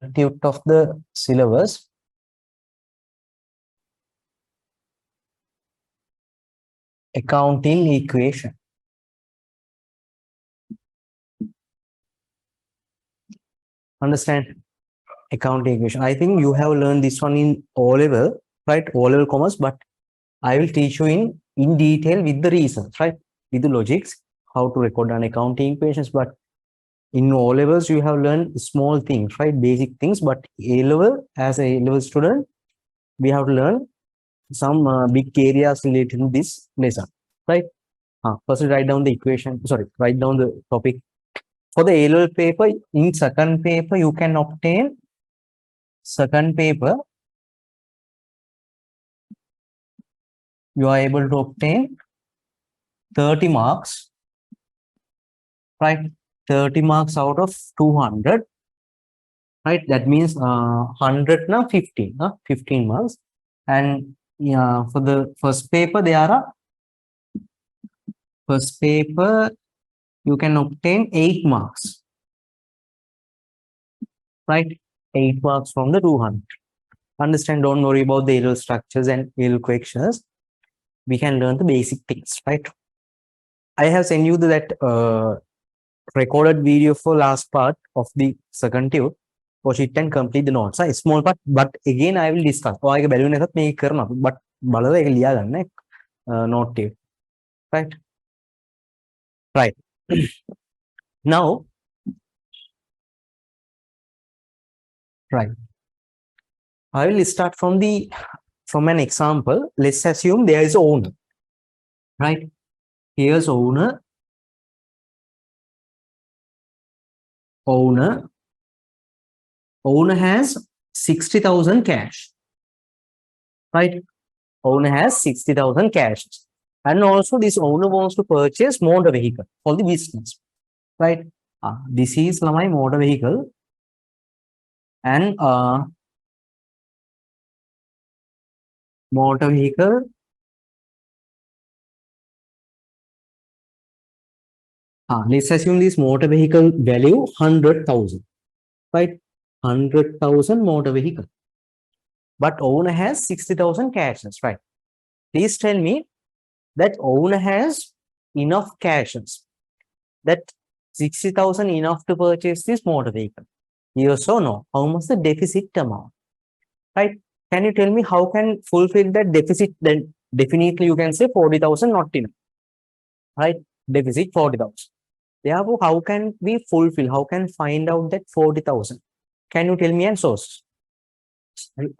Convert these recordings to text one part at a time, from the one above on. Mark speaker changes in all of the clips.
Speaker 1: Activity of the syllabus. Accounting equation. Understand? Accounting equation. I think you have learned this one in O level, right? O level commerce, but I will teach you in detail with the reasons, right? With the logics, how to record an accounting equations. But in O levels, you have learned small things, right? Basic things. But A level, as a level student, we have to learn some big areas related to this lesson, right? First, write down the equation. Sorry, write down the topic. For the A level paper, in second paper, you can obtain second paper. You are able to obtain 30 marks, right? 30 marks out of 200, right? That means 100 now 15, 15 marks. And for the first paper, first paper, you can obtain 8 marks, right? 8 marks from the 200. Understand, don't worry about the error structures and error corrections. We can learn the basic things, right? I have sent you that recorded video for last part of the second tube. Watch it and complete the notes. Small part, but again I will discuss. ඔයාගේ බැලුවේ නැතත් මේක කරනවා. But බලලා ඒක ලියා ගන්න note tube. Right? Right. Now, right. I will start from an example. Let's assume there is an owner. Right? Here's owner. Owner has 60,000 cash, right? Owner has 60,000 cash, and also this owner wants to purchase motor vehicle for the business, right? This is my motor vehicle, and motor vehicle let's assume this motor vehicle value 100,000, right? 100,000 motor vehicle, but owner has 60,000 cashes, right? Please tell me that owner has enough cashes, that 60,000 enough to purchase this motor vehicle. Yes or no? How much the deficit amount, right? Can you tell me how can fulfill that deficit? Then definitely you can say 40,000 not enough, right? Deficit 40,000. Therefore, how can we fulfill? How can find out that 40,000? Can you tell me an source?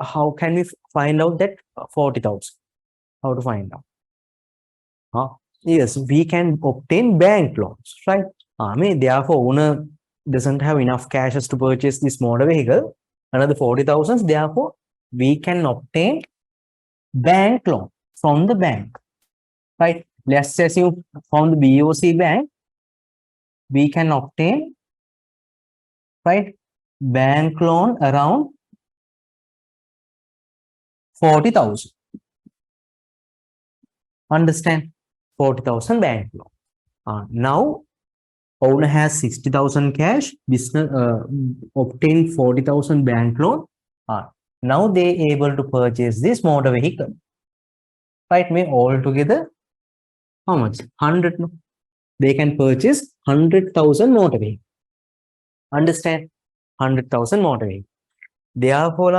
Speaker 1: How can we find out that 40,000? How to find out? Yes, we can obtain bank loans, right? Therefore, owner doesn't have enough cash to purchase this motor vehicle. Another 40,000. Therefore, we can obtain bank loan from the bank, right? Let's assume from the BOC bank, we can obtain, right, bank loan around 40,000. Understand? 40,000 bank loan. Now, owner has 60,000 cash, business obtain 40,000 bank loan. Now they able to purchase this motor vehicle, right? May all together how much? 100. No? They can purchase 100,000 motor vehicle. Understand? 100,000 motor vehicle. Therefore,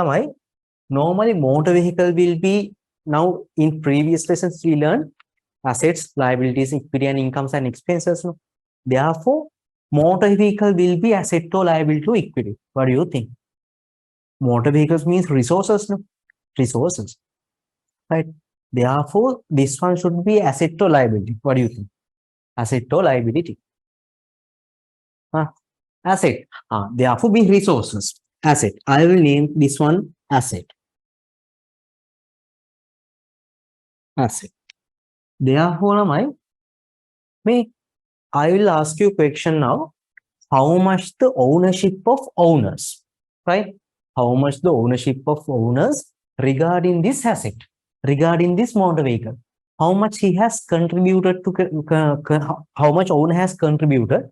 Speaker 1: normally motor vehicle will be, now in previous lessons we learned assets, liabilities, equity and incomes and expenses. No? Therefore, motor vehicle will be asset or liability to equity. What do you think? Motor vehicles means resources, no? Resources, right? Therefore, this one should be asset or liability. What do you think? Asset or liability? Asset. Therefore, be resources. Asset. I will name this one asset. Asset. Therefore, I will ask you a question now. How much the ownership of owners, right? How much the ownership of owners regarding this asset, regarding this motor vehicle? How much he has contributed to, how much owner has contributed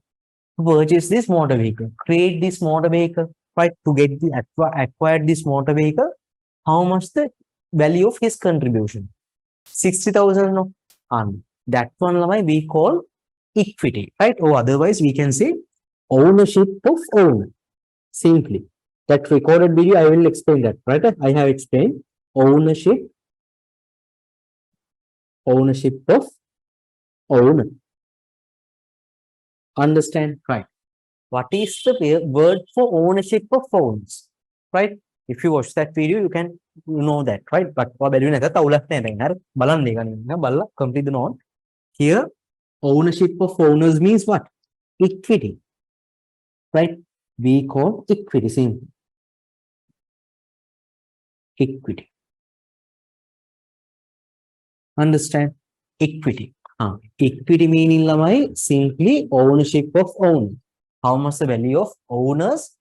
Speaker 1: to purchase this motor vehicle, create this motor vehicle? right? To get the acquired this motor vehicle, how much the value of his contribution? 60,000. No? That one we call equity, right? Or otherwise we can say ownership of owner. Simply. That recorded video, I will explain that, right? I have explained ownership of owner. Understand? Right. What is the word for ownership of phones? Right? If you watch that video, you can know that, right? But complete the note. Here, ownership of owners means what? Equity. Right? We call equity simply. Equity. Understand? Equity. Equity meaning simply ownership of owner. How much the value of owners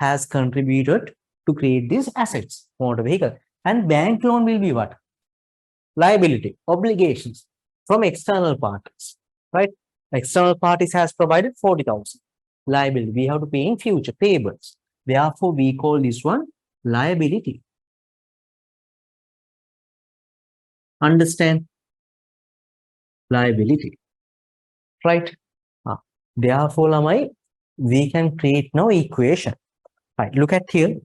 Speaker 1: has contributed to create these assets, motor vehicle. And bank loan will be what? Liability, obligations from external parties, right? External parties has provided 40,000. Liability, we have to pay in future, payables. Therefore, we call this one liability. Understand? Liability, right? Therefore, we can create now equation. Right, look at here.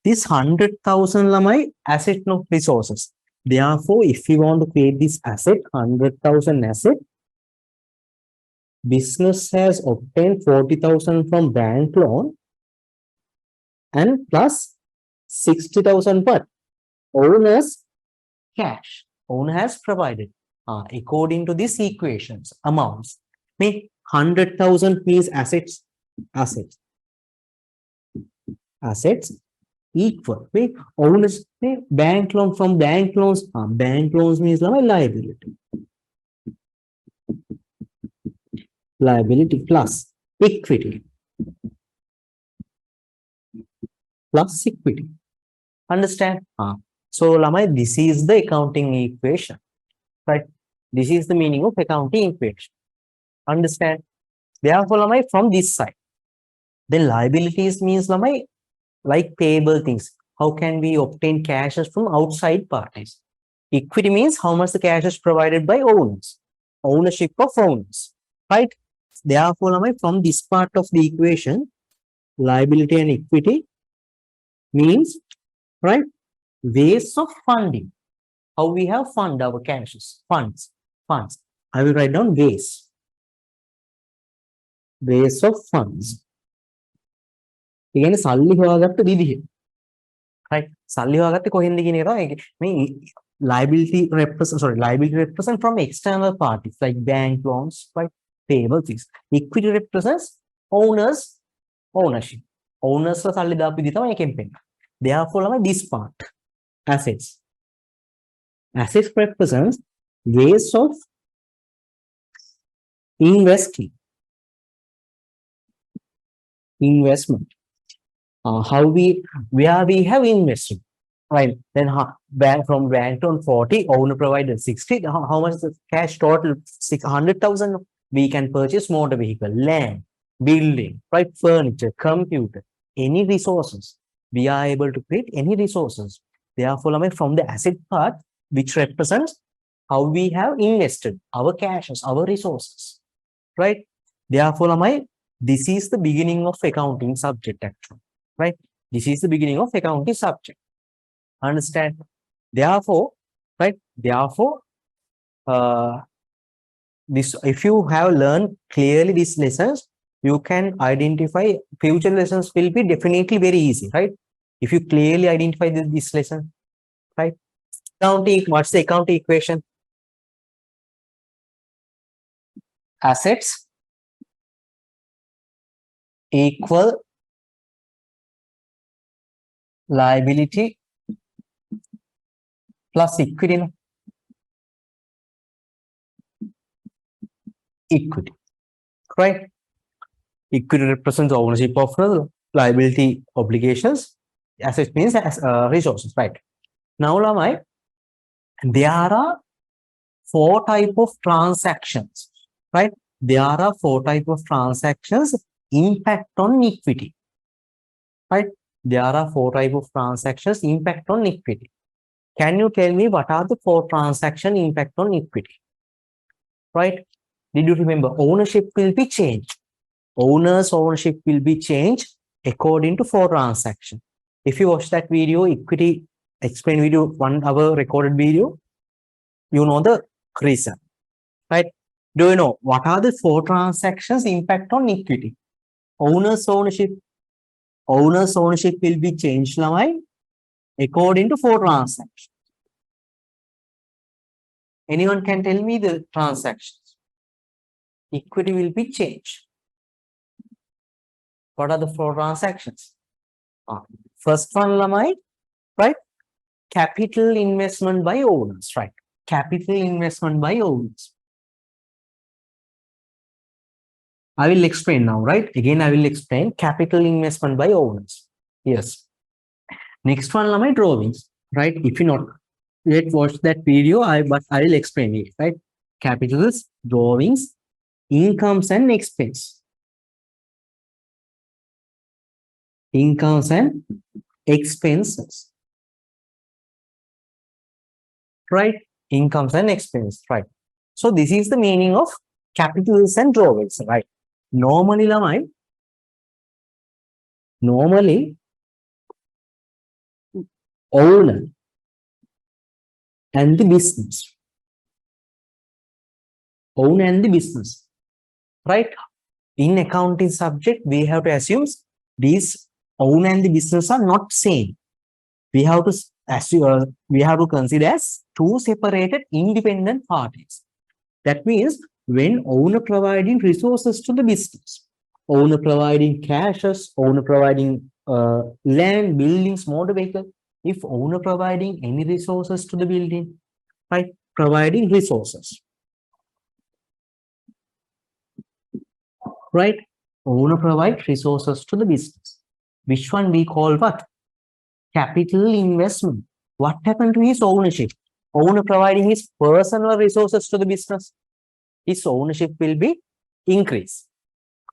Speaker 1: This 100,000 asset no resources. Therefore, if you want to create this asset, 100,000 asset, business has obtained 40,000 from bank loan and plus 60,000 per owner's cash. Owner has provided according to these equations amounts. 100,000 means assets equal. Owners bank loan from bank loans. Bank loans means liability. Liability plus equity. Plus equity. Understand? So this is the accounting equation. Right? This is the meaning of accounting equation. Understand? Therefore, from this side. Then liabilities means like payable things. How can we obtain cash from outside parties? Equity means how much the cash is provided by owners. Ownership of owners. Right? Therefore, from this part of the equation, liability and equity means, right, ways of funding. How we have fund our cashes, funds. I will write down ways of funds. Again, සල්ලි හොයාගත්ත විදිහ. Right? සල්ලි හොයාගත්තේ කොහෙන්ද කියන එක තමයි liability represent from external parties like bank loans, right? Payable things. Equity represents owners, ownership. Owners la සල්ලි දාපු විදිහ තමයි එකෙන් පෙන්නන්නේ. Therefore, this part, assets. Assets represents ways of investment. Where we have invested, right? Then from bank loan 40, owner provided 60. How much is the cash total? 600,000. We can purchase motor vehicle, land, building, right? Furniture, computer, any resources. We are able to create any resources. Therefore, from the asset part, which represents how we have invested our cashes, our resources, right? Therefore, this is the beginning of accounting subject actually, right? This is the beginning of accounting subject. Understand? Therefore, right? Therefore, this if you have learned clearly these lessons, you can identify future lessons will be definitely very easy, right? If you clearly identify this lesson, right? Accounting, what's the accounting equation? Assets equal liability plus equity. Equity, right? Equity represents ownership of liability obligations. Assets means resources, right? Now, there are 4 types of transactions, right? There are 4 types of transactions impact on equity. right? There are 4 types of transactions impact on equity. Can you tell me what are the 4 transaction impact on equity? Right? Did you remember? Ownership will be changed. Owner's ownership will be changed according to 4 transactions. If you watch that video, equity explain video, 1 hour recorded video, you know the reason, right? Do you know what are the 4 transactions impact on equity? Owner's ownership will be changed according to 4 transactions. Anyone can tell me the transactions? Equity will be changed. What are the 4 transactions? First one, right? Capital investment by owners, right? Capital investment by owners. I will explain now, right? Again, I will explain capital investment by owners. Yes. Next one, drawings, right? If you not yet watch that video, but I will explain it, right? Capitals, drawings, incomes and expense. Incomes and expenses. Right? Incomes and expense, right? So this is the meaning of capitals and drawings, right? Normally, owner and the business. Owner and the business, right? In accounting subject, we have to assume these owner and the business are not same. We have to assume, we have to consider as 2 separated independent parties. That means when owner providing resources to the business, owner providing cashes, owner providing land, buildings, motor vehicle, if owner providing any resources to the building, right? Providing resources, right? Owner provide resources to the business. Which one we call what? Capital investment. What happened to his ownership? Owner providing his personal resources to the business. His ownership will be increased,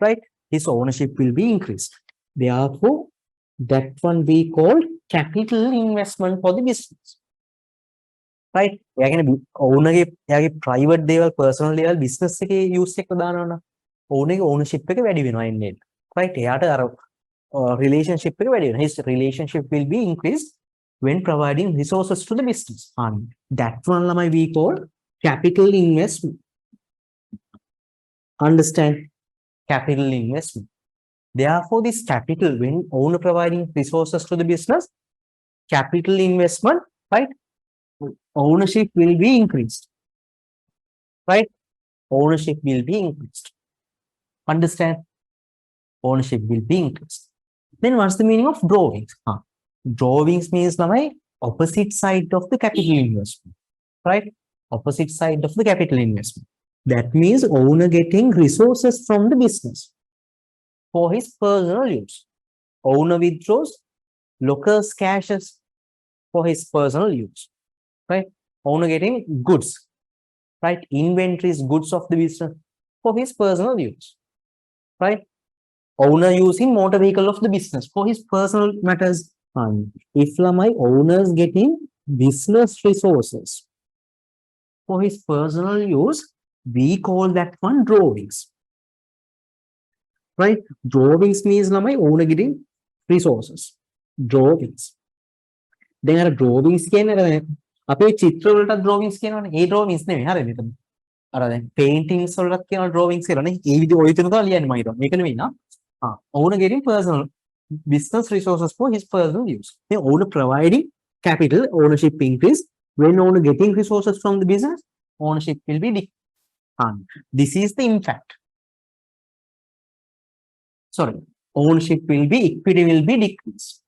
Speaker 1: right? His ownership will be increased. Therefore, that one we call capital investment for the business, right? Owner private level, personal level business use ownership right? Relationship his relationship will be increased when providing resources to the business. And that one we call capital investment. Understand? Capital investment. Therefore, this capital, when owner providing resources to the business, capital investment, right? Ownership will be increased, right? Ownership will be increased. Understand? Ownership will be increased. Then what's the meaning of drawings? Drawings means opposite side of the capital investment, right? Opposite side of the capital investment. That means owner getting resources from the business for his personal use. Owner withdraws locals cashes for his personal use, right? Owner getting goods, right? Inventories, goods of the business for his personal use, right? Owner using motor vehicle of the business for his personal matters. And if my owners getting business resources for his personal use, we call that one drawings, right? Drawings means my owner getting resources. Drawings. Then drawings can අපේ චිත්‍ර වලට drawings කියනවනේ. ඒ drawings නෙමෙයි හරිද මෙතන. අර දැන් paintings වලට කියන drawings කියලානේ. ඒ විදිහ ඔය විතර තමයි ලියන්නේ මම හිතනවා. මේක නෙමෙයි නා. Owner getting personal business resources for his personal use. The owner providing capital, ownership increase. When owner getting resources from the business, ownership will be decreased. This is the impact. Sorry, ownership will be, equity will be decreased.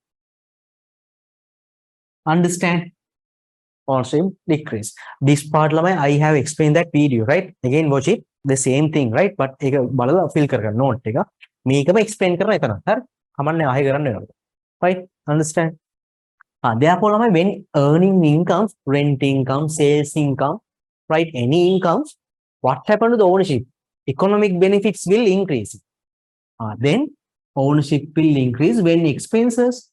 Speaker 1: Understand? Ownership decrease. This part I have explained that video, right? Again, watch it. The same thing, right? But බලලා fill කරගන්න note එක. මේකම explain කරන එතන. හරි? කමන්නේ ආයෙ කරන්න වෙනවා. Right? Understand? Therefore, when earning incomes, rent income, sales income, right? Any incomes, what happened to the ownership? Economic benefits will increase. Then ownership will increase. When expenses,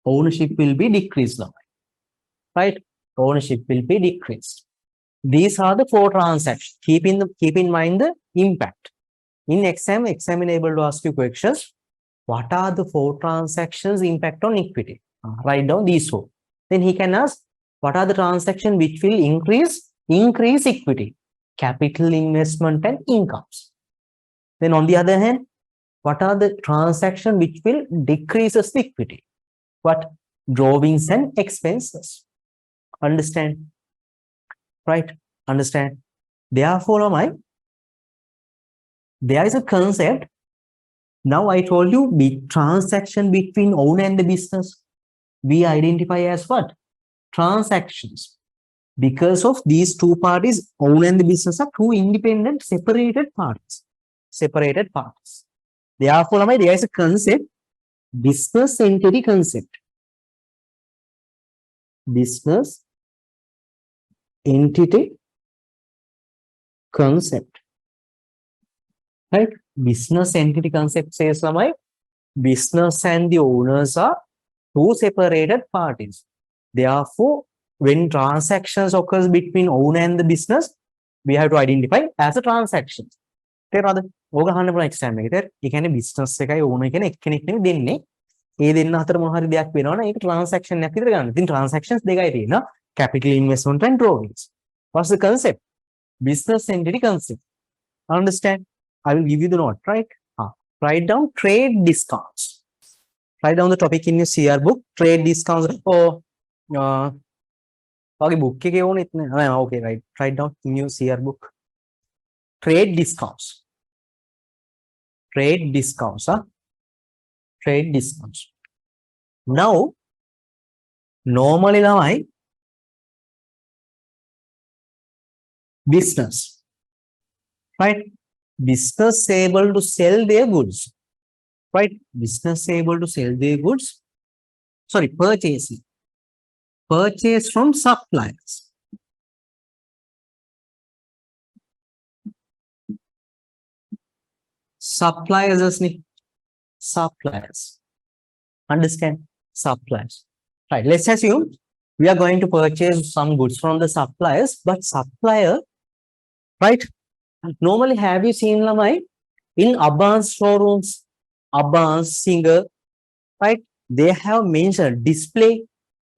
Speaker 1: ownership will be decreased. Right? Ownership will be decreased. These are the 4 transactions. Keep in mind the impact. In exam able to ask you questions. What are the 4 transactions impact on equity? Write down these 4. Then he can ask, what are the transactions which will increase equity? Capital investment and incomes. Then on the other hand, what are the transactions which will decrease the equity? What? Drawings and expenses. Understand? Right? Understand? Therefore, there is a concept. Now I told you the transaction between owner and the business. We identify as what? Transactions. Because of these 2 parties, owner and the business are 2 independent, separated parties. Separated parties. Therefore, there is a concept, business entity concept. Business entity concept. Right? Business entity concept says, business and the owners are 2 separated parties. Therefore, when transactions occurs between owner and the business, we have to identify as a transaction. තේරෙනවද? ඕක අහන්න පුළුවන් exam එකේ. ඒ කියන්නේ business එකයි ඕනර් කියන එක්කෙනෙක් නෙමෙයි දෙන්නේ. ඒ දෙන්න අතර මොන හරි දෙයක් වෙනවනේ ඒක ට්‍රාන්සැක්ෂන් එකක් විතර ගන්න. ඉතින් ට්‍රාන්සැක්ෂන්ස් දෙකයි තියෙනවා. Capital investment and drawings. What's the concept? Business entity concept. Understand? I will give you the note, right? Write down trade discounts. Write down the topic in your CR book. Trade discounts. Okay, book එකේ ඕනෙත් නෑ. Okay, right. Write down in your CR book. Trade discounts. Trade discounts. Trade discounts. Now, normally business, right? Business able to sell their goods, right? Business able to sell their goods. Sorry, purchasing. Purchase from suppliers. Suppliers. Understand? Suppliers. Right. Let's assume we are going to purchase some goods from the suppliers, but supplier, right? Normally, have you seen in Abans showrooms, Abans Singer, right? They have mentioned display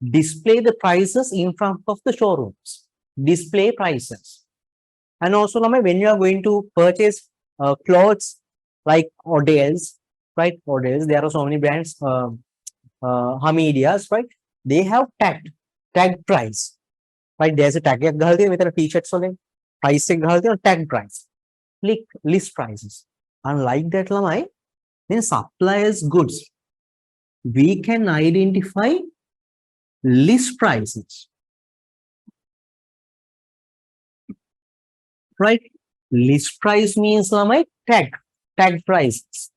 Speaker 1: the prices in front of the showrooms. Display prices. And also, when you are going to purchase clothes like Odell's, right? Odell's, there are so many brands, Hamidias, right? They have tag price, right? There's a tag with a t-shirt, price tag price, click list prices. Unlike that, in suppliers goods, we can identify list prices, right? List price means tag prices,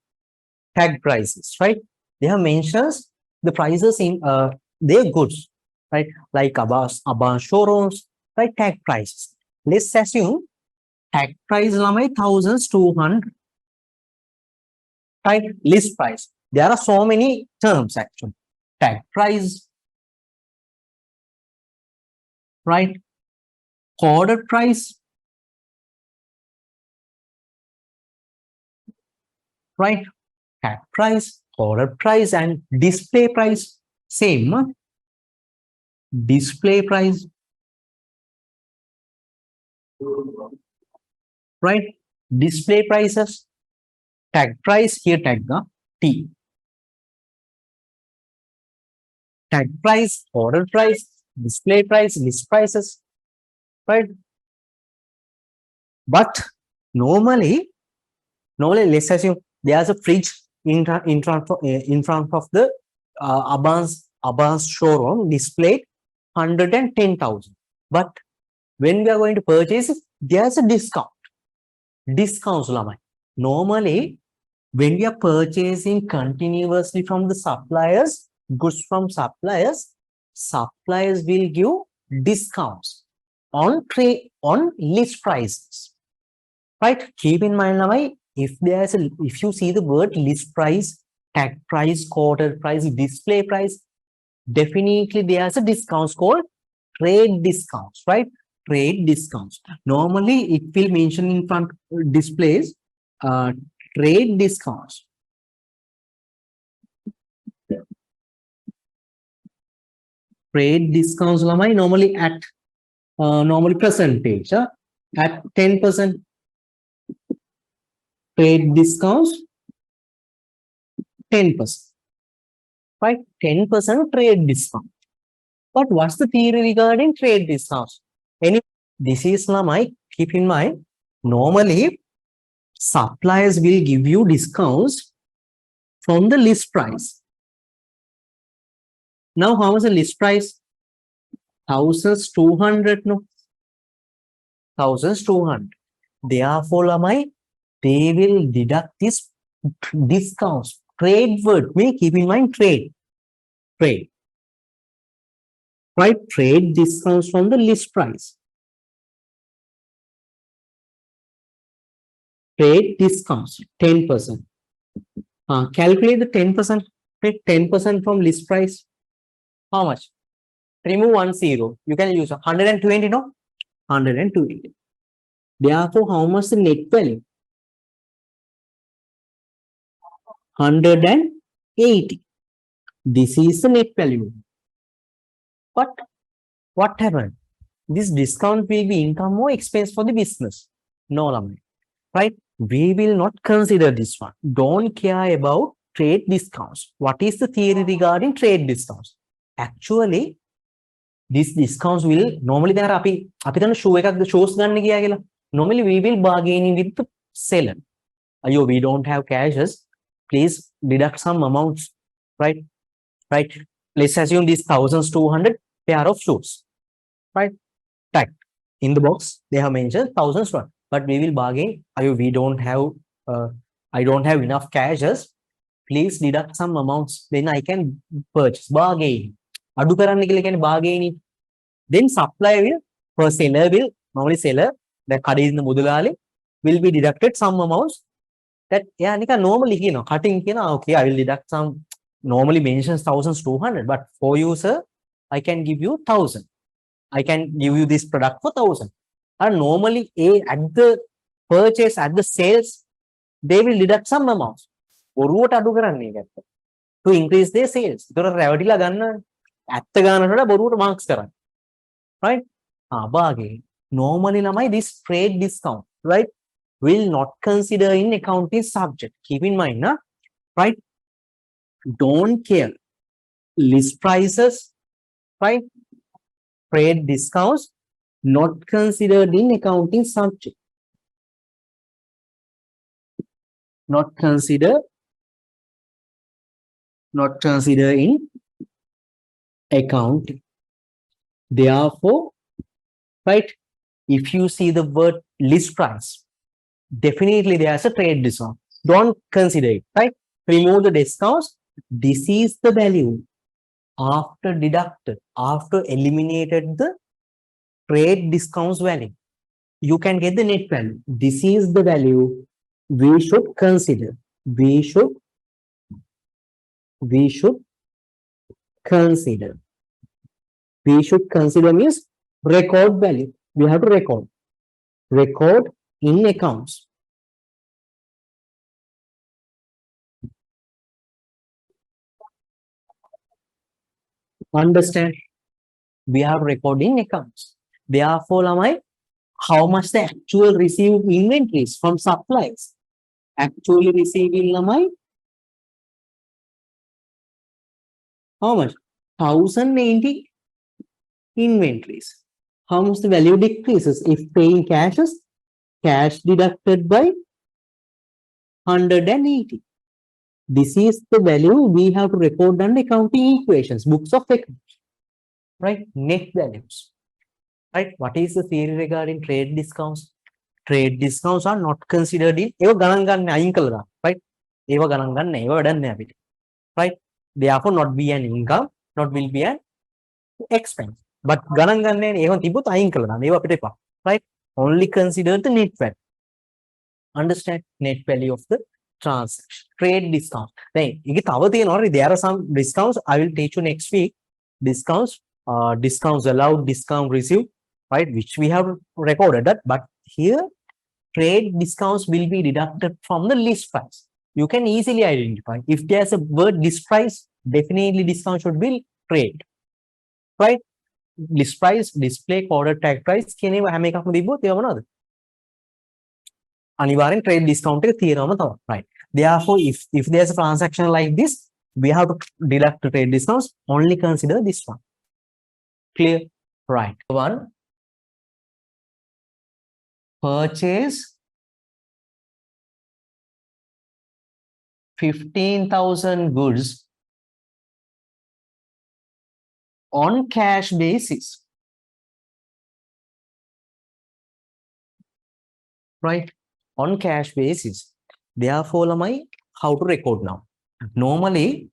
Speaker 1: right? They have mentions the prices in their goods, right? Like Abans showrooms, right? Tag prices. Let's assume tag price 1,200, right? List price. There are so many terms actually. Tag price, right? Order price, right? Tag price, order price, and display price. Same. Display price, right? Display prices. Tag price here, tag T. Tag price, order price, display price, list prices, right? But normally, let's assume there's a fridge in front of the Abans showroom displayed 110,000. But when we are going to purchase it, there's a discount. Discounts, normally, when we are purchasing continuously from the suppliers, goods from suppliers will give discounts on list prices, right? Keep in mind, if you see the word list price tag price, quoted price, display price. Definitely there's a discounts called trade discounts, right? Trade discounts. Normally it will mention in front displays trade discounts. Trade discounts normally at normally percentage at 10%. Trade discounts 10%, right? 10% trade discount. But what's the theory regarding trade discounts? This is keep in mind, normally suppliers will give you discounts from the list price. Now, how much the list price? 1,200, no? 1,200. Therefore, they will deduct this discounts. Trade word, may keep in mind trade. Trade. Right? Trade discounts from the list price. Trade discounts, 10%. Calculate the 10%. 10% from list price. How much? Remove 1 0. You can use 120, no? 120. Therefore, how much the net value? 180. This is the net value. But what happened? This discount will be income or expense for the business. No, right? We will not consider this one. Don't care about trade discounts. What is the theory regarding trade discounts? Actually, these discounts will normally there are shows normally we will bargain with the seller. Ayo, we don't have cashes. Please deduct some amounts, right? Right. Let's assume these 1,200 pair of shoes, right? Right. In the box, they have mentioned 1,000, but we will bargain. Ayo, we don't have, I don't have enough cashes. Please deduct some amounts. Then I can purchase. Bargain. Adu karanne kiyala kiyane bargaining. Then supplier will, for seller will, normally seller, the kadi in the mudulali will be deducted some amounts that normally cutting okay, I will deduct some, normally mentions 1,200, but for you, sir, I can give you 1,000. I can give you this product for 1,000. And normally at the purchase, at the sales, they will deduct some amounts. To increase their sales. Right? Bargain. Normally, this trade discount, right, will not consider in accounting subject. Keep in mind, right? Don't care. List prices, right? Trade discounts, not considered in accounting subject. Not consider in accounting. Therefore, right, if you see the word list price, definitely there's a trade discount. Don't consider it, right? Remove the discounts. This is the value after deducted, after eliminated the trade discounts value. You can get the net value. This is the value we should consider. We should consider. We should consider means record value. We have to record. Record in accounts. Understand? We have recording accounts. Therefore, how much the actual received inventories from suppliers? Actually receiving how much? 1,080 inventories. How much the value decreases if paying cashes? Cash deducted by 180. This is the value we have to record under accounting equations, books of accounts, right? Net values, right? What is the theory regarding trade discounts? Trade discounts are not considered in right? Right? Therefore, not be an income, not will be an expense. But right? Only consider the net value. Understand? Net value of the transaction. Trade discount. Right. There are some discounts. I will teach you next week. Discounts, discounts allowed, discount received, right? Which we have recorded that. But here, trade discounts will be deducted from the list price. You can easily identify. If there's a word list price, definitely discount should be trade. Right? List price, display, order tag price, can you make up with both? Anivarin trade discount right. Therefore, if there's a transaction like this, we have to deduct the trade discounts. Only consider this one. Clear? Right. One, purchase 15,000 goods on cash basis. Right? On cash basis. Therefore, how to record now? Normally,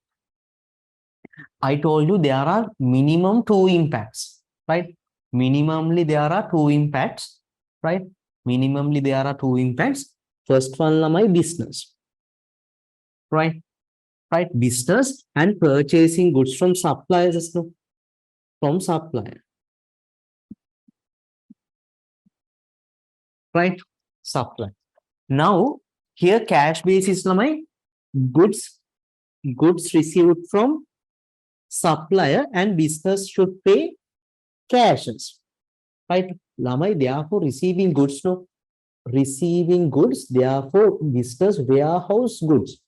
Speaker 1: I told you there are minimum 2 impacts, right? Minimally, there are 2 impacts, right? Minimally, there are 2 impacts. First one, my business, right? Right? Business and purchasing goods from suppliers, from supplier, right? Supply. Now, here cash basis, my goods received from supplier and business should pay cashes, right? Lamai, therefore, receiving goods, no? Receiving goods, therefore, business warehouse goods.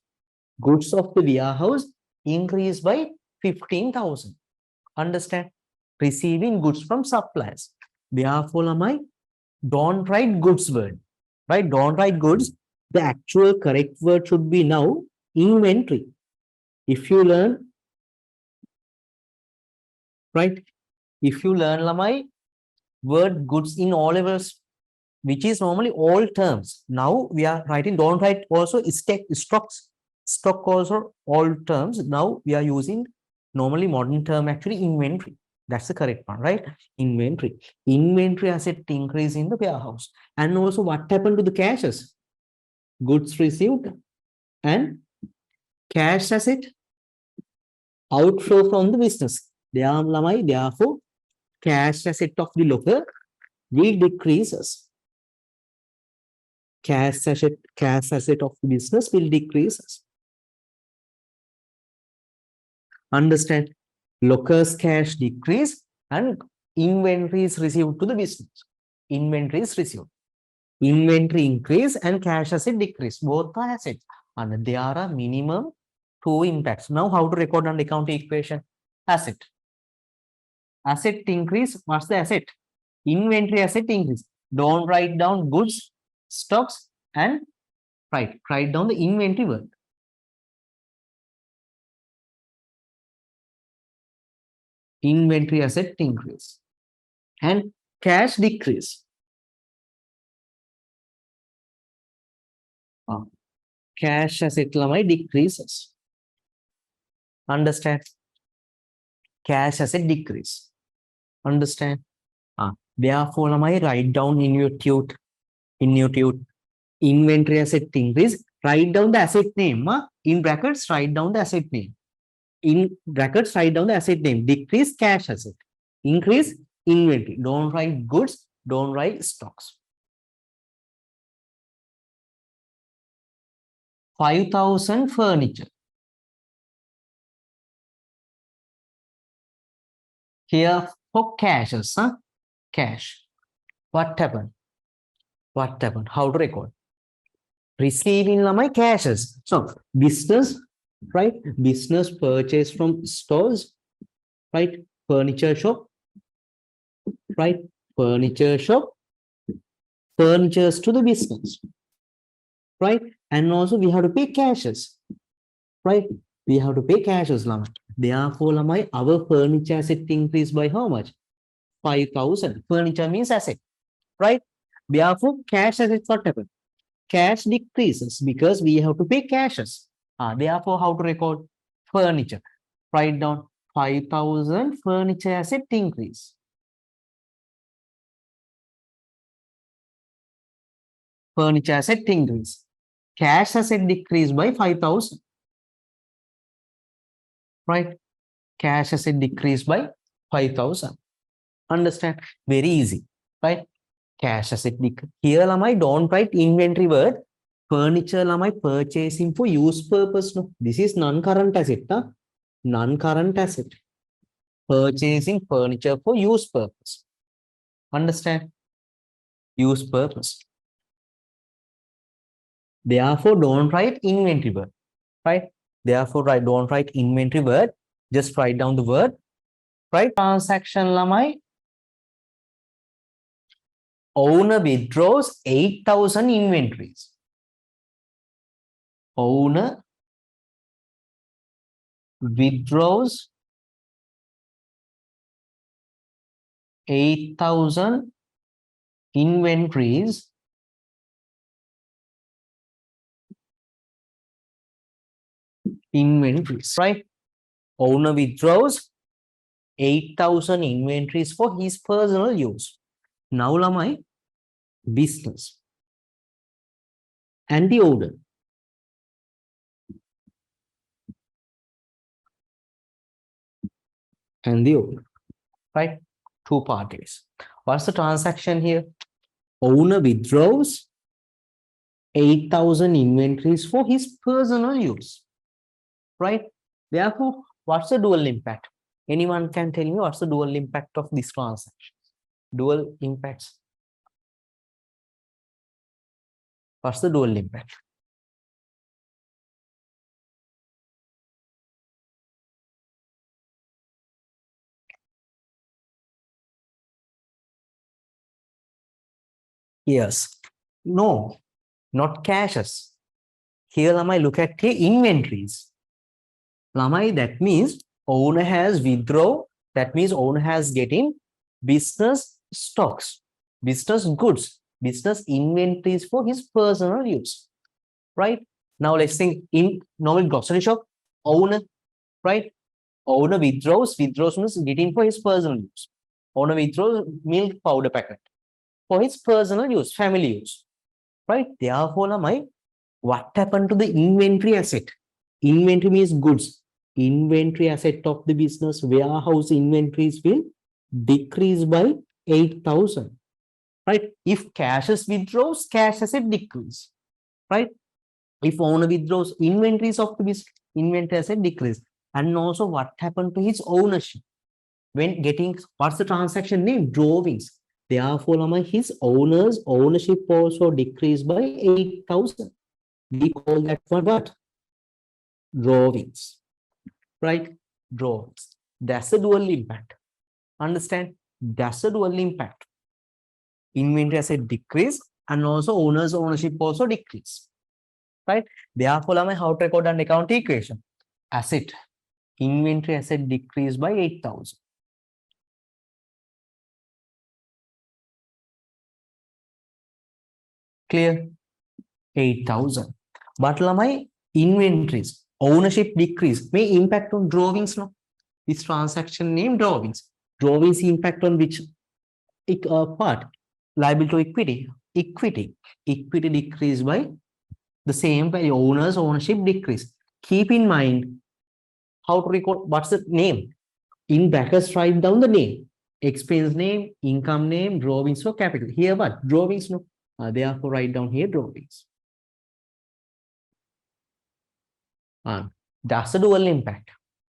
Speaker 1: Goods of the warehouse increase by 15,000. Understand? Receiving goods from suppliers. Therefore, Lamai, don't write goods word, right? Don't write goods. The actual correct word should be now inventory. If you learn, right? If you learn, Lamai, word goods in all levels, which is normally all terms. Now we are writing, don't write also stocks, stock also all terms. Now we are using normally modern term actually inventory. That's the correct one, right? Inventory. Inventory asset increase in the warehouse. And also what happened to the cashes? Goods received and cash asset outflow from the business. Therefore, cash asset of the locker will decreases. Cash asset of the business will decrease. Understand? Locker's cash decrease and inventory is received to the business. Inventory is received. Inventory increase and cash asset decrease. Both are assets. And there are minimum 2 impacts. Now, how to record on the account equation? Asset. Asset increase. What's the asset? Inventory asset increase. Don't write down goods, stocks, and write down the inventory word. Inventory asset increase and cash decrease. Cash asset decreases. Understand? Cash asset decrease. Understand? Therefore, write down in your tute. Inventory asset increase. Write down the asset name. In brackets, write down the asset name. In brackets, write down the asset name. Decrease cash asset. Increase inventory. Don't write goods. Don't write stocks. 5,000 furniture. Here for cashes, cash. What happened? What happened? How to record? Receiving my cashes. So business, right? Business purchase from stores, right? Furniture shop, right? Furniture shop, furnitures to the business, right? And also we have to pay cashes, right? We have to pay cashes. Therefore, our furniture asset increased by how much? 5,000. Furniture means asset, right? Therefore, cash asset what happened? Cash decreases because we have to pay cashes. Therefore, how to record? Furniture. Write down 5,000 furniture asset increase. Furniture asset increase. cash asset decreased by 5,000, right? Cash asset decreased by 5,000. Understand? Very easy, right? Cash asset decrease. Here, I don't write inventory word. Furniture, I purchasing for use purpose. No, this is non-current asset. Huh? Non-current asset. Purchasing furniture for use purpose. Understand? Use purpose. Therefore, don't write inventory word, right? Therefore, don't write inventory word. Just write down the word, right? Transaction lamai. Owner withdraws 8,000 inventories. Owner withdraws 8,000 inventories right? Owner withdraws 8,000 inventories for his personal use. Now, lamai business and the owner. And the owner, right? Two parties. What's the transaction here? Owner withdraws 8,000 inventories for his personal use, right? Therefore, what's the dual impact? Anyone can tell me what's the dual impact of this transaction? Dual impacts. What's the dual impact? Yes. No, not cashes. Here, Lamai, look at the inventories. Lamai, that means owner has withdraw. That means owner has getting business stocks, business goods, business inventories for his personal use, right? Now let's think in normal grocery shop, owner, right? Owner withdraws means getting for his personal use. Owner withdraws milk powder packet for his personal use, family use, right? Therefore, what happened to the inventory asset? Inventory means goods. Inventory asset of the business, warehouse inventories will decrease by 8,000, right? If cash is withdraws, cash asset decrease, right? If owner withdraws, inventories of the business, inventory asset decrease. And also what happened to his ownership? When getting, what's the transaction name? Drawings. Therefore, his owner's ownership also decreased by 8,000. We call that for what? Drawings, right? Drawings. That's the dual impact. Understand? That's the dual impact. Inventory asset decrease and also owner's ownership also decrease, right? Therefore, how to record an account equation? Asset, inventory asset decreased by 8,000. Clear? 8,000. But lamai inventories, ownership decrease may impact on drawings. No, this transaction name drawings. Drawings impact on which part? Liability to equity. Equity decrease by the same value. Owner's ownership decrease. Keep in mind how to record. What's the name? In brackets, write down the name. Expense name, income name, drawings for capital. Here what? Drawings. No. Therefore, write down here drawings. That's the dual impact,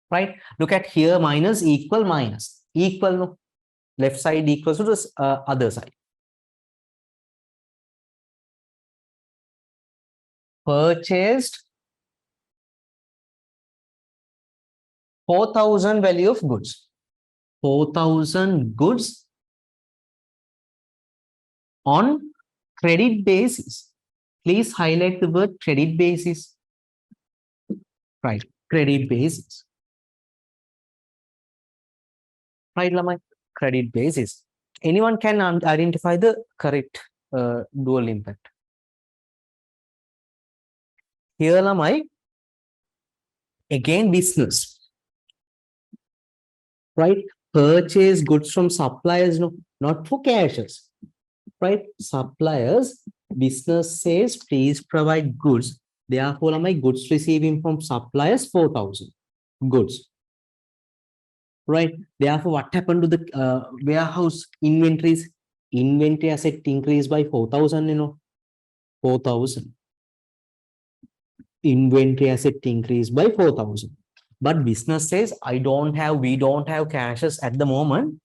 Speaker 1: right? Look at here, minus, equal, minus. Equal, no? Left side equals to the other side. Purchased 4,000 value of goods. 4,000 goods on credit basis. Please highlight the word credit basis. Right, credit basis. Right, Lamai? Credit basis. Anyone can identify the correct dual impact. Here, Lamai, again business. Right? Purchase goods from suppliers, no, not for cashiers. Right? Suppliers, business says, please provide goods Therefore, my goods receiving from suppliers 4,000 goods. Right. Therefore, what happened to the warehouse inventories? Inventory asset increased by 4,000, 4,000. Inventory asset increased by 4,000. But business says, we don't have cashes at the moment.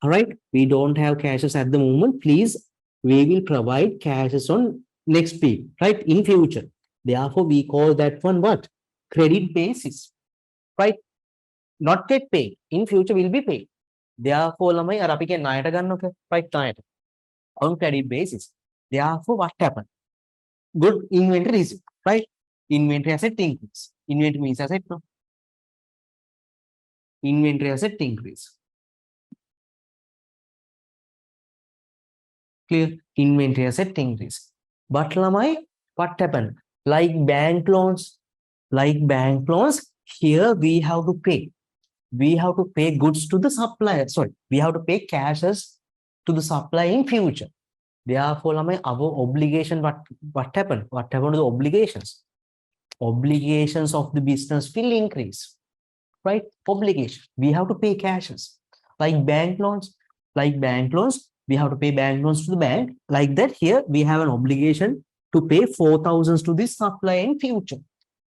Speaker 1: All right. We don't have cashes at the moment. Please, we will provide cashes on next week, right? In future. Therefore, we call that one what? Credit basis, right? Not get paid. In future, will be paid. Therefore, lamai අර අපි කියන්නේ ණයට ගන්නක right ණයට on credit basis. Therefore, what happened? Good inventory receipt, right? Inventory asset increase. Inventory means asset, no? Inventory asset increase. Clear? Inventory asset increase. But lamai, what happened? Like bank loans, here we have to pay. We have to pay goods to the supplier. Sorry, we have to pay cashes to the supplier in future. Therefore, our obligation, what happened? What happened to the obligations? Obligations of the business will increase, right? Obligation. We have to pay cashes. Like bank loans, we have to pay bank loans to the bank. Like that, here we have an obligation to pay 4,000 to the supplier in future.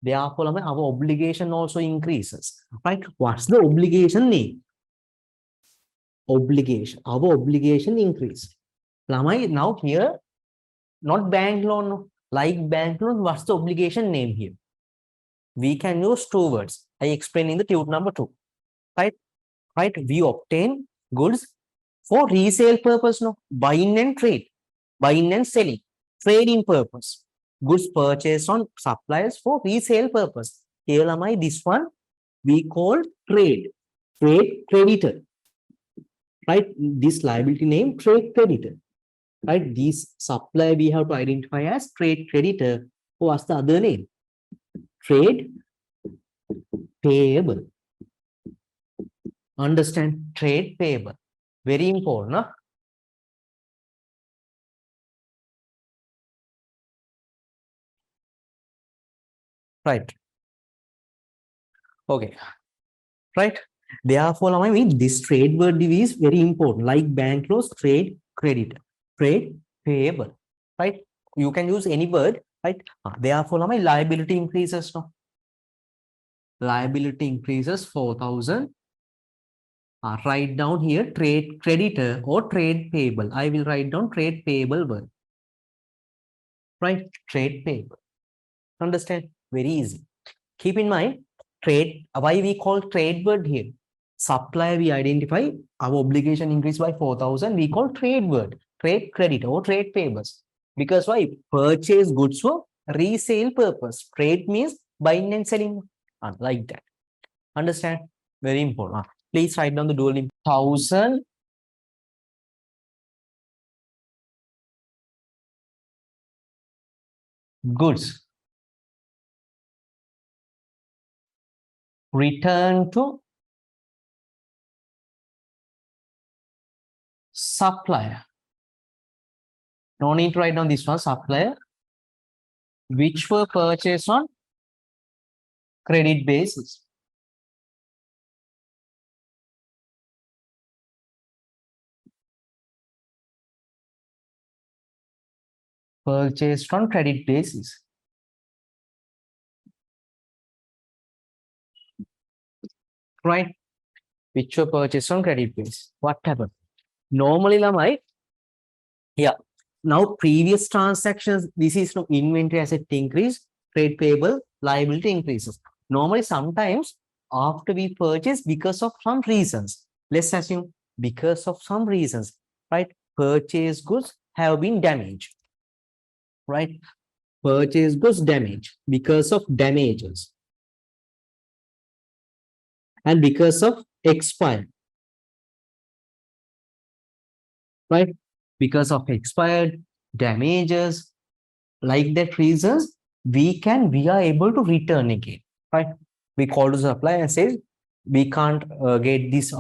Speaker 1: Therefore, our obligation also increases, right? What's the obligation name? Obligation. Our obligation increase. Now here, not bank loan, like bank loan, what's the obligation name here? We can use two words. I explain in the tube number 2, right? Right? We obtain goods for resale purpose, no? Buying and trade, buying and selling, trading purpose. Goods purchased on suppliers for resale purpose. Here am I, this one we call trade creditor, right? This liability name trade creditor, right? This supplier we have to identify as trade creditor. What's the other name? Trade payable. Understand? Trade payable. Very important, huh? Right. Okay. Right. Therefore, I mean, this trade word is very important. Like bank loans, trade creditor, trade payable. Right. You can use any word. Right. Therefore, I mean, liability increases. No. Liability increases 4,000. Write down here trade creditor or trade payable. I will write down trade payable word. Right. Trade payable. Understand? Very easy. Keep in mind, trade, why we call trade word here? Supplier we identify, our obligation increased by 4,000, we call trade word, trade credit or trade payables. Because why? Purchase goods for resale purpose. Trade means buying and selling, like that. Understand? Very important. Please write down the dual 1,000 goods return to supplier. No need to write down this one, supplier, which were purchased on credit basis. Purchased on credit basis. Right? Which were purchased on credit basis. What happened? Normally, lamai, yeah. Now, previous transactions, this is no inventory asset increase, trade payable, liability increases. Normally, sometimes after we purchase, because of some reasons, let's assume because of some reasons, right? Purchase goods have been damaged, right? Purchase goods damaged because of damages and because of expired, right? Because of expired damages, like that reasons, we are able to return again, right? We call to supplier and say, we can't get this,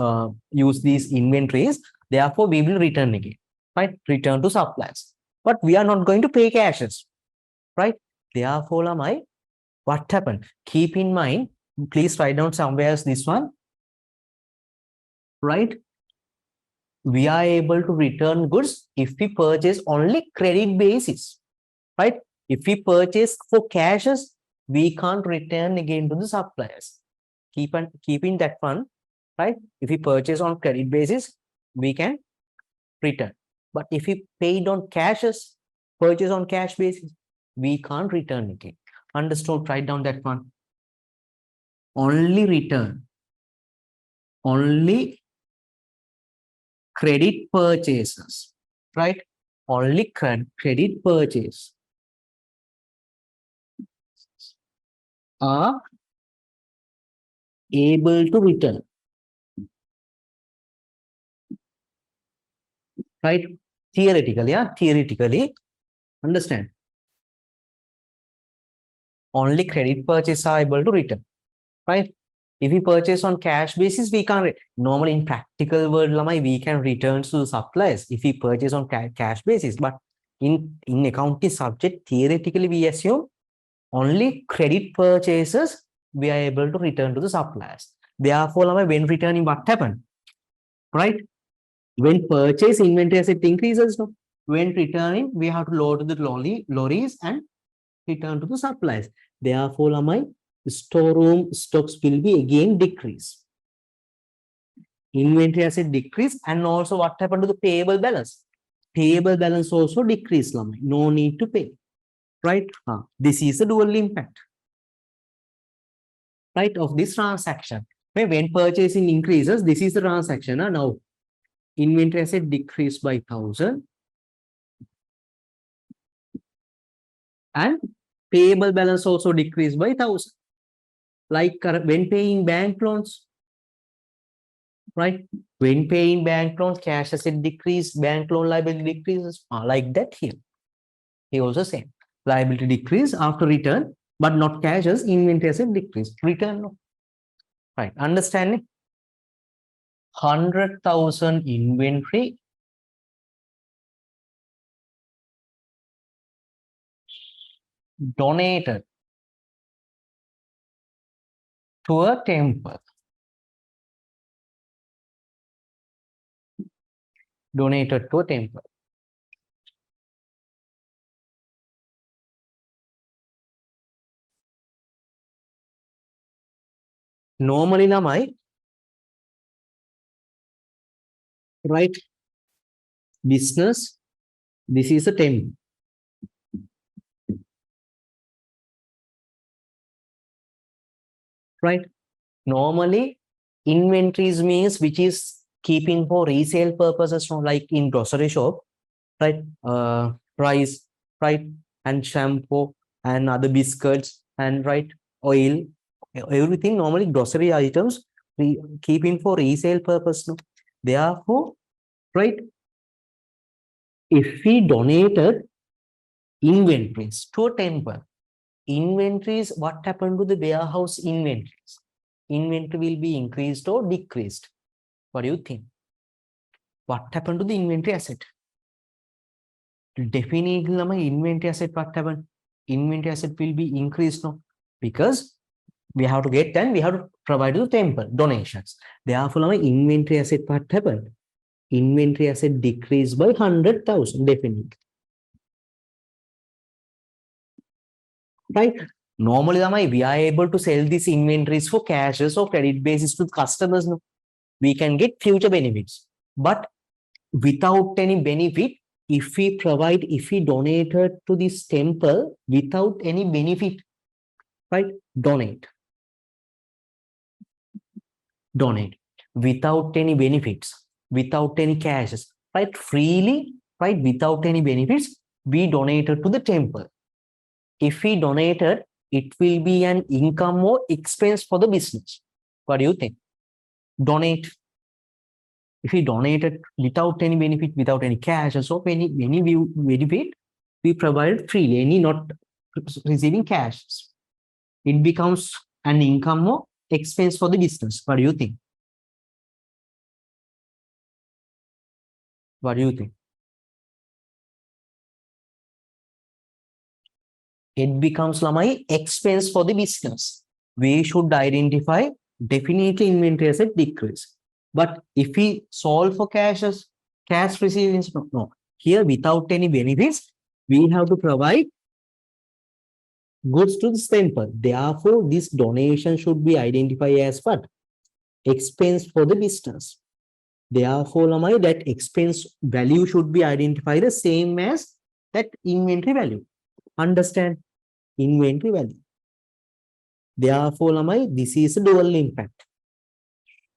Speaker 1: use these inventories, therefore we will return again, right? Return to suppliers. But we are not going to pay cashes, right? Therefore, what happened? Keep in mind, please write down somewhere else this one, right? We are able to return goods if we purchase only credit basis, right? If we purchase for cashes, we can't return again to the suppliers. Keeping that one, right? If we purchase on credit basis, we can return. But if we paid on cashes, purchase on cash basis, we can't return again. Understood? Write down that one. Only return. Only credit purchases, right? Only credit purchase are able to return, right? Theoretically, yeah, theoretically, understand. Only credit purchase are able to return, right? If we purchase on cash basis, we can't. Normally, in practical world, we can return to suppliers if we purchase on cash basis. But in accounting subject, theoretically, we assume only credit purchases we are able to return to the suppliers. Therefore, when returning, what happened? Right? When purchase inventory asset increases, no? When returning, we have to load the lorries and return to the suppliers. Therefore, my storeroom stocks will be again decrease. Inventory asset decrease, and also what happened to the payable balance? Payable balance also decrease. No need to pay. Right? This is a dual impact, right, of this transaction. When purchasing increases, this is the transaction. Now, inventory asset decreased by 1,000 and payable balance also decreased by 1,000. Like when paying bank loans, right? When paying bank loans, cash asset decrease, bank loan liability decreases. Like that here. He also same. Liability decrease after return, but not cash as inventory asset decrease. Return, no. Right. Understanding? 100,000 inventory donated to a temple. Donated to a temple. Normally, right? Business, this is a temple. Right? Normally, inventories means which is keeping for resale purposes, like in grocery shop, right? Rice, right? And shampoo and other biscuits and right oil, everything normally grocery items we keeping for resale purpose. No? Therefore, right? If we donated inventories to a temple, inventories, what happened to the warehouse inventories? Inventory will be increased or decreased. What do you think? What happened to the inventory asset? Definitely, inventory asset, what happened? Inventory asset will be increased, no? Because we have to get and we have to provide to the temple donations. Therefore, inventory asset, what happened? Inventory asset decreased by 100,000, definitely. Right? Normally, we are able to sell these inventories for cashes or credit basis to customers. No? We can get future benefits. But without any benefit, if we donated to this temple without any benefit, right? Donate. Without any benefits, without any cashes, right? Freely, right? Without any benefits, we donated to the temple. If we donated, it will be an income or expense for the business. What do you think? Donate. If we donated without any benefit, without any cash, so any benefit, we provide freely, any not receiving cash. It becomes an income or expense for the business. What do you think? What do you think? it becomes lamai expense for the business. We should identify definitely inventory asset decrease. But if we solve for cash receivings, no. Here without any benefits, we have to provide goods to the temple. Therefore, this donation should be identified as what? Expense for the business. Therefore, that expense value should be identified the same as that inventory value. Understand? Inventory value. Therefore, this is a dual impact.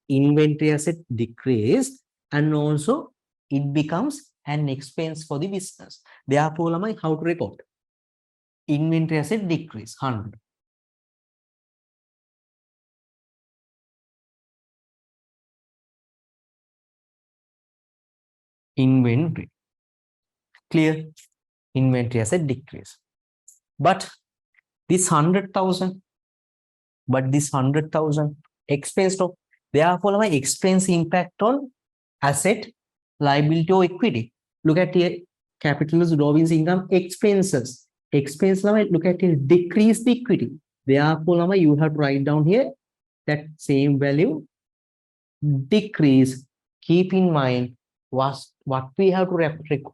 Speaker 1: Inventory asset decrease and also it becomes an expense for the business. Therefore, how to report? Inventory asset decrease 100. Inventory. Clear? Inventory asset decrease. But this 100,000, expense of, therefore my expense impact on asset, liability or equity. Look at here, capitalist drawings income expenses. Expense now look at here, decrease the equity. Therefore, you have to write down here that same value decrease. Keep in mind what we have to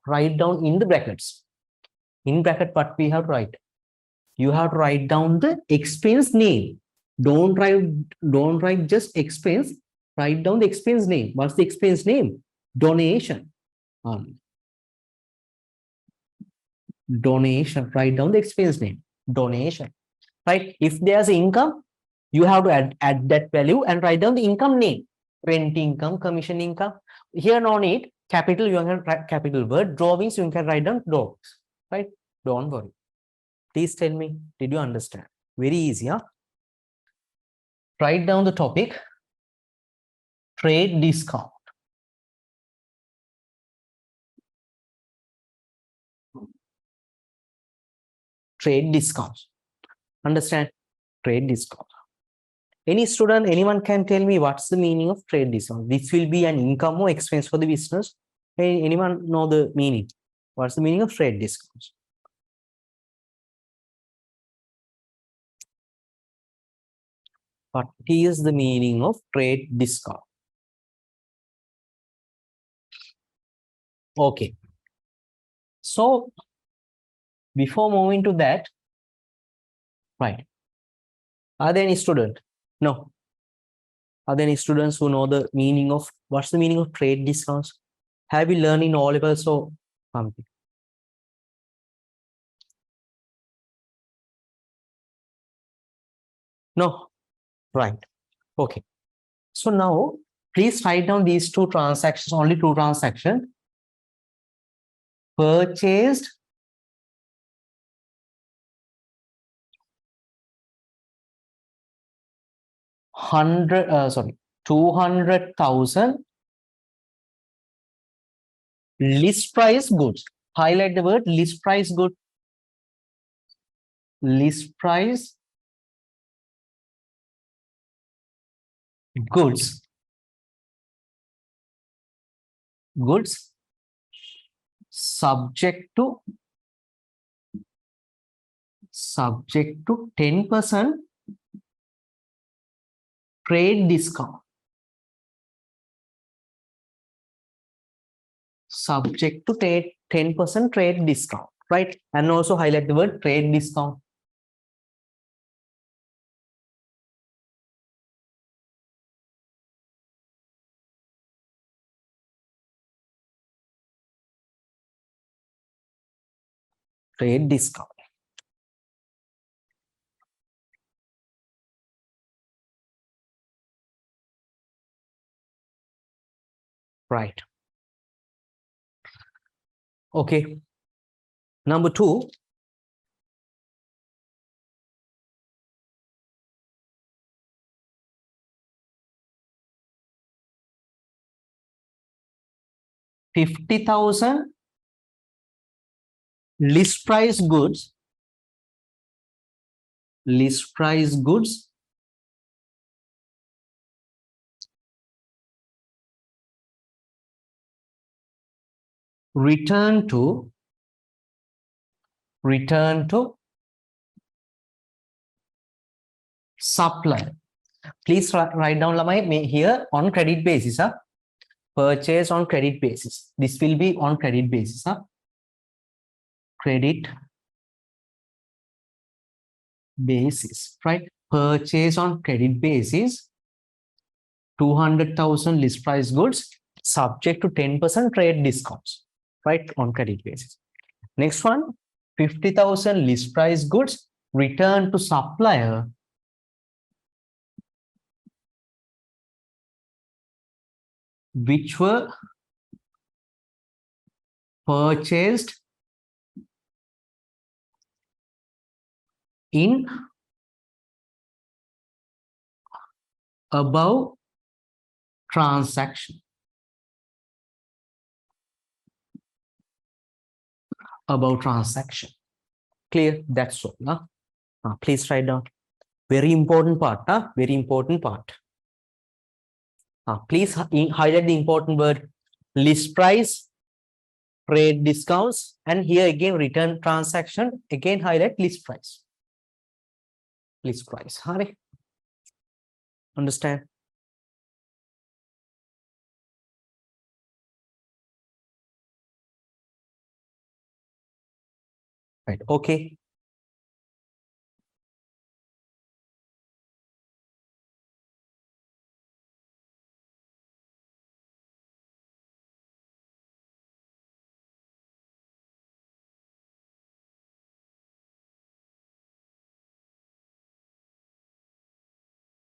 Speaker 1: write down in the brackets. In bracket, what we have to write? You have to write down the expense name. Don't write just expense. Write down the expense name. What's the expense name? Donation. Donation. Write down the expense name. Donation. Right? If there's income, you have to add that value and write down the income name. Rent income, commission income. Here no need. Capital, you can write capital word. Drawings, you can write down drawings. Right? Don't worry. Please tell me, did you understand? Very easy, huh? Write down the topic, trade discount. Trade discounts. Understand? Trade discount. Any student, anyone can tell me what's the meaning of trade discount? This will be an income or expense for the business. Hey, anyone know the meaning? What's the meaning of trade discounts? What is the meaning of trade discount? Okay. So, before moving to that, right. Are there any students? No. Are there any students who know the meaning of, what's the meaning of trade discounts? Have you learned in all levels or something? No. Right. Okay. So now, please write down these two transactions, only two transactions. Purchased 200,000 list price goods. Highlight the word list price good. List price goods. Goods subject to 10% trade discount. Subject to 10% trade discount, right? And also highlight the word trade discount. Trade discount. Right. Okay. Number 2. $50,000 list price goods. List price goods return to supplier. Please write down lamai here on credit basis. Purchase on credit basis. This will be on credit basis. Credit basis, right? Purchase on credit basis. 200,000 list price goods subject to 10% trade discounts, right? On credit basis. Next one, 50,000 list price goods returned to supplier which were purchased in above transaction. Above transaction. Clear? That's all. Please write down. Very important part. Very important part. Please highlight the important word list price, trade discounts, and here again return transaction. Again highlight list price. List price. Understand? Right. Okay.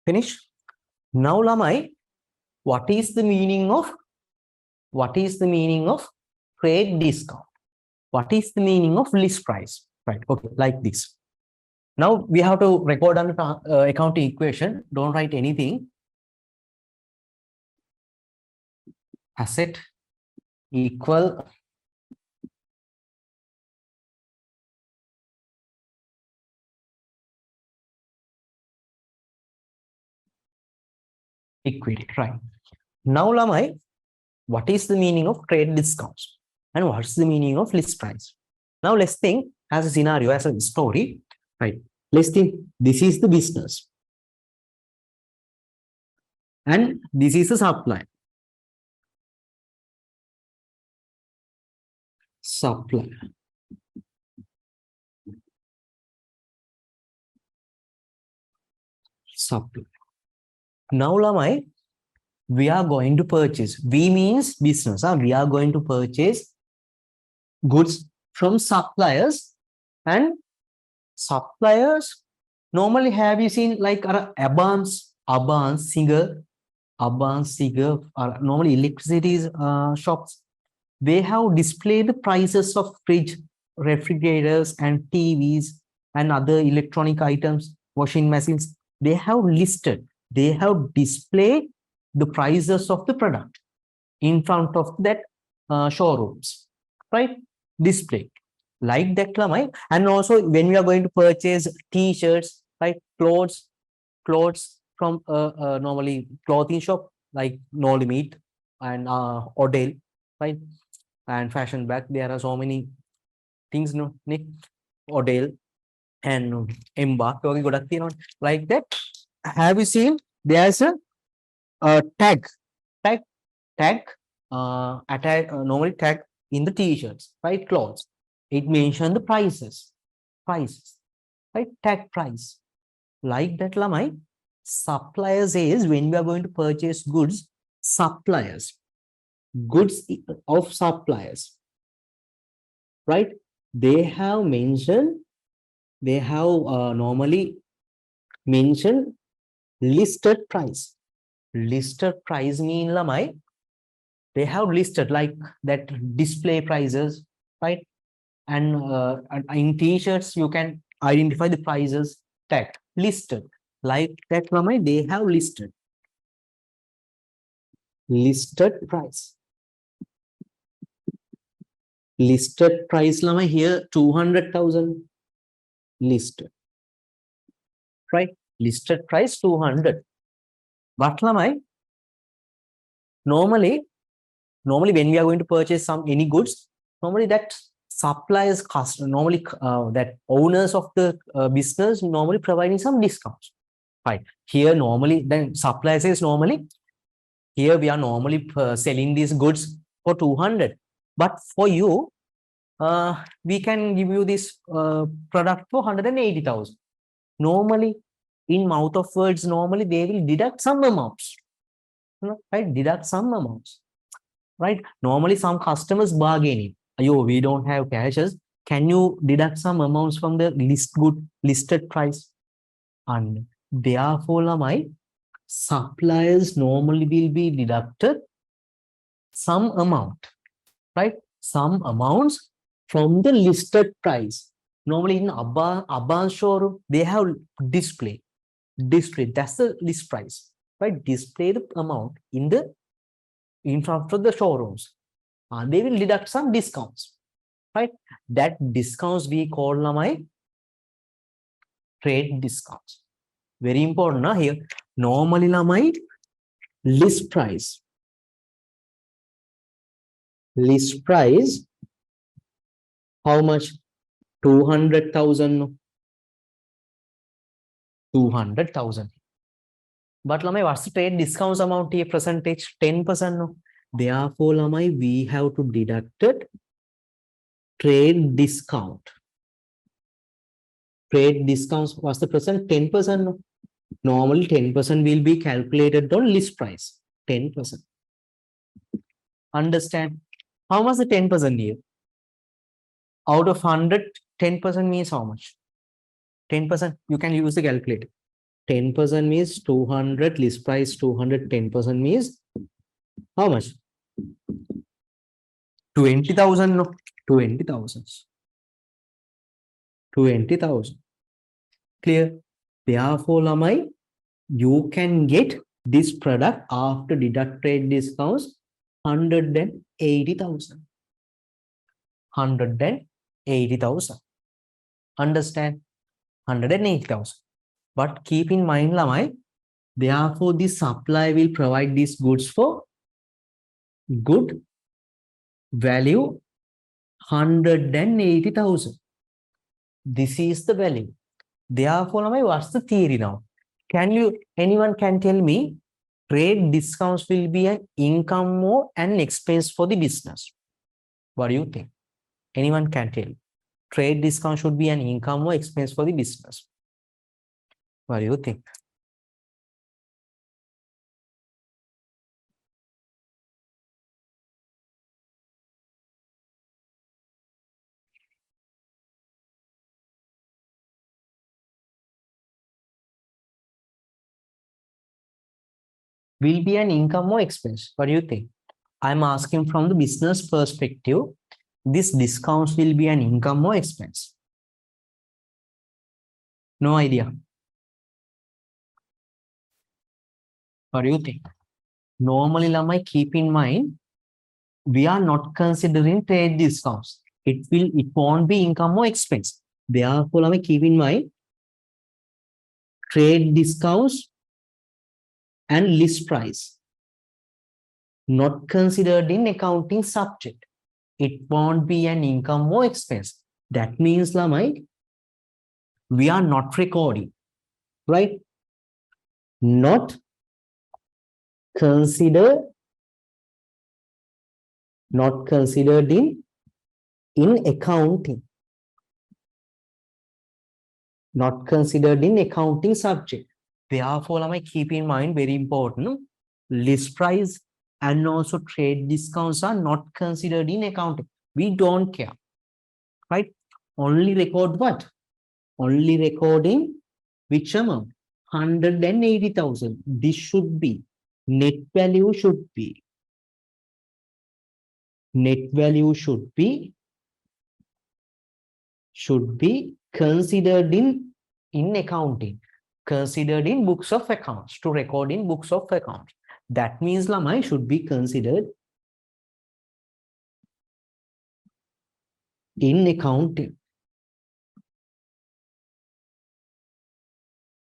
Speaker 1: Finish. Now, Lamai, what is the meaning of trade discount? What is the meaning of list price? Right. Okay. Like this. Now we have to record on accounting equation. Don't write anything. Asset equal equity, right? Now, Lamai, what is the meaning of trade discounts and what's the meaning of list price? Now let's think as a scenario, as a story, right? Let's think this is the business and this is the supply. Supply. Supply. Now, Lamai, we are going to purchase. We means business. We are going to purchase goods from suppliers, and suppliers normally have you seen like Abans, Singer, or normally electricity shops. They have displayed the prices of fridge, refrigerators, and TVs and other electronic items, washing machines. They have listed. They have displayed the prices of the product in front of that showrooms, right? Display like that, Lamai. And also when we are going to purchase t-shirts, right? Clothes from normally clothing shop like No Limit and Odell, right? And fashion bag. There are so many things, no, Nick, Odell and Embark. Like that. Have you seen? There's a tag normally tag in the t-shirts, right? Clothes. It mentions the prices, right? Tag price. Like that, Lamai. Suppliers is when we are going to purchase goods, goods of suppliers, right? They have normally mentioned listed price. Listed price mean, Lamai, they have listed like that display prices, right? And in t-shirts you can identify the prices tag listed like that, Lamai. They have listed price. Listed price, Lamai, here 200,000 listed, right? Listed price 200. But Lamai, normally when we are going to purchase any goods, normally that suppliers cost, normally that owners of the business normally providing some discounts, Right. Here normally, then supply says normally, here we are normally selling these goods for 200. But for you, we can give you this product for 180,000. Normally, in mouth of words, normally they will deduct some amounts. Right? Deduct some amounts. Right? Normally, some customers bargaining. Yo, we don't have cashes. Can you deduct some amounts from the listed price? And therefore, my suppliers normally will be deducted some amount, right? Some amounts from the listed price. Normally in Abban showroom, they have display. That's the list price, right? Display the amount in front of the showrooms. They will deduct some discounts, right? That discounts we call my trade discounts. Very important na, here. Normally my list price. List price, how much? 200,000. 200,000. But Lamai, what's the trade discounts amount here? Percentage 10%. No? Therefore, Lamai, we have to deduct trade discount. Trade discounts, what's the percent? 10%. No? Normally 10% will be calculated on list price. 10%. Understand? How much the 10% here? Out of 100, 10% means how much? 10%, you can use the calculator. 10% means 200, list price 200, 10% means how much? 20,000, no? 20,000. 20,000. Clear? Therefore, Lamai, you can get this product after deduct trade discounts 180,000. 180,000. Understand? 180,000. But keep in mind, Lamai, therefore, the supply will provide these goods for good value 180,000. This is the value. Therefore, Lamai, what's the theory now? Anyone can tell me trade discounts will be an income or an expense for the business? What do you think? Anyone can tell. Trade discount should be an income or expense for the business. What do you think? Will be an income or expense? What do you think? I'm asking from the business perspective, this discounts will be an income or expense? No idea. What do you think? Normally, Lamai, keep in mind, we are not considering trade discounts. It won't be income or expense. Therefore, Lamai, keep in mind, trade discounts and list price not considered in accounting subject. It won't be an income or expense. That means, Lamai, we are not recording, right? Not considered in accounting. Not considered in accounting subject. Therefore, I keep in mind, very important, list price and also trade discounts are not considered in accounting. We don't care, right? Only record what? Only recording which amount? 180,000. This should be, net value should be considered in accounting, considered in books of accounts, to record in books of accounts. That means Lamai should be considered in accounting.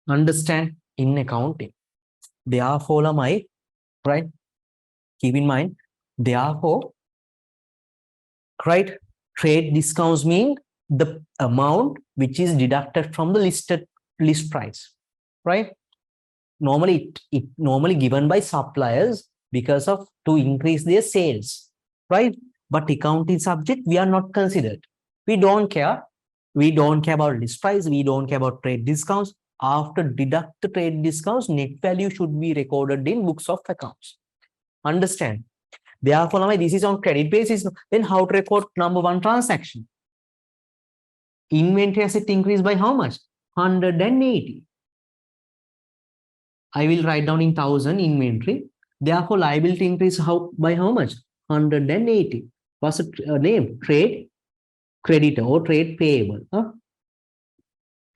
Speaker 1: Understand? In accounting. Therefore, Lamai, right? Keep in mind, therefore, right? Trade discounts mean the amount which is deducted from the list price, right? it normally given by suppliers because of to increase their sales, right? But accounting subject, we are not considered. We don't care. We don't care about list price. We don't care about trade discounts. After deduct the trade discounts, net value should be recorded in books of accounts. Understand? Therefore, this is on credit basis. Then how to record number one transaction? Inventory asset increased by how much? 180. I will write down in 1000 inventory. Therefore, liability increase by how much? 180. What's the name? Trade creditor or trade payable.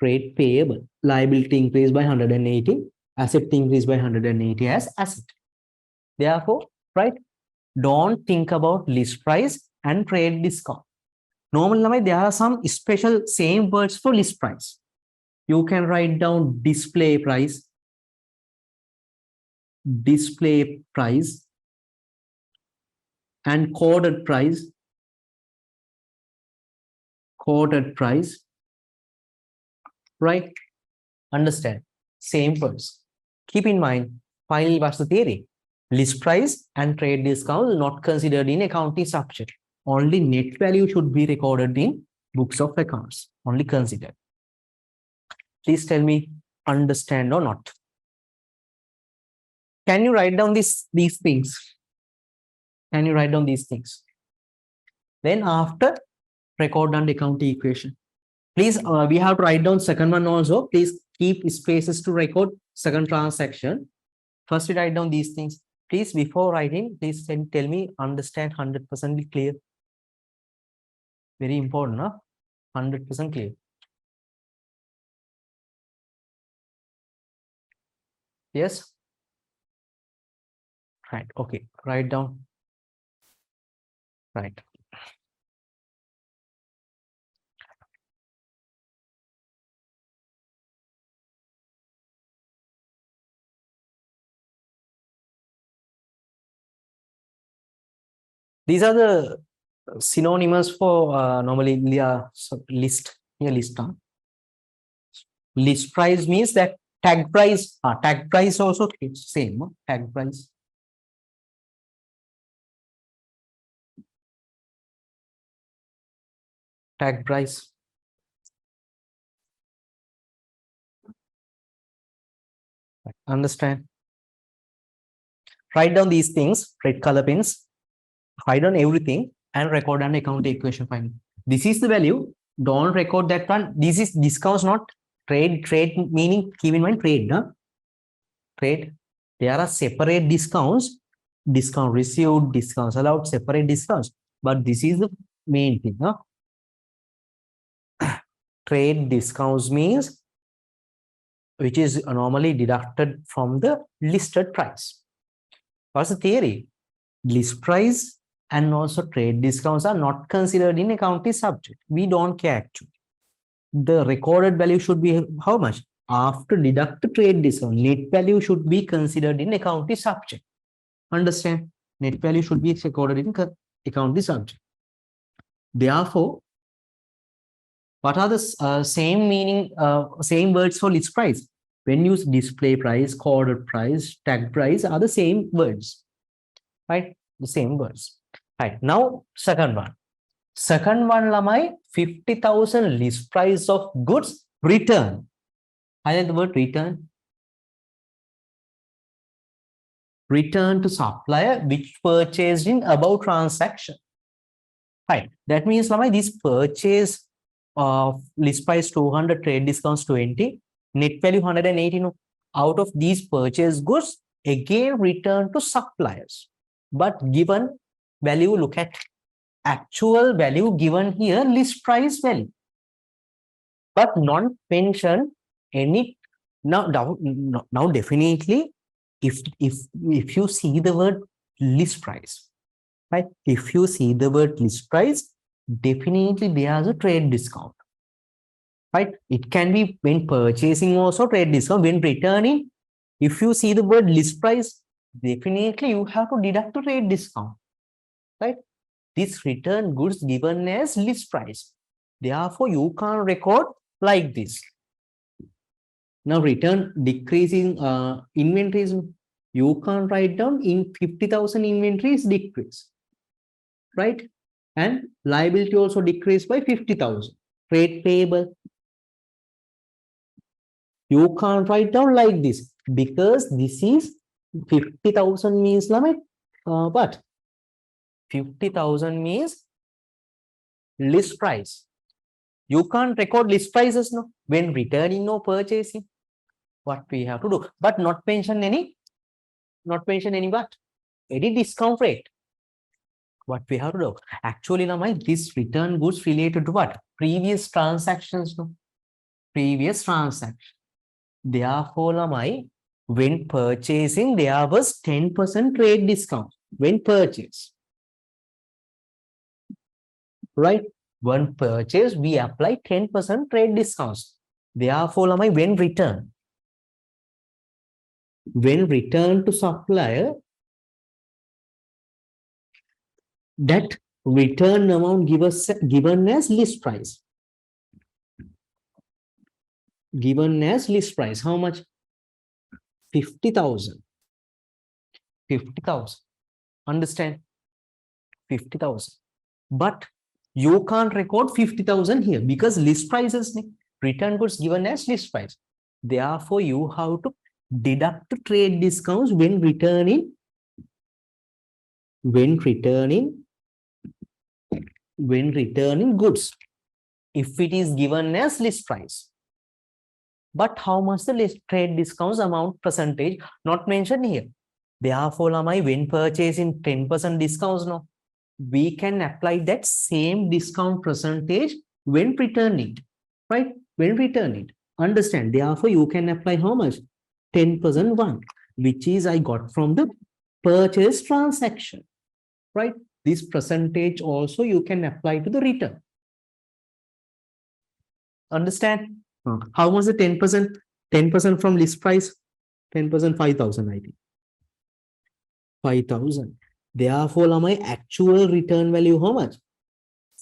Speaker 1: Trade payable. Liability increased by 180. Asset increased by 180 as asset. Therefore, right? Don't think about list price and trade discount. Normally, there are some special same words for list price. You can write down display price, and quoted price, right? Understand? Same words. Keep in mind, finally, what's the theory? List price and trade discount not considered in accounting subject. Only net value should be recorded in books of accounts. Only considered. Please tell me, understand or not? Can you write down these things? Can you write down these things? Then after, record down the accounting equation. Please, we have to write down second one also. Please keep spaces to record second transaction. First, we write down these things. Please, before writing, please tell me, understand 100% clear. Very important, huh? 100% clear. Yes? Right, okay. Write down. Right. These are the synonymous for normally list. Here list. List price means that tag price. Tag price also same. Tag price. Tag price. Understand? Write down these things, red color pens. Write down everything and record an account equation file. This is the value. Don't record that one. This is discounts, not trade. Trade meaning, keep in mind trade. Trade. There are separate discounts. Discount received, discounts allowed, separate discounts. But this is the main thing. Trade discounts means which is normally deducted from the listed price. What's the theory? List price and also trade discounts are not considered in accounting subject. We don't care actually. The recorded value should be how much? After deduct the trade discount, net value should be considered in accounting subject. Understand? Net value should be recorded in accounting subject. Therefore, what are the same meaning, same words for list price? When you use display price, quoted price, tag price are the same words, right? The same words. Right. Now, second one. Second one, lamai 50,000 list price of goods return. Highlight the word return. Return to supplier which purchased in above transaction. Right. That means lamai this purchase of list price 200, trade discounts 20, net value 118. Out of these purchase goods, again return to suppliers. But given value, look at actual value given here, list price value. But not mention any. Now definitely, if you see the word list price, right? If you see the word list price, definitely there's a trade discount. Right? It can be when purchasing also trade discount, when returning, if you see the word list price, definitely you have to deduct the trade discount. Right? This return goods given as list price. Therefore, you can't record like this. Now return decreasing inventories. You can't write down in 50,000 inventories decrease, right? And liability also decreased by 50,000. Trade payable. You can't write down like this because this is 50,000 means what? 50,000 means list price. You can't record list prices no when returning or purchasing. What we have to do, but not mention any what? Any discount rate. What we have to do? Actually, now this return goods related to what? Previous transactions, no? Previous transaction. Therefore, when purchasing, there was 10% trade discount when purchase. Right? When purchase, we apply 10% trade discounts. Therefore, when return to supplier, that return amount given as list price. Given as list price. How much? 50,000. 50,000. Understand? 50,000. But you can't record 50,000 here because list prices, return goods given as list price. Therefore, you have to deduct trade discounts when returning goods if it is given as list price. But how much the list trade discounts amount percentage not mentioned here. Therefore, when purchasing 10% discounts, no, we can apply that same discount percentage when returning, right? When returning. Understand? Therefore, you can apply how much? 10% one, which is I got from the purchase transaction, right? This percentage also you can apply to the return. Understand? How much the 10%? 10% from list price? 10% 5,000, I think. 5,000. Therefore, my actual return value, how much?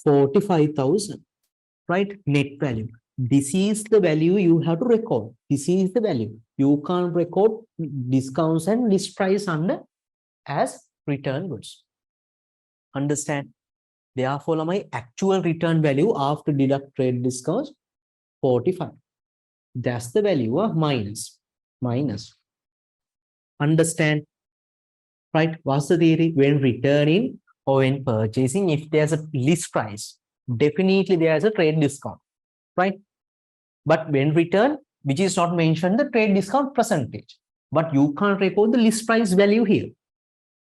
Speaker 1: 45,000, right? Net value. This is the value you have to record. This is the value. You can't record discounts and list price under as return goods. Understand? Therefore, my actual return value after deduct trade discounts, 45. That's the value of minus. Understand? Right? What's the theory? When returning or when purchasing, if there's a list price, definitely there's a trade discount, right? But when return, which is not mentioned the trade discount percentage, but you can't record the list price value here.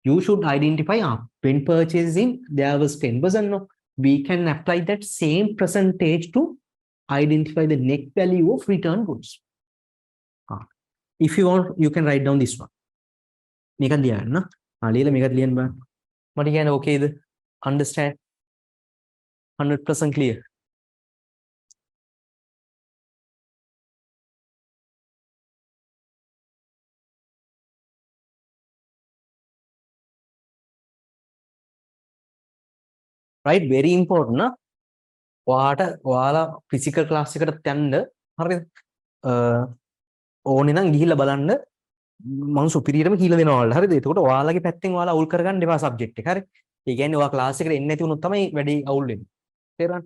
Speaker 1: You should identify when purchasing there was 10%. No, we can apply that same percentage to identify the net value of return goods. If you want, you can write down this one. But again, okay, understand? 100% clear. Right? Very important. No? Wala physical class එකට යන්න හරිද? ඕනේ නම් ගිහිල්ලා බලන්න මම සුපිරියටම කියලා දෙනවා ඔයාලට. හරිද? එතකොට ඔයාලගේ පැත්තෙන් ඔයාලා අවුල් කරගන්න එපා සබ්ජෙක්ට් එක. හරි? ඒ කියන්නේ ඔයා ක්ලාස් එකට එන්නේ නැති වුණොත් තමයි වැඩි අවුල් වෙන්නේ. තේරුණාද?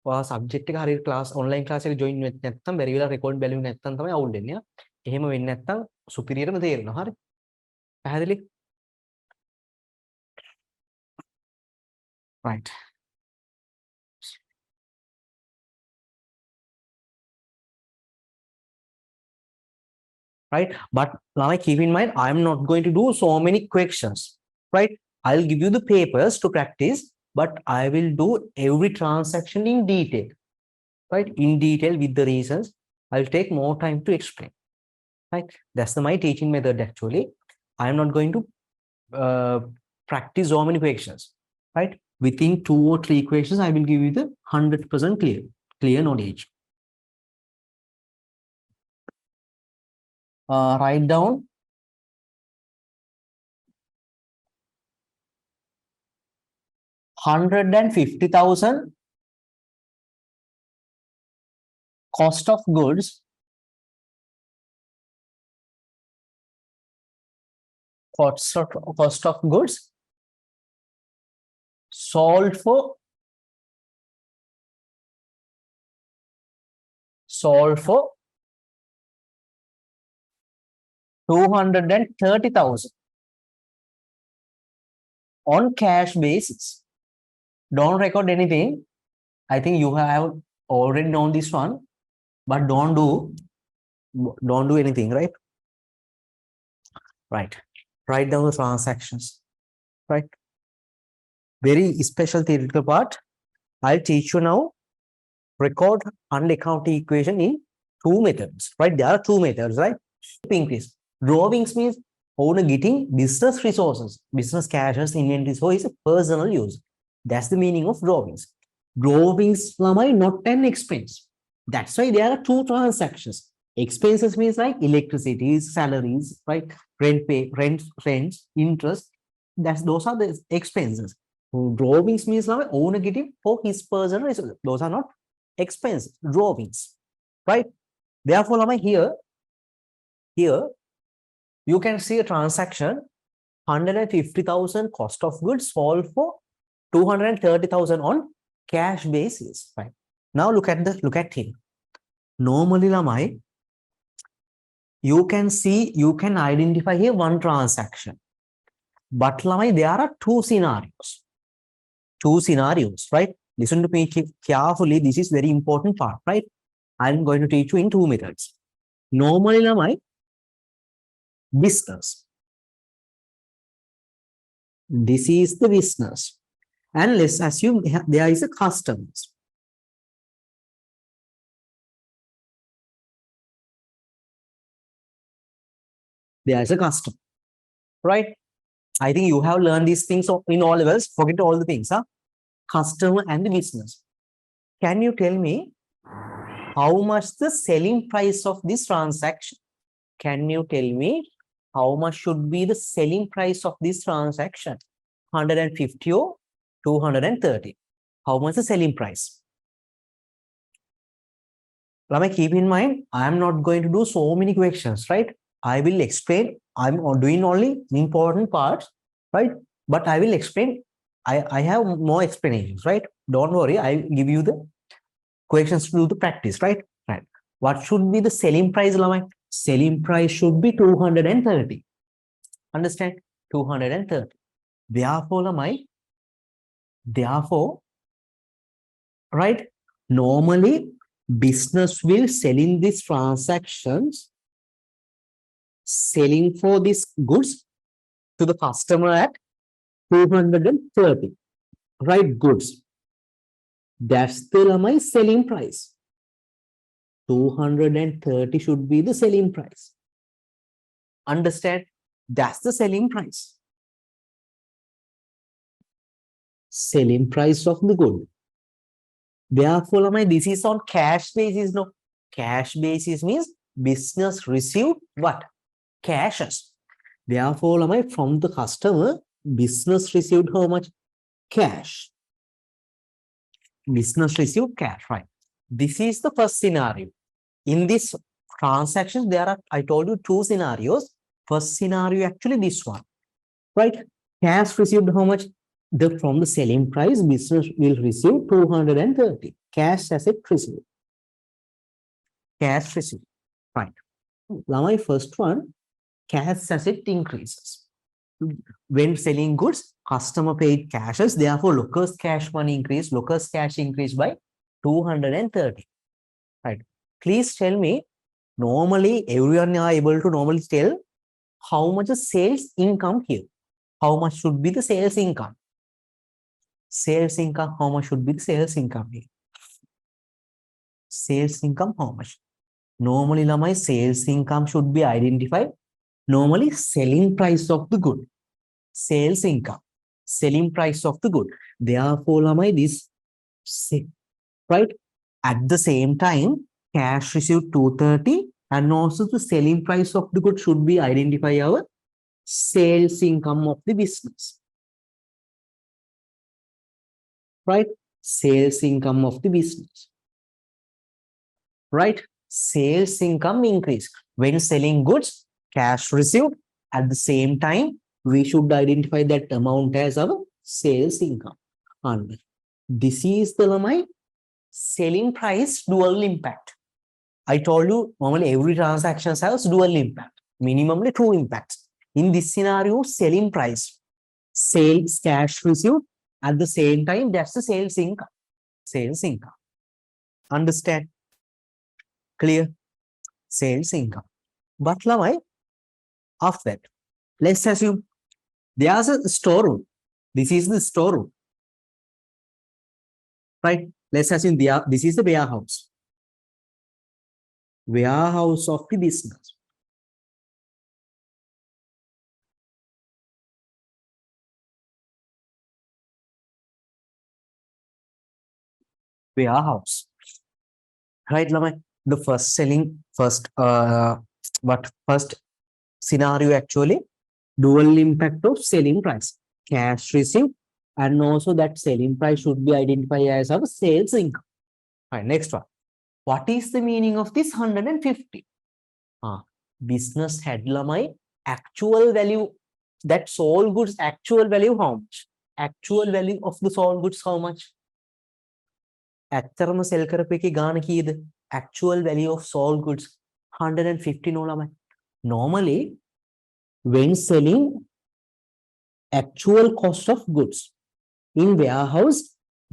Speaker 1: ඔයා සබ්ජෙක්ට් එක හරියට ක්ලාස් ඔන්ලයින් ක්ලාස් එකට ජොයින් වෙන්නේ නැත්නම් බැරි වෙලා රෙකෝඩ් බැලුවේ නැත්නම් තමයි අවුල් වෙන්නේ. එහෙම වෙන්නේ නැත්නම් සුපිරියටම තේරෙනවා. හරි? පැහැදිලි? Right. Right, but now keep in mind I'm not going to do so many questions, right? I'll give you the papers to practice, but I will do every transaction in detail, right? In detail with the reasons. I'll take more time to explain, right? That's my teaching method. Actually, I'm not going to practice so many questions, right? Within 2 or 3 questions I will give you the 100% clear knowledge. Write down $150,000 cost of goods cost of goods sold for 230,000 on cash basis. Don't record anything. I think you have already known this one, but don't do anything, right? Right. Write down the transactions, right? Very special theoretical part. I'll teach you now. Record and account equation in two methods, right? There are two methods, right? Increase. Drawings means owner getting business resources, business cashes, inventory. So it's a personal use. That's the meaning of drawings. Drawings are not an expense. That's why there are two transactions. Expenses means like electricity, salaries, right? Rents, interest. Those are the expenses. Drawings means like owner getting for his personal resources. Those are not expenses. Drawings, right? Therefore, here you can see a transaction 150,000 cost of goods sold for 230,000 on cash basis, right? Now look at here. Normally, you can identify here one transaction, but there are two scenarios, right? Listen to me carefully. This is very important part, right? I'm going to teach you in two methods. Normally, business. This is the business. And let's assume there is a customers. There is a customer, right? I think you have learned these things in all levels. Forget all the things, huh? Customer and the business. Can you tell me how much the selling price of this transaction? Can you tell me how much should be the selling price of this transaction? 150 or 230? How much the selling price? Keep in mind, I am not going to do so many questions, right? I will explain. I'm doing only important parts, right? But I will explain. I have more explanations, right? Don't worry. I give you the questions to do the practice, right? Right. What should be the selling price, Lamai? Selling price should be 230. Understand? 230. Therefore, Lamai, right? Normally, business will sell in these transactions, selling for these goods to the customer at 230, right? Goods. That's the my selling price. 230 should be the selling price. Understand? That's the selling price. Selling price of the good. Therefore, this is on cash basis. No, cash basis means business received what? Cashes. Therefore, from the customer, business received how much? Cash. Business received cash, right? This is the first scenario. In this transaction, there are, I told you, two scenarios. First scenario, actually this one, right? Cash received how much? From the selling price, business will receive 230. Cash asset received. Cash received, right? Now my first one, cash asset increases. When selling goods, customer paid cashes, therefore locker's cash money increased, locker's cash increased by 230. Right. Please tell me, normally everyone are able to normally tell how much is sales income here. How much should be the sales income? Sales income, how much should be the sales income here? Sales income, how much? Normally, my sales income should be identified. Normally, selling price of the good. Sales income. Selling price of the good. Therefore, this, right? At the same time, cash received 230 and also the selling price of the good should be identify our sales income of the business. Right? Sales income of the business. Right? Sales income increase. When selling goods, cash received. At the same time, we should identify that amount as our sales income. And this is the my selling price dual impact. I told you normally every transaction has dual impact, minimally two impacts. In this scenario, selling price, sales cash received at the same time, that's the sales income. Sales income. Understand? Clear? Sales income. But after that, let's assume there's a storeroom. This is the storeroom. Right? Let's assume this is the warehouse. Warehouse of the business. Warehouse. Right, Lamai? The first scenario actually dual impact of selling price, cash received, and also that selling price should be identified as our sales income. Right, next one. What is the meaning of this 150? Business had Lamai actual value, that sold goods actual value how much? Actual value of the sold goods how much? ඇත්තරම sell කරපේකේ ගාන කීයද? Actual value of sold goods 150 නෝ ළමයි. Normally when selling actual cost of goods in warehouse,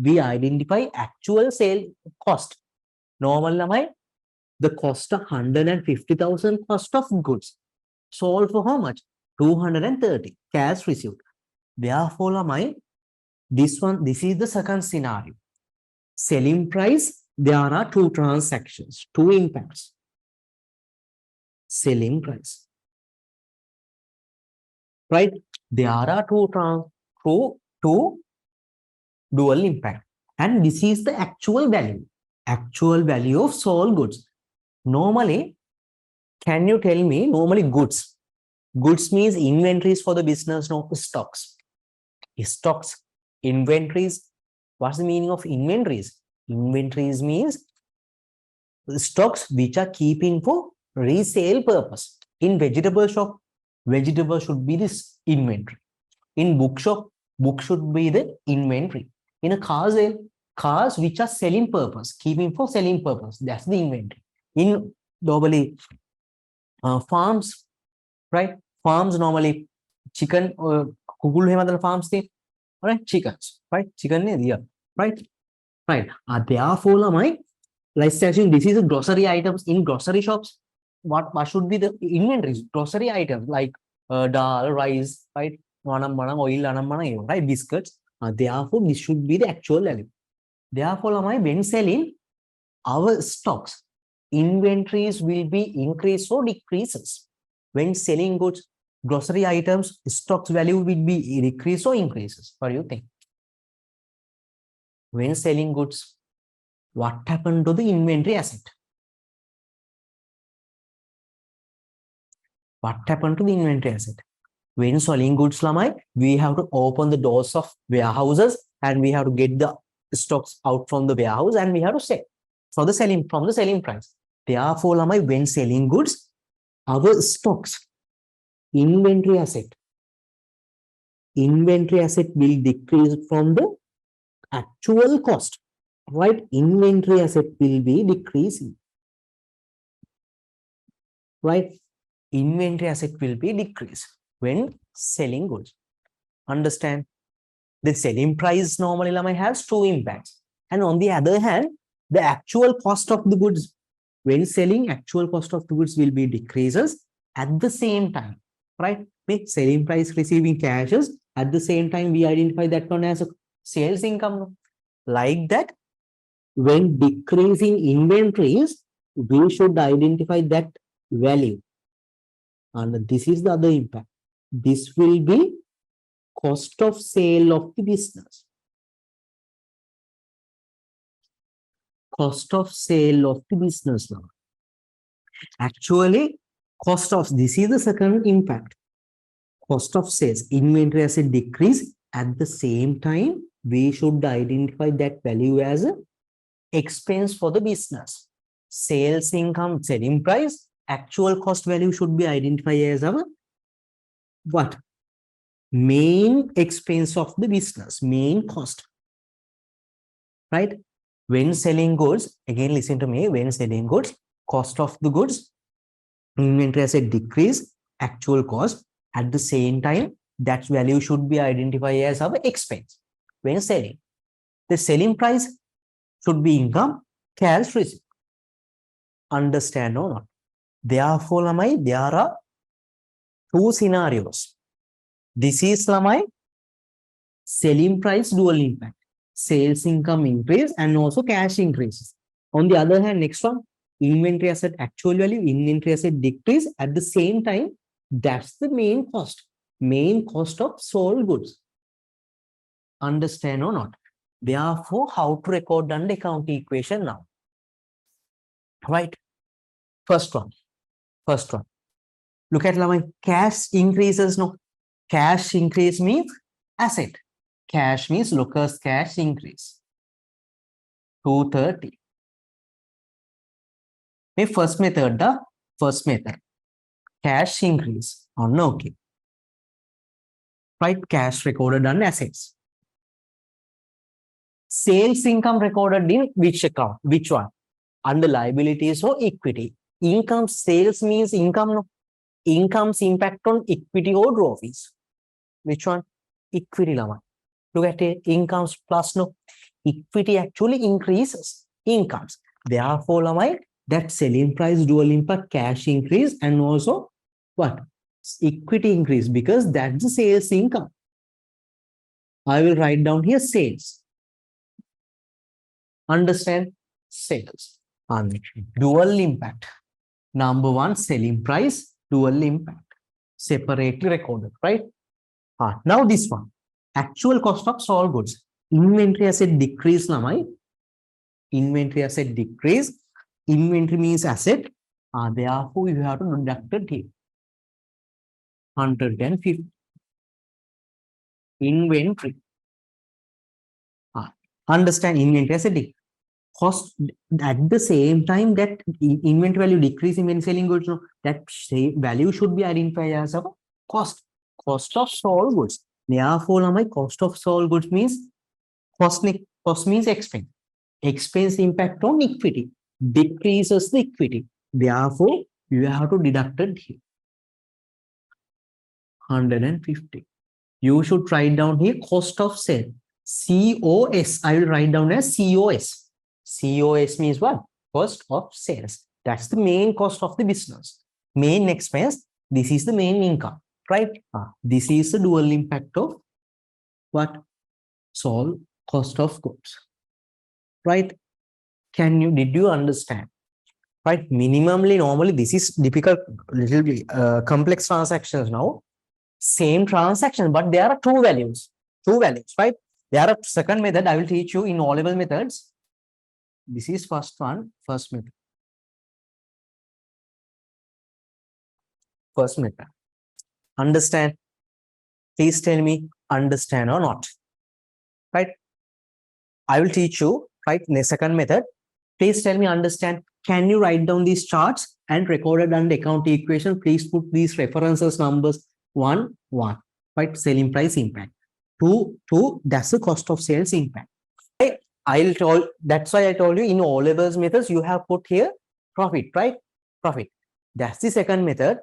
Speaker 1: we identify actual sale cost. Normal ළමයි, the cost of 150,000 cost of goods sold for how much? 230 cash received. Therefore ළමයි, this is the second scenario. Selling price, there are two transactions, two impacts. Selling price. Right? There are two dual impact. And this is the actual value. Actual value of sold goods. Normally, can you tell me, normally goods. Goods means inventories for the business, no stocks. Stocks, inventories. What's the meaning of inventories? Inventories means stocks which are keeping for resale purpose. In vegetable shop, vegetable should be this inventory. In bookshop, book should be the inventory. In a car sale, cars which are selling purpose, keeping for selling purpose, that's the inventory. In normally farms, right? Farms normally chicken or farms thing. Right, chickens, right? Chicken is here, right? Right. Therefore, let's assume this is a grocery items in grocery shops. What should be the inventories? Grocery items like dal, rice, right? Oil, right? Biscuits. Therefore, this should be the actual value. Therefore, when selling our stocks, inventories will be increased or decreases. When selling goods, grocery items, stocks value will be decreased or increases. What do you think? When selling goods, what happened to the inventory asset? What happened to the inventory asset? When selling goods, we have to open the doors of warehouses and we have to get the stocks out from the warehouse and we have to sell from the selling price. Therefore, when selling goods, our stocks, inventory asset will decrease from the actual cost, right? Inventory asset will be decreasing, right? Inventory asset will be decreased when selling goods. Understand? The selling price normally has two impacts. And on the other hand, the actual cost of the goods, when selling, actual cost of the goods will be decreases at the same time, right? With selling price receiving cashes, at the same time, we identify that one as a sales income. Like that, when decreasing inventories, we should identify that value. And this is the other impact. This will be cost of sale of the business. Cost of sale of the business now. Actually, this is the second impact. Cost of sales, inventory asset decrease. At the same time, we should identify that value as an expense for the business. Sales income, selling price, actual cost value should be identified as our what? main expense of the business, main cost, right? When selling goods, again, listen to me, when selling goods, cost of the goods, inventory asset decrease, actual cost. At the same time, that value should be identified as our expense when selling. The selling price should be income, cash receipt. Understand or not? Therefore, there are two scenarios. This is selling price dual impact. Sales income increase and also cash increases. On the other hand, next one, inventory asset actual value, inventory asset decrease. At the same time, that's the main cost of sold goods. Understand or not? Therefore, how to record down the account equation now? Right? First one. Look at cash increases. No, cash increase means asset. Cash means locus cash increase. 230. The first method, cash increase. Oh, no, okay. Right, cash recorded on assets. Sales income recorded in which account? Which one? Under liabilities or equity. Income, sales means income. No? Income's impact on equity or draw fees. Which one? Equity. Look at it. Incomes plus no. Equity actually increases incomes. Therefore, that selling price dual impact cash increase and also what? Equity increase because that's the sales income. I will write down here sales. Understand? Sales. And dual impact. Number one, selling price, dual impact. Separately recorded, right? Now this one. Actual cost of sold goods. Inventory asset decrease. Inventory asset decrease. Inventory means asset. Therefore, you have to deduct it here. 150. Inventory. Understand inventory asset decrease. Cost at the same time that inventory value decreasing when selling goods, no, that value should be identified as a cost of sold goods. Therefore, my cost of sold goods means cost means expense. Expense impact on equity decreases the equity. Therefore, you have to deduct it here. 150. You should write down here cost of sale. COS. I will write down as COS. COS means what? Cost of sales. That's the main cost of the business. Main expense. This is the main income, right? This is the dual impact of what? Sold cost of goods, right? Did you understand? Right? Minimally, normally, this is difficult, little bit complex transactions now. Same transaction, but there are two values, right? There are second method I will teach you in all level methods. This is first method. First method. Understand? Please tell me, understand or not? Right? I will teach you, right? In the second method. Please tell me, understand. Can you write down these charts and record it under account equation? Please put these references numbers 1, 1, right? Selling price impact. 2, 2, that's the cost of sales impact. Right? That's why I told you in all levels methods, you have put here profit, right? Profit. That's the second method,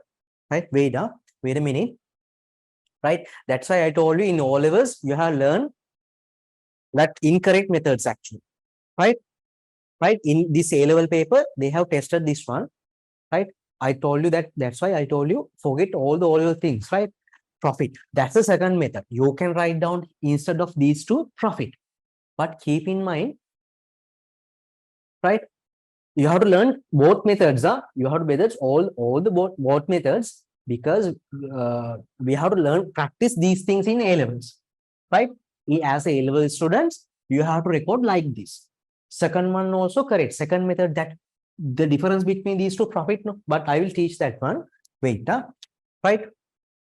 Speaker 1: right? Wait a minute, right? That's why I told you in all levels, you have learned that incorrect methods actually, right? Right? In this A-level paper, they have tested this one, right? I told you that, that's why I told you, forget all the other things, right? Profit. That's the second method. You can write down instead of these two, profit. But keep in mind, right? You have to learn both methods. You have to methods all the both methods because we have to practice these things in A levels, right? As A level students, you have to record like this. Second one also correct. Second method, that the difference between these two, profit, no, but I will teach that one. Wait, right?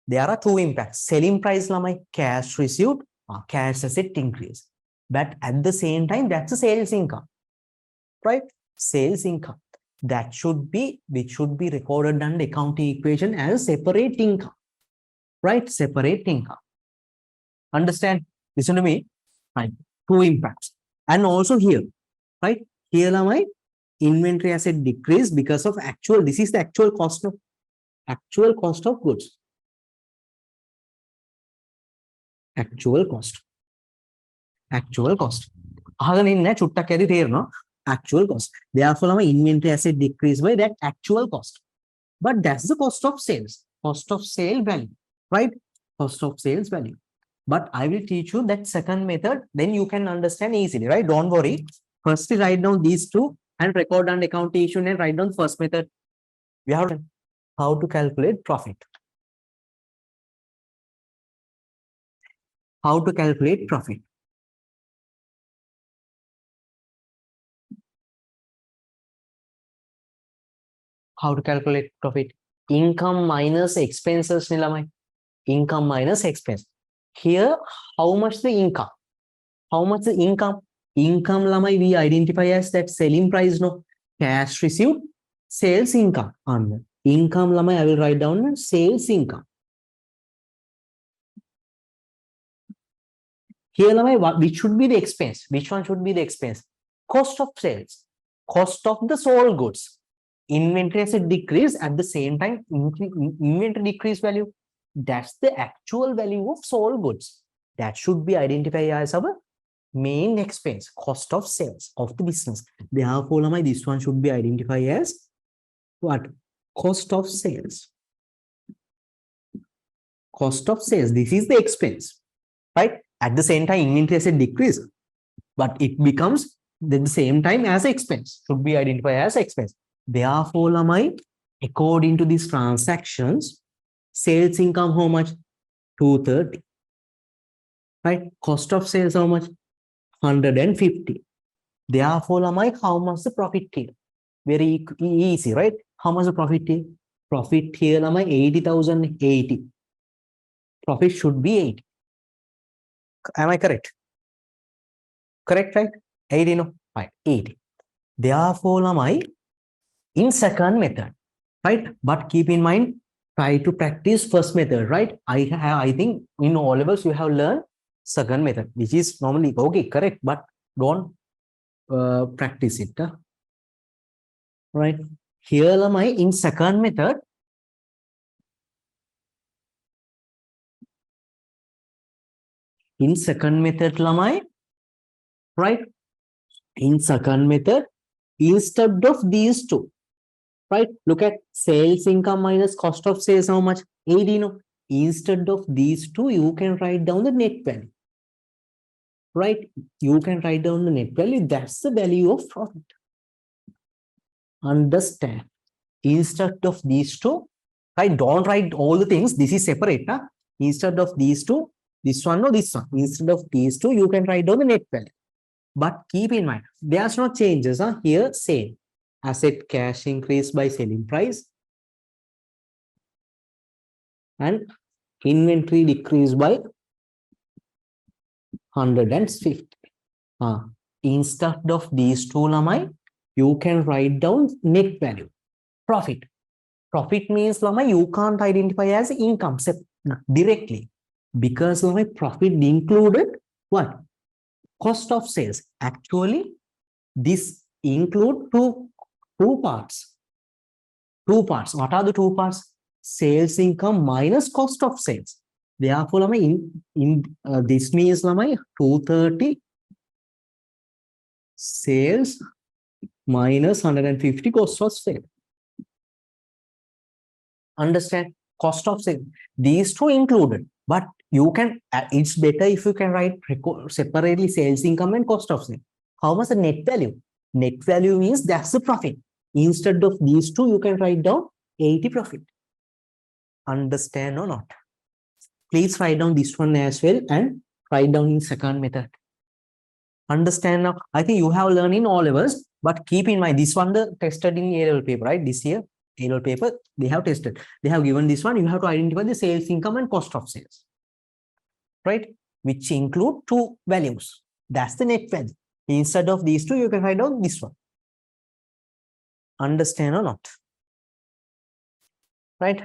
Speaker 1: There are two impacts. Selling price, cash received, cash asset increase. But at the same time, that's a sales income, right? Sales income. That should be, which should be recorded under accounting equation as separate income, right? Separate income. Understand? Listen to me. Right. Two impacts. And also here, right? Here my inventory asset decrease because of actual, this is the actual cost of goods. Actual cost. Actual cost. Actual cost. Therefore, my inventory asset decrease by that actual cost. But that's the cost of sales. Cost of sale value. Right? Cost of sales value. But I will teach you that second method, then you can understand easily, right? Don't worry. Firstly, write down these two and record down accountation and write down first method. We have how to calculate profit. How to calculate profit. How to calculate profit. Income minus expenses, Nilamai. Income minus expense. Here, how much the income? How much the income? Income lamai we identify as that selling price, no? Cash received, sales income. Income lamai I will write down sales income. Here lamai which should be the expense? Which one should be the expense? Cost of sales. Cost of the sold goods. Inventory as a decrease at the same time inventory decrease value. That's the actual value of sold goods. That should be identified as our main expense, cost of sales of the business. Therefore, this one should be identified as what? Cost of sales. Cost of sales. This is the expense, right? At the same time, inventory as a decrease, but it becomes at the same time as expense. Should be identified as expense. Therefore, according to these transactions, sales income how much? 230. Right? Cost of sales how much? 150. Therefore, how much the profit here? Very easy, right? How much the profit here? Profit here, 80,080. Profit should be 80. Am I correct? Correct, right? 80, no? Right, 80. Therefore, in second method, right? But keep in mind, try to practice first method, right? I think in all levels you have learned second method, which is normally okay, correct, but don't practice it. Right? Here in second method, right? In second method, instead of these two, right? Look at sales income minus cost of sales, how much? 80, no? Instead of these two, you can write down the net value. Right? You can write down the net value. That's the value of profit. Understand? Instead of these two, right? Don't write all the things. This is separate. Huh? Instead of these two, this one or this one. Instead of these two, you can write down the net value. But keep in mind, there's no changes. Huh? Here, same. Asset cash increase by selling price. And inventory decrease by 150. Instead of these two, you can write down net value. Profit. Profit means you can't identify as income directly. Because profit included what? Cost of sales. Actually, this include two parts. Two parts. What are the two parts? Sales income minus cost of sales. Therefore, this means 230 sales minus 150 cost of sale. Understand? Cost of sale. These two included, but you can, it's better if you can write separately sales income and cost of sale. How much the net value? Net value means that's the profit. Instead of these two, you can write down 80 profit. Understand or not? Please write down this one as well and write down in second method. Understand now? I think you have learned in all levels, but keep in mind this one the tested in A-level paper, right? This year, A-level paper, they have tested. They have given this one. You have to identify the sales income and cost of sales, right? Which include two values. That's the net value. Instead of these two, you can write down this one. Understand or not? Right?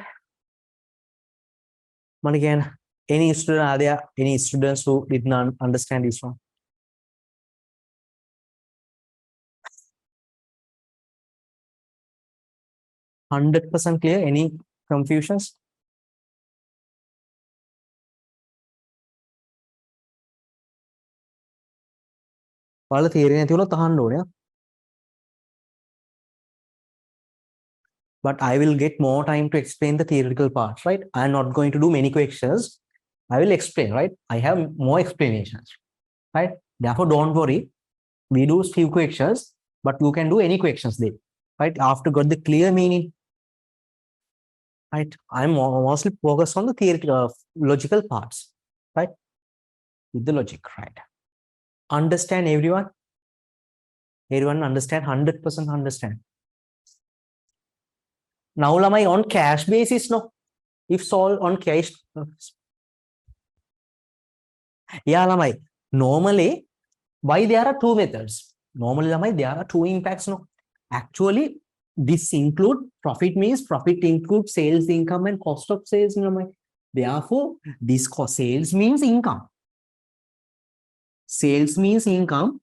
Speaker 1: But again, Any student, are there any students who did not understand this one? 100% clear? Any confusions? ඔයාලා තේරෙන්නේ නැති වුණොත් අහන්න ඕනේ. But I will get more time to explain the theoretical part, right? I'm not going to do many questions. I will explain, right? I have more explanations, right? Therefore, don't worry. We do few questions, but you can do any questions there, right? After got the clear meaning, right? I'm mostly focused on the theoretical, logical parts, right? With the logic, right? Understand everyone? Everyone understand? 100% understand. Now, am I on cash basis? No. If solved on cash, yeah, am I normally? Why there are two methods? Normally, am I there are two impacts? No. Actually, this include profit means profit includes sales income and cost of sales. No, therefore, this cost sales means income. Sales means income.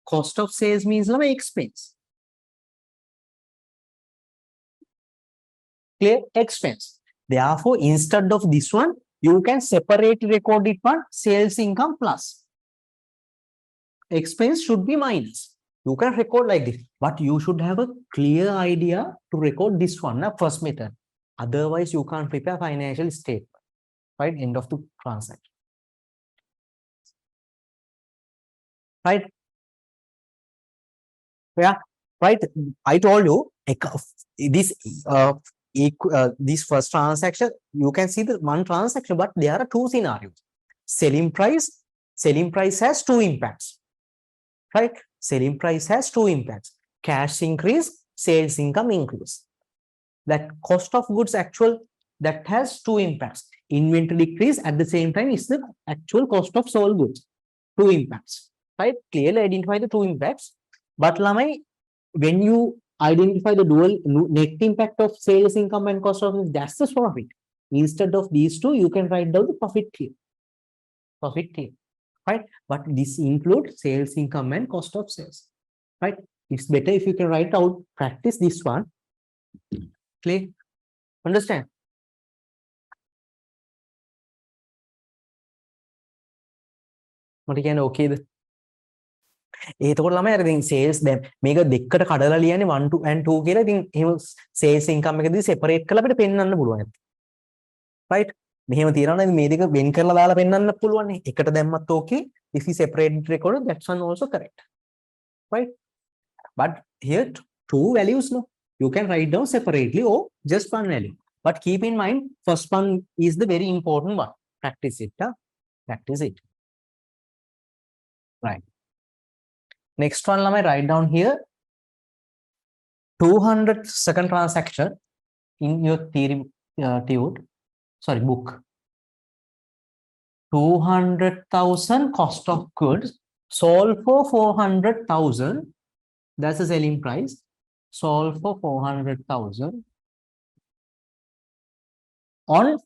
Speaker 1: Cost of sales means no expense. Clear? Expense. Therefore, instead of this one, you can separately record it one sales income plus. Expense should be minus. You can record like this, but you should have a clear idea to record this one, first method. Otherwise, you can't prepare financial statement, right? End of the transaction, right? Yeah, right. I told you this this first transaction. You can see the one transaction, but there are two scenarios. Selling price has two impacts, right? Selling price has two impacts. Cash increase, sales income increase. That cost of goods actual, that has two impacts. Inventory decrease at the same time is the actual cost of sold goods. Two impacts, right? Clearly identify the two impacts. But Lamai, when you identify the dual net impact of sales income and cost of goods, that's the profit. Instead of these two, you can write down the profit here. Profit here. Right? But this includes sales income and cost of sales, right? It's better if you can write out, practice this one. Clear? Understand? What again? Okay. ඒතකොට ළමයි අර ඉතින් sales දැන් මේක දෙකකට කඩලා ලියන්නේ 1 2 and 2 කියලා ඉතින් එහෙම sales income එකදී separate කරලා අපිට පෙන්වන්න පුළුවන්. right? මෙහෙම තියනවා නේද මේ දෙක වෙන් කරලා දාලා පෙන්වන්න පුළුවන් නේ. එකට දැම්මත් okay. If we separate record, that's one also correct. Right? But here two values, no. You can write down separately or just one value. But keep in mind, first one is the very important one. Practice it. Practice it. Right. Next one, let me write down here. 200 second transaction in your theory book. 200,000 cost of goods sold for 400,000. That's the selling price. Sold for 400,000 on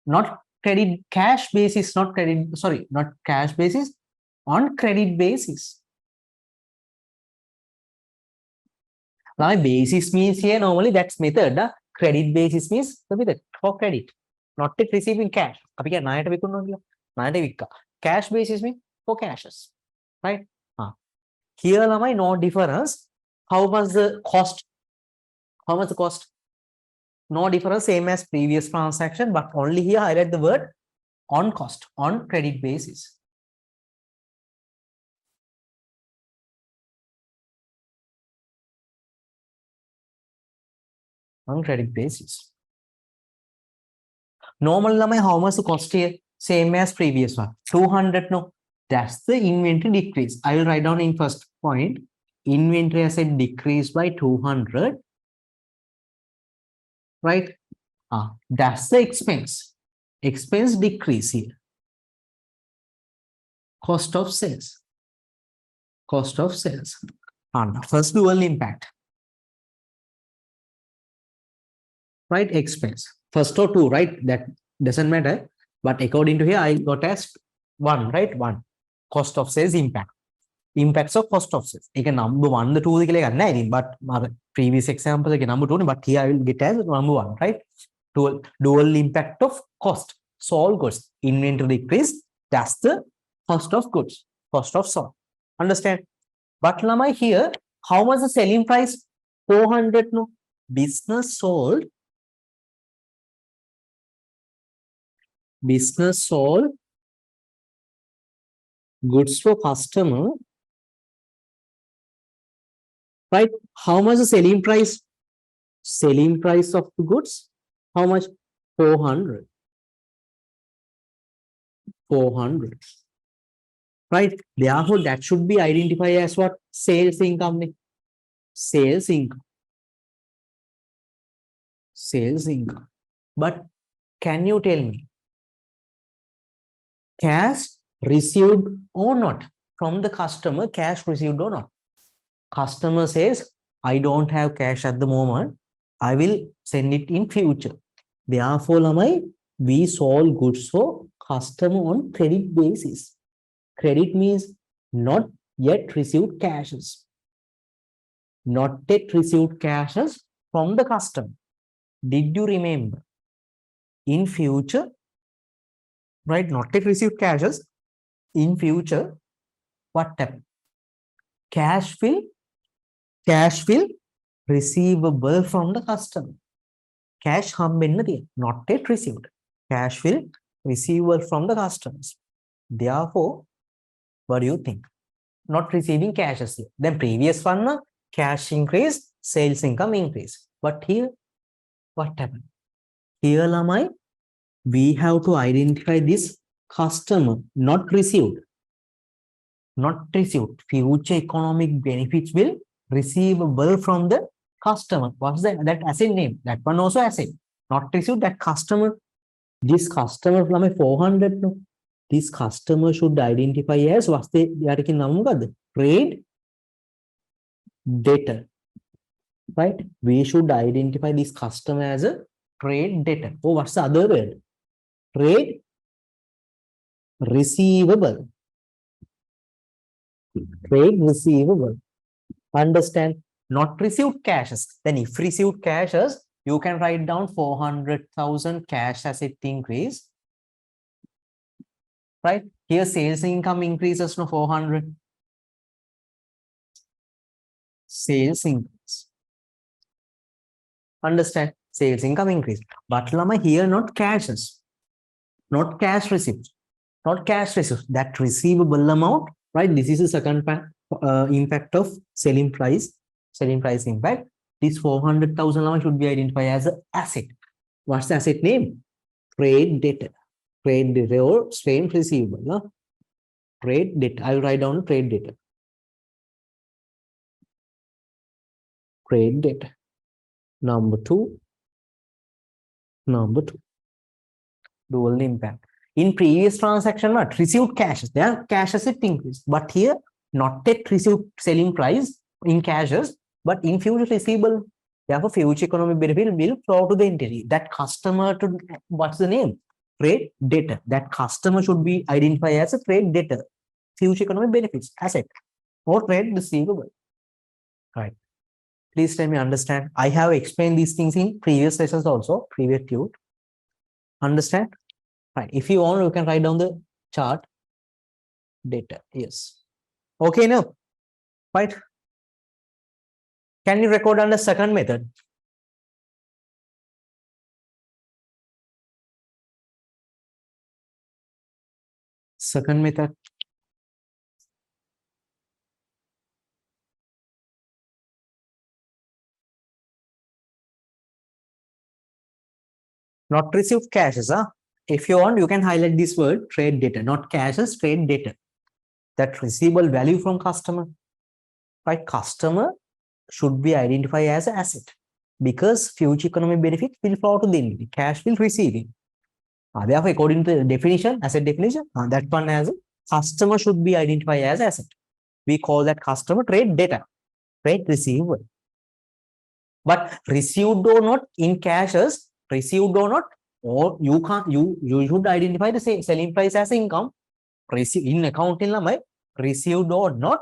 Speaker 1: not credit cash basis, not cash basis, on credit basis. Now basis means here normally that's method. Credit basis means the method for credit, not take receiving cash. Cash basis means for cashes, right? Here no difference. How much the cost? How much the cost? No difference, same as previous transaction, but only here highlight the word on cost, on credit basis. On credit basis. Normal how much the cost here? Same as previous one. 200, no. That's the inventory decrease. I will write down in first point. Inventory asset decreased by 200. Right? That's the expense. Expense decrease here. Cost of sales. Cost of sales. First dual impact. Right? Expense. First or two, right? That doesn't matter. But according to here, I got as 1, right? 1. Cost of sales impact. Impacts of cost of sales. Again, number 1, the 2, but previous example, again, number 2, but here I will get as number 1, right? Dual impact of cost. Sold goods. Inventory decrease. That's the cost of goods. Cost of sold. Understand? But Lamai here, how much the selling price? 400, no? Business sold goods for customer, right? How much the selling price? Selling price of the goods? How much? 400. 400. Right? Therefore, that should be identified as what? Sales income. Sales income. Sales income. But can you tell me, cash received or not from the customer? Cash received or not? Customer says, I don't have cash at the moment. I will send it in future. Therefore, Lamai, we sold goods for customer on credit basis. Credit means not yet received cashes. Not yet received cashes from the customer. Did you remember? In future, right? Not yet received cashes. In future, what happened? Cash will receivable from the customer. Cash not yet received. Cash will receivable from the customers. Therefore, what do you think? Not receiving cash as here. Then previous one, cash increase, sales income increase. But here, what happened? Here, Lamai, we have to identify this customer not received. Not received. Future economic benefits will receivable from the customer. What's that? That asset name. That one also asset. Not received. That customer. This customer from 400. No. This customer should identify as what's the trade debtor. Right? We should identify this customer as a trade debtor. Oh, what's the other word? Trade receivable. Trade receivable. Understand? Not received cashes. Then if received cashes, you can write down 400,000 cash asset increase. Right? Here sales income increases to 400. Sales increase. Understand? Sales income increase. But Lama here not cashes. Not cash receipts. Not cash receipts. That receivable amount, right? This is the second impact of selling price. Selling price impact. This 400,000 Lama should be identified as an asset. What's the asset name? Trade debtor. Trade debtor or trade receivable. No? Trade debtor. I will write down trade debtor. Trade debtor. Number 2. Number 2. Dual impact. In previous transaction, what? Received cashes. There cash asset increase. But here, not yet received selling price in cashes, but in future receivable. Therefore, future economic benefit will flow to the entity. That customer to what's the name? Trade debtor. That customer should be identified as a trade debtor. Future economic benefits, asset, or trade receivable. Right. Please let me understand. I have explained these things in previous sessions also, previous tute. Understand? Right. If you want, you can write down the chart. Data. Yes. Okay, now. Right. Can you record under second method? Second method. Not received cashes. Huh? If you want, you can highlight this word trade data, not cashes, trade data. That receivable value from customer. Right? Customer should be identified as an asset because future economic benefit will flow to the entity. Cash will receive it. Therefore, according to the definition, asset definition, that one as a customer should be identified as asset. We call that customer trade data, trade receivable. But received or not in cashes, received or not or you can't, you should identify the selling price as income. In accounting lamai, received or not,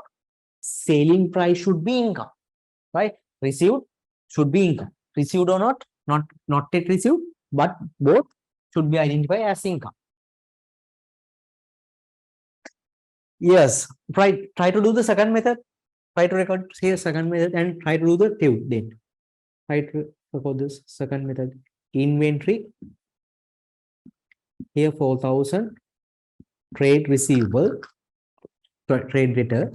Speaker 1: selling price should be income, right? Received should be income. Received or not yet received, but both should be identified as income. Yes, try to do the second method. Try to record here second method and try to do the date. Try to record this second method. Inventory here 4,000, trade receivable, trade debtor.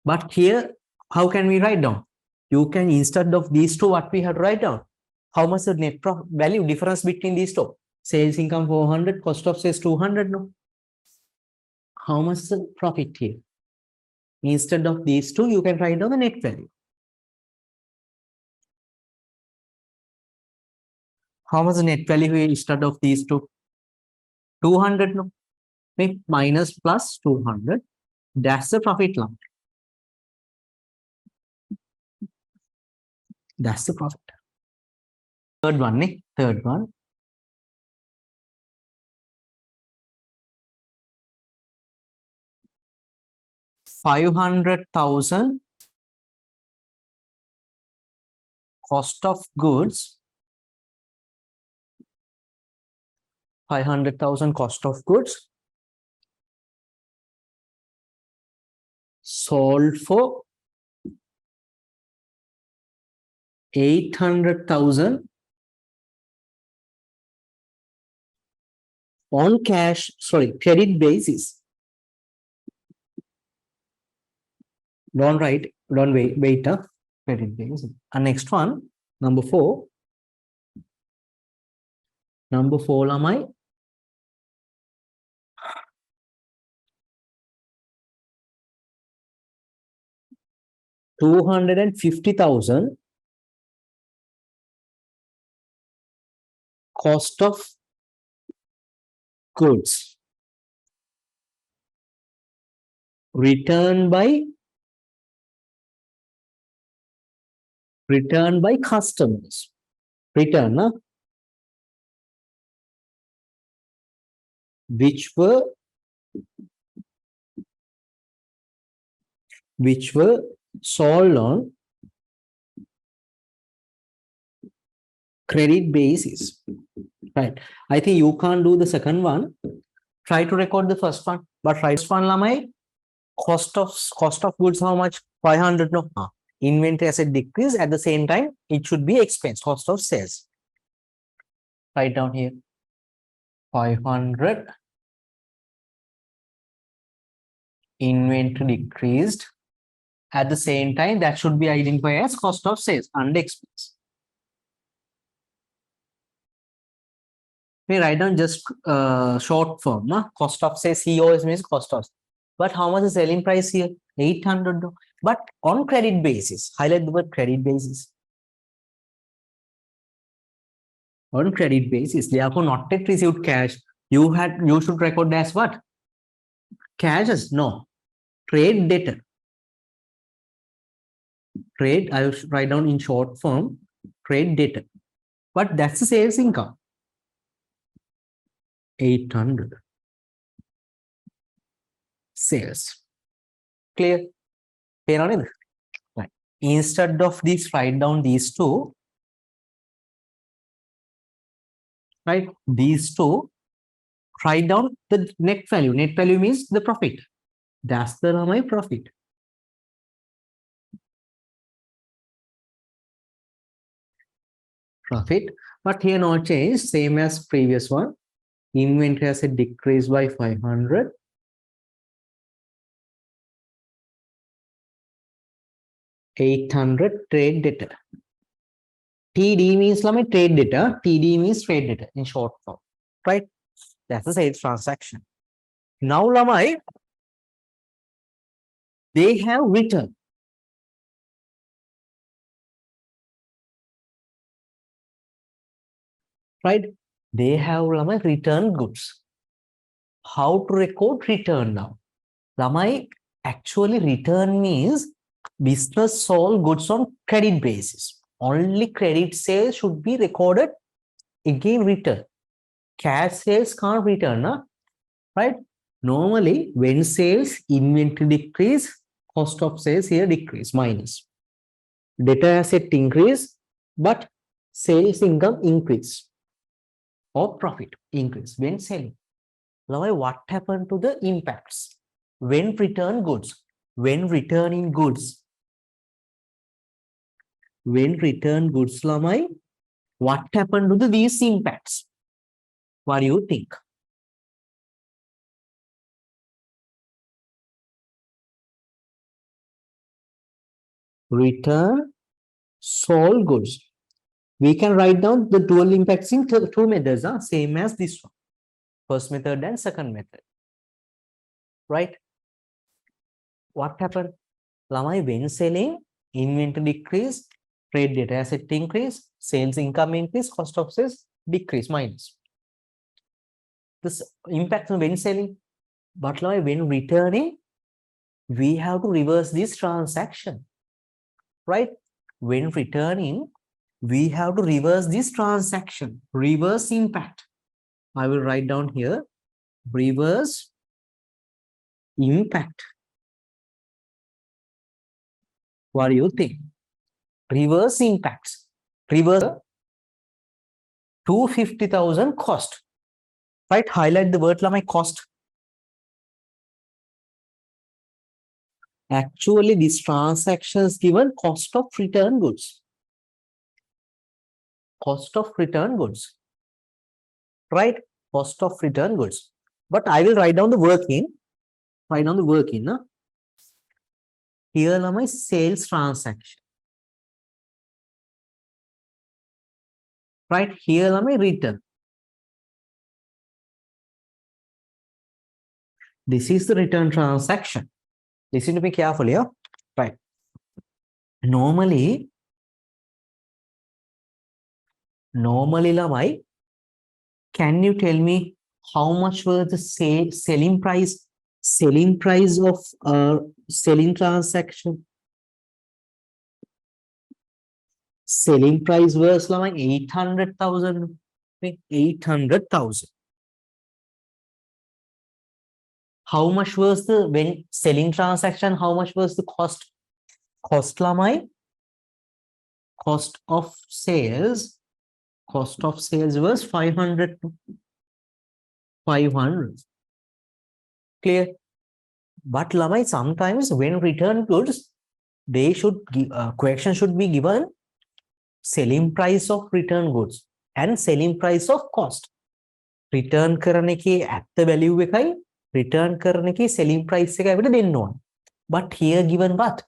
Speaker 1: But here, how can we write down? You can, instead of these two, what we have to write down? How much the net value difference between these two? Sales income 400, cost of sales 200, no? How much is the profit here? Instead of these two, you can write down the net value. How much the net value here instead of these two? 200, no? Make minus plus 200. That's the profit lump. That's the profit. Third one, eh? Third one. $500,000 cost of goods. 500,000 cost of goods sold for 800,000 on cash, credit basis. Don't wait, credit basis. And next one, number 4. Number 4 am I? $250,000 cost of goods returned by customers. Return, huh? which were sold on credit basis. Right. I think you can't do the second one. Try to record the first one. But first one, lamai, cost of goods, how much? 500, no? Inventory asset decrease, at the same time, it should be expense, cost of sales. Write down here. 500. Inventory decreased. At the same time, that should be identified as cost of sales and expense. We write down just short form. Cost of sales, he always means cost of. But how much is selling price here? 800. But on credit basis, highlight the word credit basis. On credit basis, therefore not yet received cash. You should record as what? Cash is no. Trade debtor. Trade, I will write down in short form, trade debtor. But that's the sales income. 800. Sales. Clear? Clear on it? Right. Instead of this, write down these two. Right? These two. Write down the net value. Net value means the profit. That's the my profit. Profit. But here no change. Same as previous one. Inventory asset decreased by 500. $800 trade debtor. TD means trade debtor. TD means trade debtor in short form. Right? That's the sales transaction. Now, lamai, they have returned. Right? They have lamai returned goods. How to record return now? Lamai, actually return means Business sold goods on credit basis. Only credit sales should be recorded again return. Cash sales can't return, right? Normally, when sales, inventory decrease, cost of sales here decrease, minus. Debtor asset increase, but sales income increase or profit increase when selling. Now, what happened to the impacts? When return goods, when returning goods, Lamai, what happened to these impacts? What do you think? Return sold goods. We can write down the dual impacts in two methods, same as this one. First method and second method. Right? What happened? Lamai, when selling, inventory decrease, trade debtor asset increase, sales income increase, cost of sales decrease, minus. This impact when selling. But Lamai, when returning, we have to reverse this transaction. Right? When returning, we have to reverse this transaction. Reverse impact. I will write down here. Reverse impact. What do you think? Reverse impacts. Reverse 250,000 cost. Right? Highlight the word Lamai, cost. Actually, this transaction is given cost of return goods. Cost of return goods. Right? Cost of return goods. But I will write down the working. Write down the working. No? Here are my sales transaction. Right? Here are my return. This is the return transaction. Listen to me carefully. Yeah? Right. Normally, Lamai, can you tell me how much was the selling price of selling transaction? Selling price was like 800,000. 800,000. How much was the, when selling transaction, how much was the cost? Cost Lamai? Cost of sales was 500. 500. Clear? But Lamai, sometimes when return goods, they should give, question should be given selling price of return goods and selling price of cost. Return කරන එකේ ඇත්ත value එකයි return කරන එකේ selling price එකයි අපිට දෙන්න ඕන. But here given what?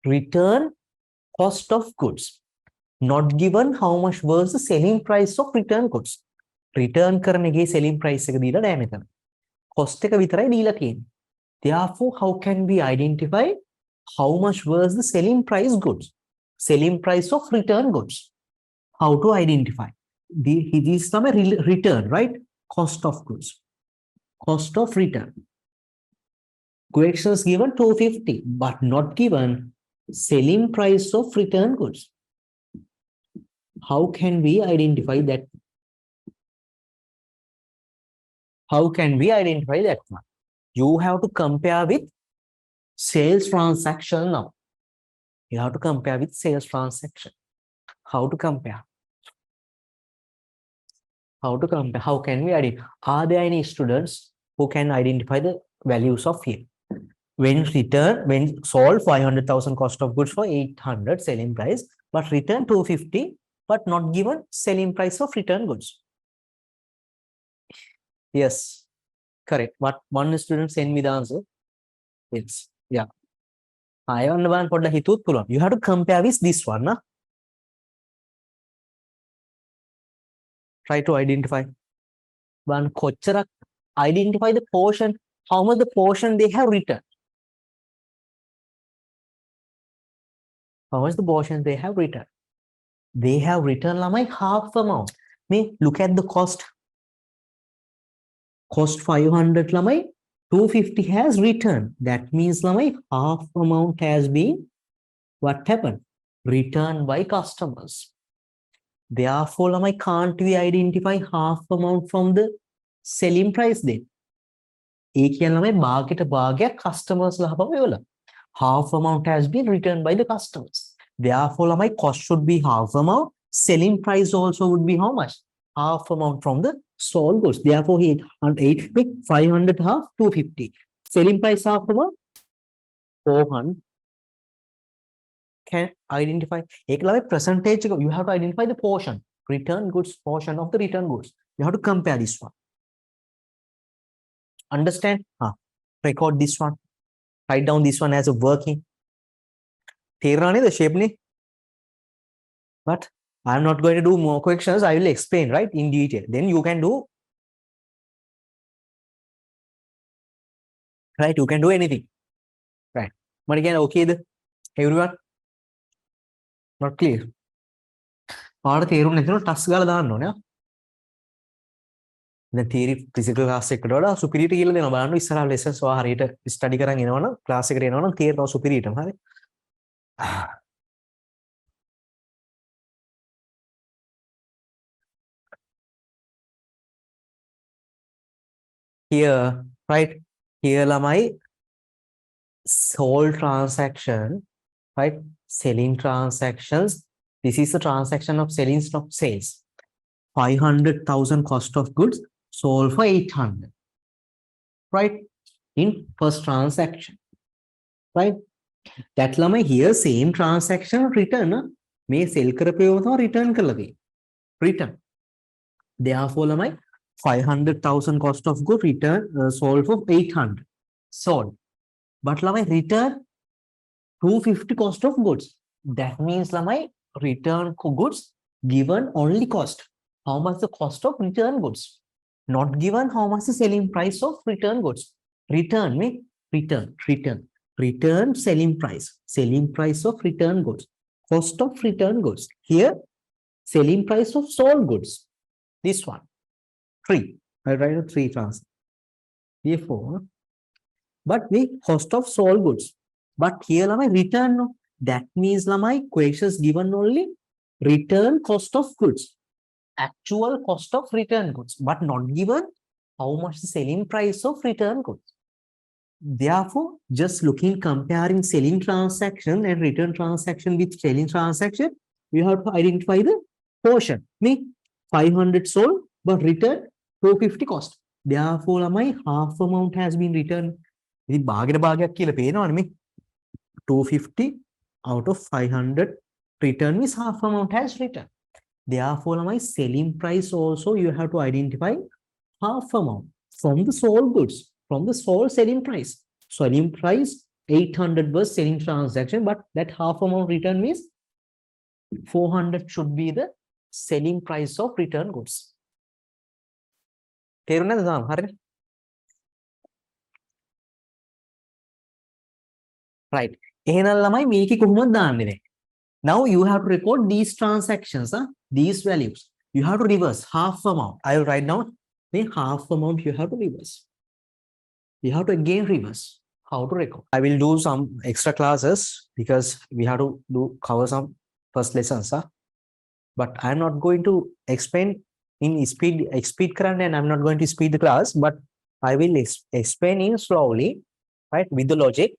Speaker 1: Return cost of goods. Not given how much was the selling price of return goods. Return කරන එකේ selling price එක දීලා නැහැ මෙතන. Cost එක විතරයි දීලා තියෙන්නේ. Therefore, how can we identify how much was the selling price goods? Selling price of return goods. How to identify? This is some return, right? Cost of goods. Cost of return. Questions given 250, but not given selling price of return goods. How can we identify that? How can we identify that one? You have to compare with sales transaction now. You have to compare with sales transaction. How to compare? How to compare? How can we identify? Are there any students who can identify the values of here? When sold 500,000 cost of goods for 800 selling price, but return 250, but not given selling price of return goods. Yes, correct. What one student send me the answer? It's yeah. I on the one for the hitut pulon. You have to compare with this one, na? Try to identify. One kochara identify the portion, how much the portion they have returned. How much the portion they have returned? They have returned like half amount. Me look at the cost. Cost 500 lamai, 250 has returned. That means lamai half amount has been What happened? Returned by customers. Therefore, can't we identify half amount from the selling price then? Customers half amount has been returned by the customers. Therefore, my cost should be half amount. Selling price also would be how much? Half amount from the sold goods. Therefore, 500 half 250. Selling price half amount 400. Can identify percentage. You have to identify the portion. Return goods portion of the return goods. You have to compare this one. Understand? Record this one. Write down this one as a working. The shape. But I'm not going to do more questions. I will explain, right, in detail. Then you can do, right? You can do anything, right? But again, okay, everyone, not clear. The theory physical class එකකට superior කියලා දෙනවා බලන්න ඉස්සරහ lessons ඔයා හරියට study කරන් එනවනම් class එකට එනවනම් තේරෙනවා superior හරි here right here lamai sold transaction right selling transactions this is the transaction of selling stock sales 500,000 cost of goods sold for 800 right in first transaction right that lamai here same transaction return may sell කරපේව return කරලා තියෙන්නේ return therefore lamai 500,000 cost of good return sold for 800 sold but lamai return 250 cost of goods that means lamai return goods given only cost how much the cost of return goods not given how much the selling price of return goods return me return selling price of return goods cost of return goods here selling price of sold goods this one 3 I write a 3 trans therefore but the cost of sold goods but here lamai return no that means lamai questions given only return cost of goods actual cost of return goods but not given how much the selling price of return goods therefore just looking comparing selling transaction and return transaction with selling transaction you have to identify the portion me 500 sold but return 250 cost therefore my half amount has been returned ඉතින් භාගයට භාගයක් කියලා පේනවනේ මේ 250 out of 500 return means half amount has returned therefore my selling price also you have to identify half amount from the sold goods from the sold selling price 800 was selling transaction but that half amount return means 400 should be the selling price of return goods තේරුණාද තාම හරිද right එහෙනම් ළමයි මේකේ කොහොමද දාන්නේ දැන් now you have to record these transactions these values you have to reverse half amount I will write down the half amount you have to reverse you have to again reverse how to record I will do some extra classes because we have to cover some first lessons but I'm not going to explain in speed current and I'm not going to speed the class but I will explain in slowly right with the logic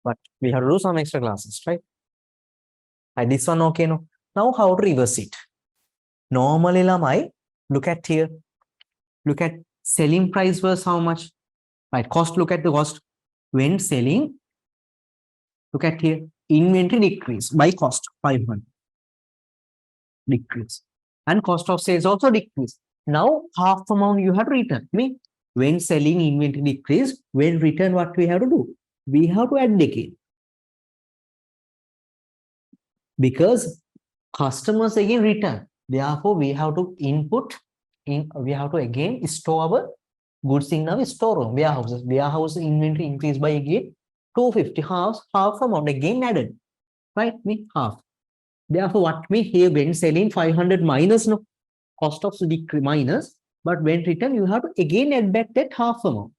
Speaker 1: but we have to do some extra classes right this one okay no now how to reverse it normally lamai look at here look at selling price was how much right cost look at the cost when selling look at here inventory decrease by cost 500 decrease and cost of sales also decrease now half amount you have to return me when selling inventory decrease when return what we have to do we have to add again because customers again return therefore we have to input in we have to again store our goods in our storeroom warehouse inventory increased by again 250 half amount again added right me half therefore what we here when selling 500 minus no cost of decrease minus but when return you have to again add back that half amount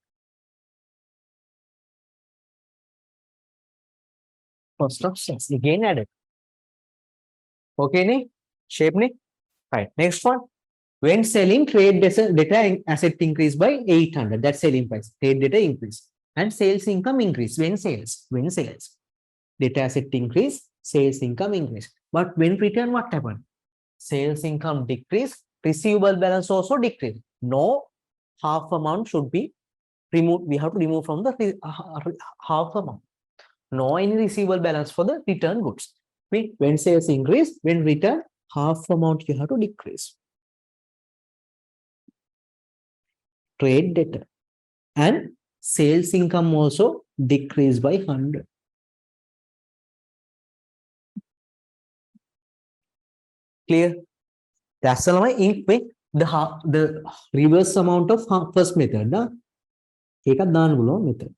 Speaker 1: Cost of sales again added. Okay, ne? Shape ne? Right. Next one. When selling, trade data asset increase by 800. That's selling price. Trade data increase. And sales income increase. When sales. Data asset increase, sales income increase. But when return, what happened? Sales income decrease, receivable balance also decrease. No half amount should be removed. We have to remove from the half amount. No any receivable balance for the return goods. When sales increase, when return, half amount you have to decrease. Trade debtor and sales income also decrease by 100. Clear? That's why the reverse amount of first method. Na? Method.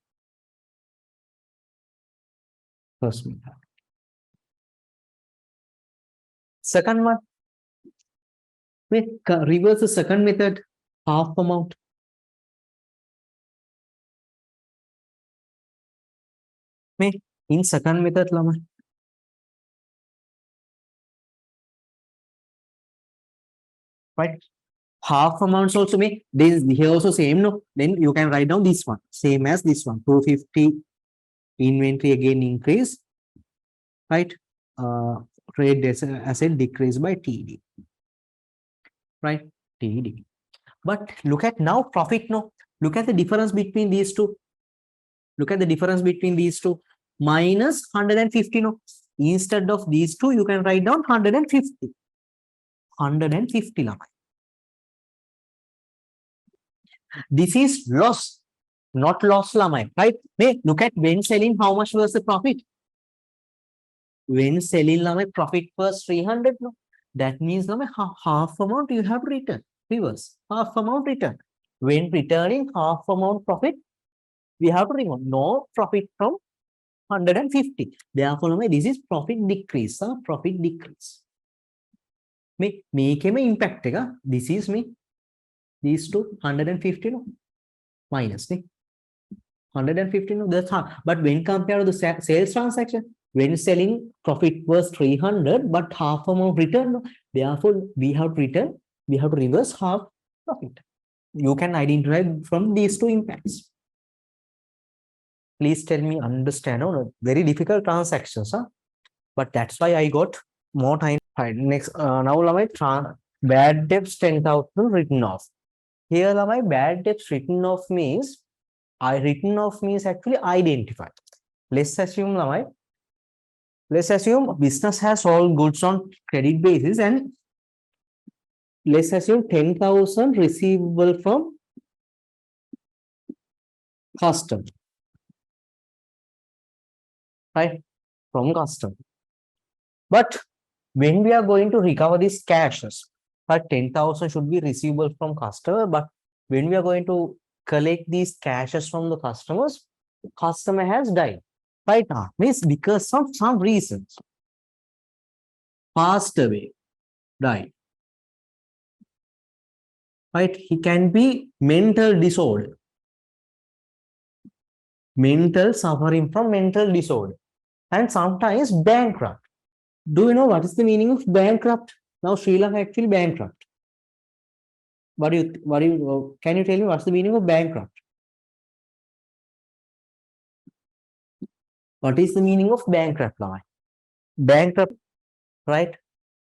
Speaker 1: First method. Second one. Reverse the second method, half amount. In second method, right? Half amounts also may this here also same, no? Then you can write down this one, same as this one. 250 inventory again increase, right? Trade asset decrease by TD, right? TD. But look at now profit, no? Look at the difference between these two. Look at the difference between these two. Minus 150, no? Instead of these two, you can write down 150. 150 lama. This is loss, not loss lama, right? Look at when selling, how much was the profit? When selling lama, profit was 300, no? That means lama, half amount you have to return, reverse, half amount return. When returning half amount profit, we have to remove no profit from 150. Therefore, lama, this is profit decrease, profit decrease. Make impact, this is me. These two 150 no? Minus 150 no? That's hard. But when compared to the sales transaction, when selling profit was 300, but half amount return, no? Therefore we have to return, we have to reverse half profit. You can identify from these two impacts. Please tell me, understand, no? Very difficult transactions, but that's why I got more time. Right, next, now bad debts 10,000 written off. Here my bad debts written off means actually identified. Let's assume business has all goods on credit basis and let's assume 10,000 receivable from customer, right? From customer. But when we are going to recover these cashes, but 10,000 should be receivable from customer, but when we are going to collect these cashes from the customers, the customer has died. Right now, means because of some reasons, passed away, died. Right? He can be mental disorder, suffering from mental disorder, and sometimes bankrupt. Do you know what is the meaning of bankrupt? Now Sri Lanka actually bankrupt. Can you tell me what's the meaning of bankrupt? What is the meaning of bankrupt? Bankrupt, right?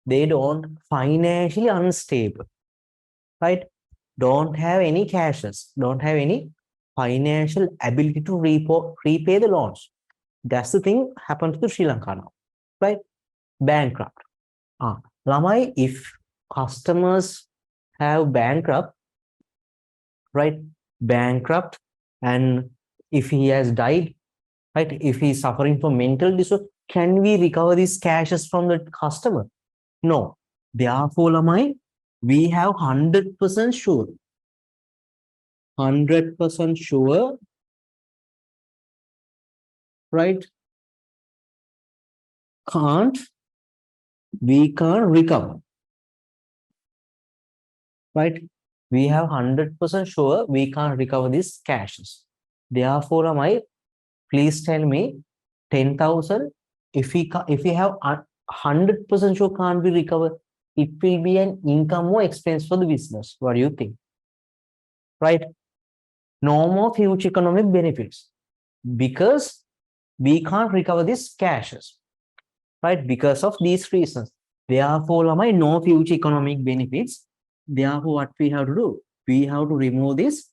Speaker 1: They don't financially unstable, right? Don't have any cashes, don't have any financial ability to repay the loans. That's the thing happened to Sri Lanka now, right? Bankrupt. Lamai, if customers have bankrupt, right? Bankrupt, and if he has died, right? If he is suffering from mental disorder, can we recover these cashes from the customer? No. Therefore, Lamai, we have 100% sure. 100% sure, right? We can't recover, right? We have 100% sure we can't recover these cashes. Therefore, please tell me 10,000 if we have 100% sure can't be recovered, it will be an income or expense for the business. What do you think? Right? No more future economic benefits because we can't recover these cashes, right? Because of these reasons. Therefore, no future economic benefits. Therefore, what we have to do? We have to remove this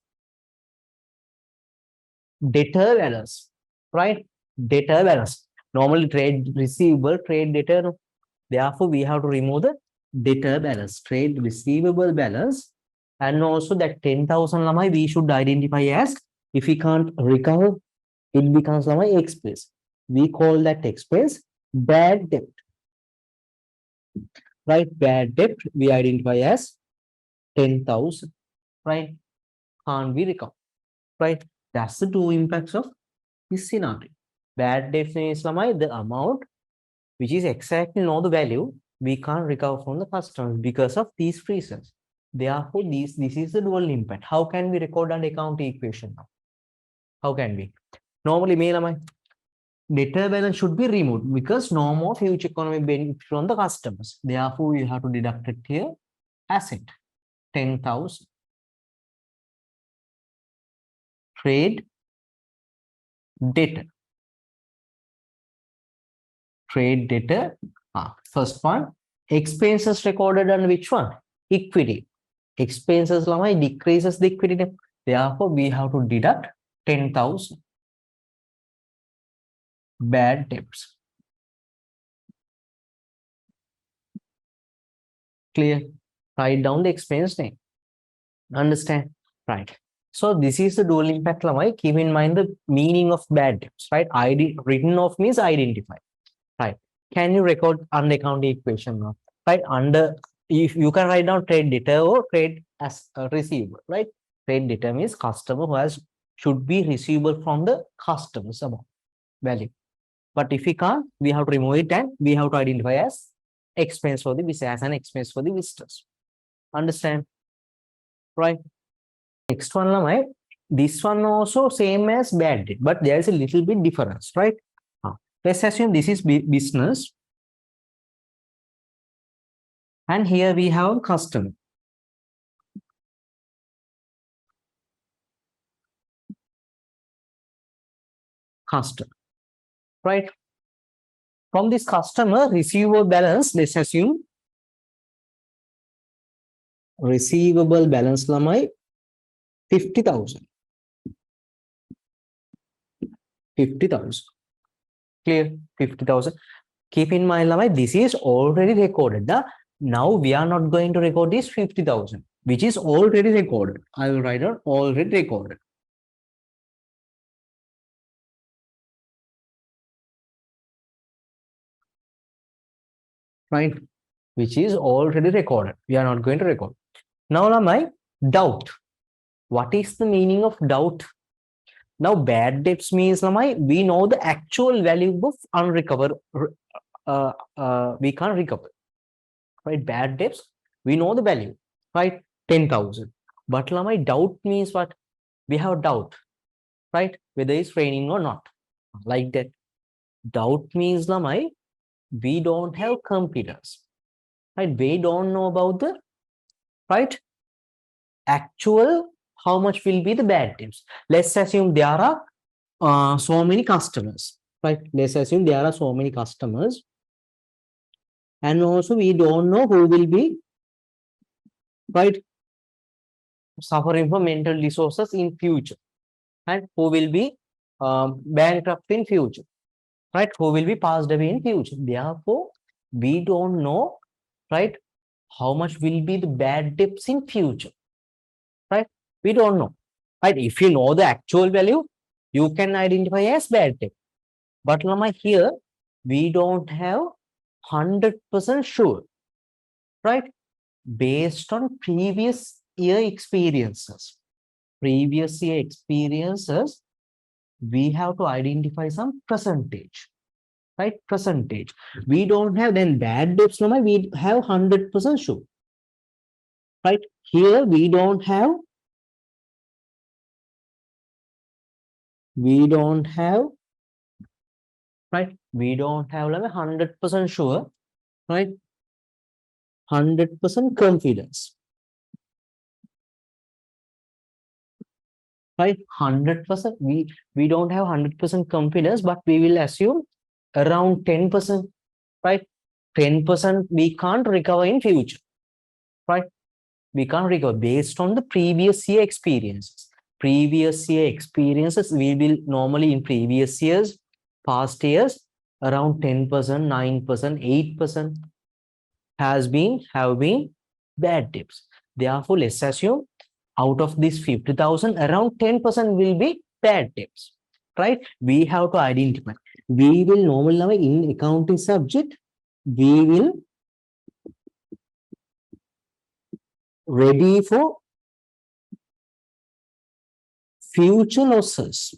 Speaker 1: debtor balance, right? Debtor balance. Normally, trade receivable, trade debtor. Therefore, we have to remove the debtor balance, trade receivable balance, and also that 10,000 we should identify as, if we can't recover, it becomes expense. We call that expense bad debt, right? Bad debt we identify as 10,000, right? Can't be recovered, right? That's the two impacts of this scenario. Bad debt is the amount which is exactly not the value we can't recover from the customers because of these reasons. Therefore, this is the dual impact. How can we record an account equation now? How can we? Normally, debtor balance should be removed because no more future economic benefit from the customers. Therefore, we have to deduct it here. Asset 10,000. Trade debtor. Trade debtor. First one. Expenses recorded on which one? Equity. Expenses decreases the equity. Therefore, we have to deduct 10,000. Bad debts. Clear? Write down the expense name. Understand? Right. So this is the dual impact. Keep in mind the meaning of bad debts, right? Written off means identify. Right. Can you record under account equation now? Right. Under, if you can write down trade debtor or trade as a receivable, right? Trade debtor means customer who should be receivable from the customer's amount value. But if we can't, we have to remove it and we have to identify as expense for the business, as an expense for the visitors. Understand? Right. Next one, this one also same as bad debt, but there is a little bit difference, right? Let's assume this is business. And here we have customer. Customer, right? From this customer, receivable balance, let's assume receivable balance 50,000. 50,000. Clear? 50,000. Keep in mind, this is already recorded. Now we are not going to record this 50,000, which is already recorded. I will write down already recorded. Right? Which is already recorded. We are not going to record. Now, my doubt. What is the meaning of doubt? Now, bad debts means we know the actual value of unrecovered. We can't recover. Right? Bad debts, we know the value. Right? 10,000. But my doubt means what? We have doubt. Right? Whether it's raining or not. Like that. Doubt means we don't have computers. Right? We don't know about the right actual how much will be the bad debts. Let's assume there are so many customers, right? Let's assume there are so many customers, and also we don't know who will be right suffering from mental resources in future, and who will be bankrupt in future, right? Who will be passed away in future. Therefore, we don't know, right, how much will be the bad debts in future, right? We don't know, right? If you know the actual value, you can identify as bad debt. But here, we don't have 100% sure, right? Based on previous year experiences. Previous year experiences, we have to identify some percentage, right? Percentage. We don't have then bad debts, we have 100% sure, right? Here, we don't have right We don't have like 100% sure, right? 100% confidence, right? 100%. We don't have 100% confidence, but we will assume around 10%, right? 10% we can't recover in future, right? We can't recover based on the previous year experiences. Previous year experiences, we will normally in previous years, past years, around 10%, 9%, 8% have been bad debts. Therefore, let's assume out of this 50,000, around 10% will be bad debts, right? We have to identify. We will normally in accounting subject, we will ready for future losses.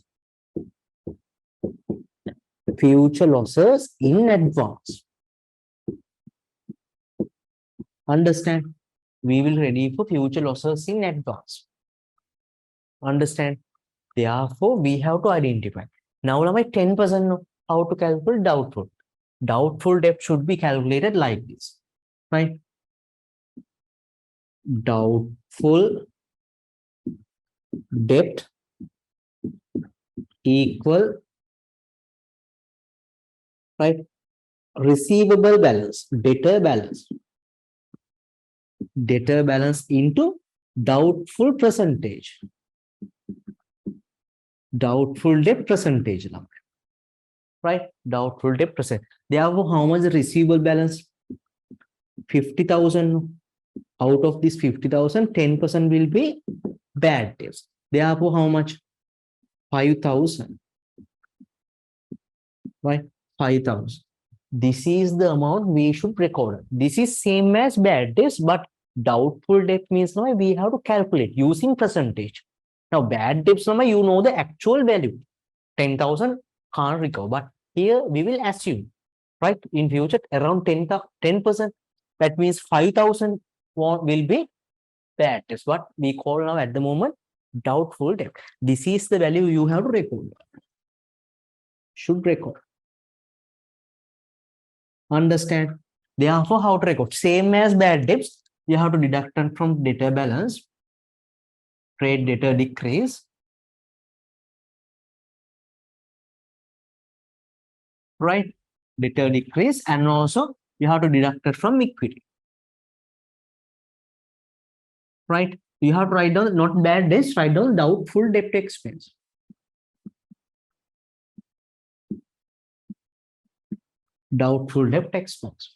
Speaker 1: Future losses in advance. Understand? We will ready for future losses in advance. Understand? Therefore, we have to identify. Now, 10% how to calculate doubtful. Doubtful debt should be calculated like this, right? Doubtful debt equal, right? Receivable balance, debtor balance. Debtor balance into doubtful percentage. Doubtful debt percentage, right? Doubtful debt percent. Therefore, how much the receivable balance? 50,000. Out of this 50,000, 10% will be bad debts. Therefore, how much? 5,000. Right? 5,000. This is the amount we should record. This is same as bad debts, but doubtful debt means now we have to calculate using percentage. Now, bad debts, you know the actual value. 10,000 can't recover. But here we will assume, right? In future, around 10%. That means 5,000 will be bad debts. What we call now at the moment doubtful debt. This is the value you have to record. Should record. Understand? Therefore, how to record? Same as bad debts, you have to deduct from debtor balance, trade debtor decrease, right? Debtor decrease, and also you have to deduct it from equity, right? You have to write down not bad debts, write down doubtful debt expense. Doubtful debt expense.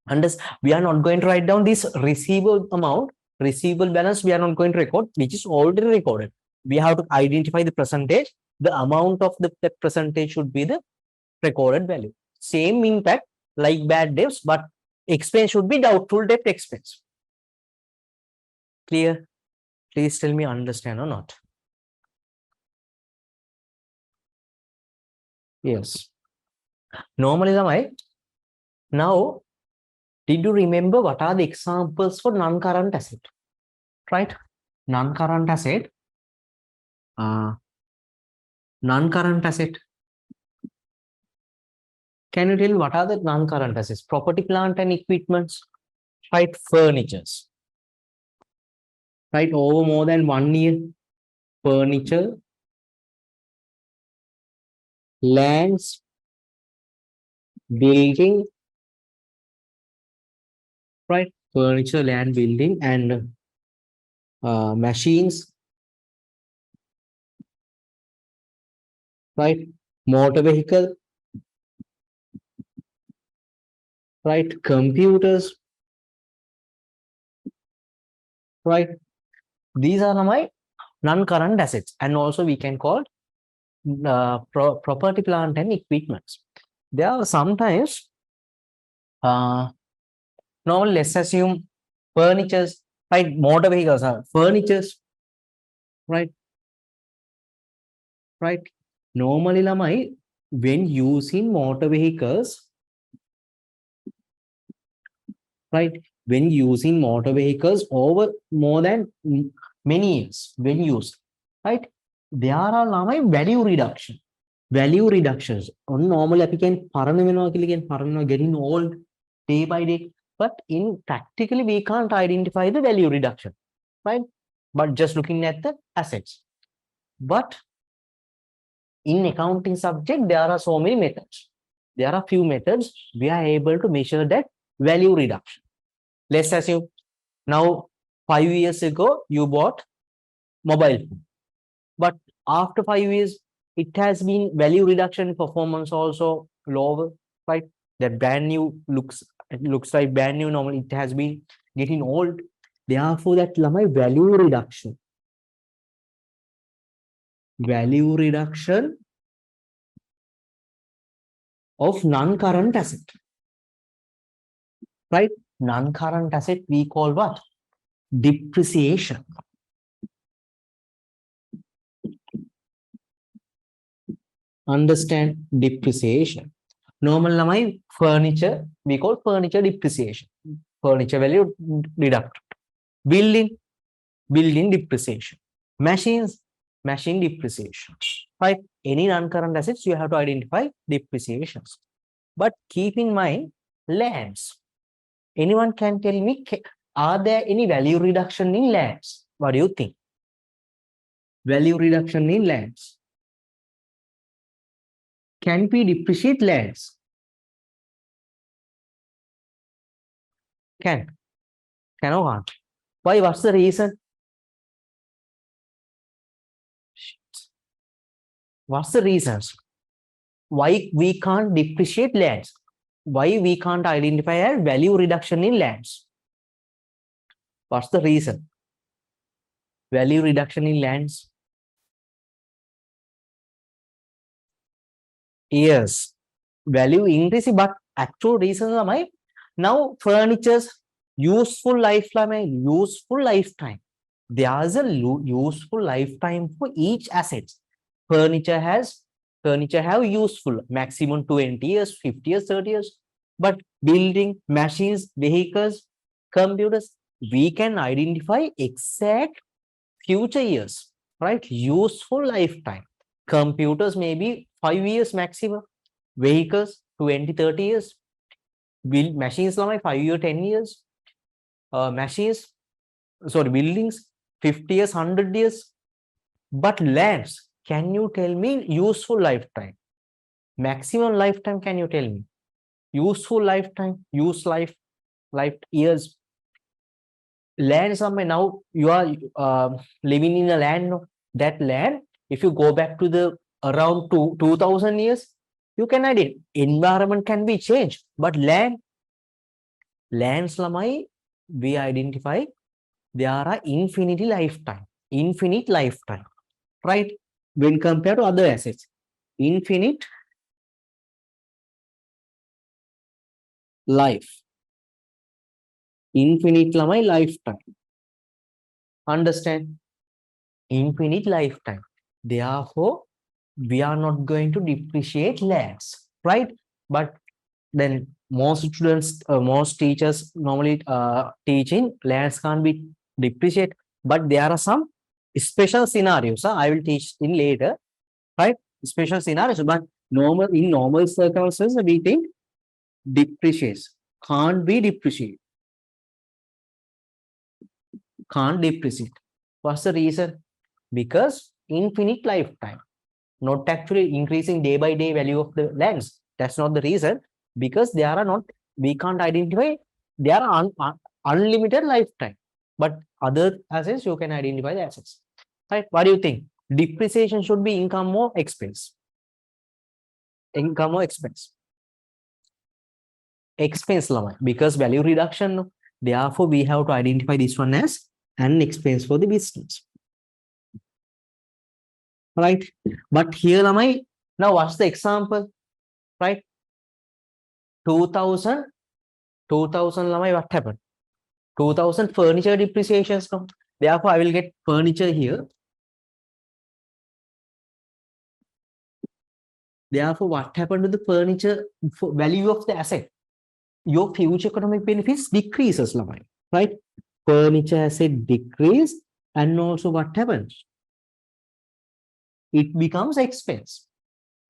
Speaker 1: And this, we are not going to write down this receivable amount, receivable balance, we are not going to record, which is already recorded. We have to identify the percentage. The amount of that percentage should be the recorded value. Same impact like bad debts, but expense should be doubtful debt expense. Clear? Please tell me understand or not. Yes. Normally, now, did you remember what are the examples for non-current asset? Right? Non-current asset. Non-current asset. Can you tell what are the non-current assets? Property, plant, and equipments. Right? Furnitures. Right? Over more than 1 year. Furniture. Lands. Building. Right? Furniture, land, building, and machines. Right? Motor vehicle. Right? Computers. Right? These are my non-current assets, and also we can call property, plant, and equipments. There are sometimes normally let's assume furnitures, right? Motor vehicles are furnitures, right? Right? Normally, when using motor vehicles, right? When using motor vehicles over more than many years, when used, right? There are value reduction. value reductions. On normal අපි කියන්නේ පරණ වෙනවා කියලා කියන්නේ පරණ වෙනවා getting old day by day. But in practically we can't identify the value reduction, right? But just looking at the assets. But in accounting subject, there are so many methods. There are few methods we are able to measure that value reduction. Let's assume now 5 years ago you bought mobile phone, but after 5 years it has been value reduction, performance also lower, right? That brand new looks like brand new. Normally it has been getting old. Therefore that lamai value reduction of non-current asset, right? Non-current asset we call what? Depreciation. Understand? Depreciation. Normal lamai furniture we call furniture depreciation. Furniture value deduct. Building depreciation. Machine depreciation. Right? Any non-current assets you have to identify depreciations. But keep in mind lands. Anyone can tell me, are there any value reduction in lands? What do you think? Value reduction in lands. Can we depreciate lands? Can or can't? Why? What's the reason? What's the reasons why we can't depreciate lands? Why we can't identify a value reduction in lands? What's the reason? Value reduction in lands? Yes, value increase, but actual reasons are my now furniture's useful lifetime. There's a useful lifetime for each asset. Furniture have useful maximum 20 years, 50 years, 30 years. But building, machines, vehicles, computers, we can identify exact future years, right? Useful lifetime. Computers maybe 5 years maximum. Vehicles 20, 30 years. Machines like 5 years, 10 years. Buildings 50 years, 100 years. But lands, can you tell me useful lifetime? Maximum lifetime, can you tell me? Useful lifetime, life years. Land, somewhere now you are living in a land. That land, if you go back to the around 2000 years, you can identify. Environment can be changed, but lands lamai we identify there are infinite lifetime, right? When compared to other assets, infinite lifetime. Understand? Infinite lifetime. Therefore we are not going to depreciate lands, right? But then most students, most teachers normally teaching lands can't be depreciated, but there are some special scenarios. I will teach in later, right? Special scenarios, but in normal circumstances we think depreciates, can't depreciate. What's the reason? Because infinite lifetime, not actually increasing day by day value of the lands. That's not the reason, because we can't identify, there are unlimited lifetime. But other assets, you can identify the assets, right? What do you think? Depreciation should be income or expense? Expense, because value reduction. Therefore we have to identify this one as an expense for the business, right? But here now what's the example, right? 2000 what happened? 2000 furniture depreciations. Therefore I will get furniture here. Therefore what happened to the furniture value of the asset? Your future economic benefits decreases, right? Furniture asset decrease, and also what happens? It becomes expense.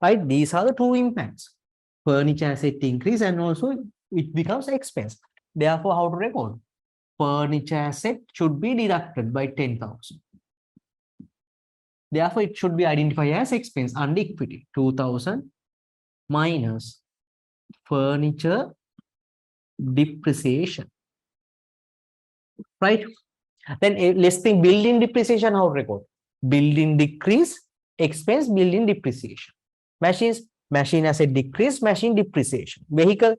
Speaker 1: right? These are the two impacts. Furniture asset increase and also it becomes expense. Therefore, how to record? Furniture asset should be deducted by 10,000. Therefore, it should be identified as expense under equity. 2,000 minus furniture depreciation, right? Then let's think building depreciation, how to record? Building decrease, expense, building depreciation. Machines, machine asset decrease, machine depreciation. Vehicle,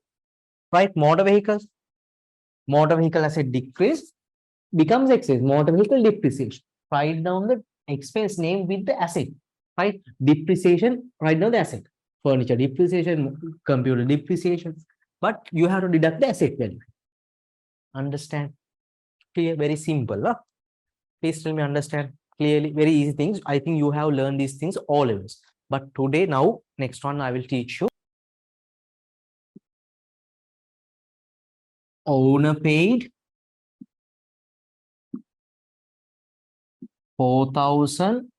Speaker 1: right? Motor vehicles, motor vehicle asset decrease becomes expense, motor vehicle depreciation. Write down the expense name with the asset, right? Depreciation, write down the asset. Furniture depreciation, computer depreciation. But you have to deduct the asset value. Understand? Clear? Very simple. Huh? Please tell me, understand? Clearly, very easy things. I think you have learned these things all levels. But today, now, next one, I will teach you. Owner paid 4,000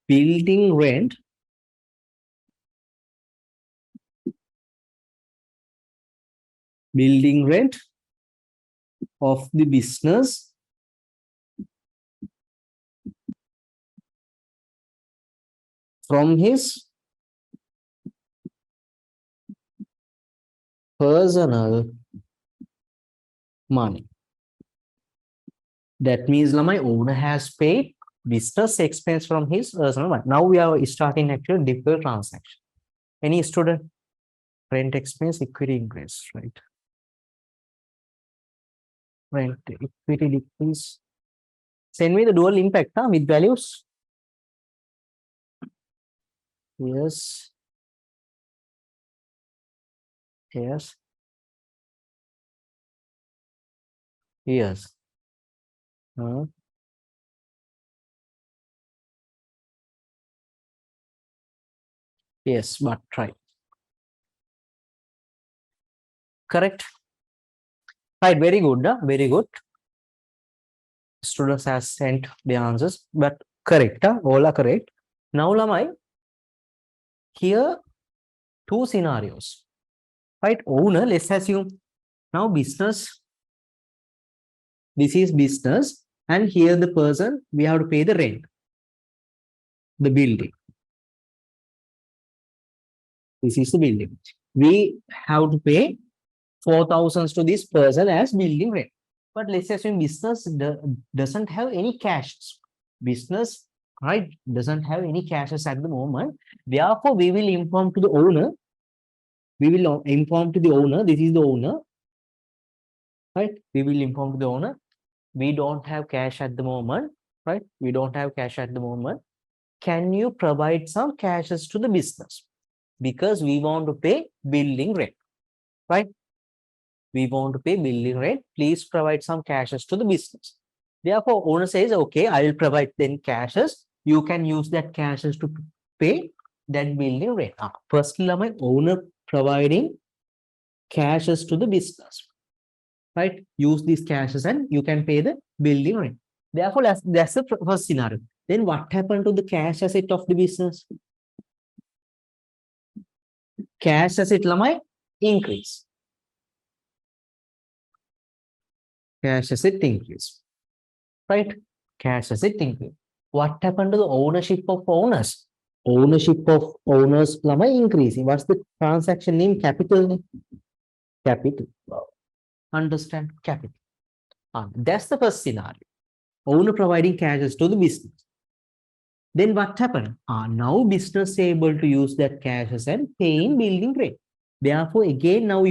Speaker 1: building rent of the business from his personal money. That means my owner has paid business expense from his personal money. Now we are starting actually difficult transaction. Any student? Rent expense, equity increase, right? Rent, equity decrease. Send me the dual impact with values. Yes. Yes. Yes. Yes, but try. Correct. Right, very good. Very good. Students have sent the answers, but correct. All are correct. Now, Lamai, here two scenarios. Right, owner, let's assume now business. This is business, and here the person, we have to pay the rent, the building. This is the building. We have to pay 4,000 to this person as building rent. But let's assume business doesn't have any cash. Business, right, doesn't have any cashes at the moment. Therefore, we will inform to the owner. We will inform to the owner. This is the owner, right? We will inform to the owner. We don't have cash at the moment, right? We don't have cash at the moment. Can you provide some cashes to the business? Because we want to pay building rent, right? We want to pay building rent. Please provide some cashes to the business. Therefore, owner says, okay, I will provide 10 cashes. You can use that cashes to pay that building rent. Firstly, my owner providing cashes to the business, right? Use these cashes and you can pay the building rent. Therefore, that's the first scenario. Then what happened to the cash asset of the business? Cash asset lamai increase. Cash asset increase, right? Cash asset increase. What happened to the ownership of owners? Ownership of owners lamai increasing. What's the transaction name? Capital. Capital. Understand? Capital. That's the first scenario. Owner providing cashes to the business. Then what happened? Now business is able to use that cashes and paying building rent. Therefore, again, now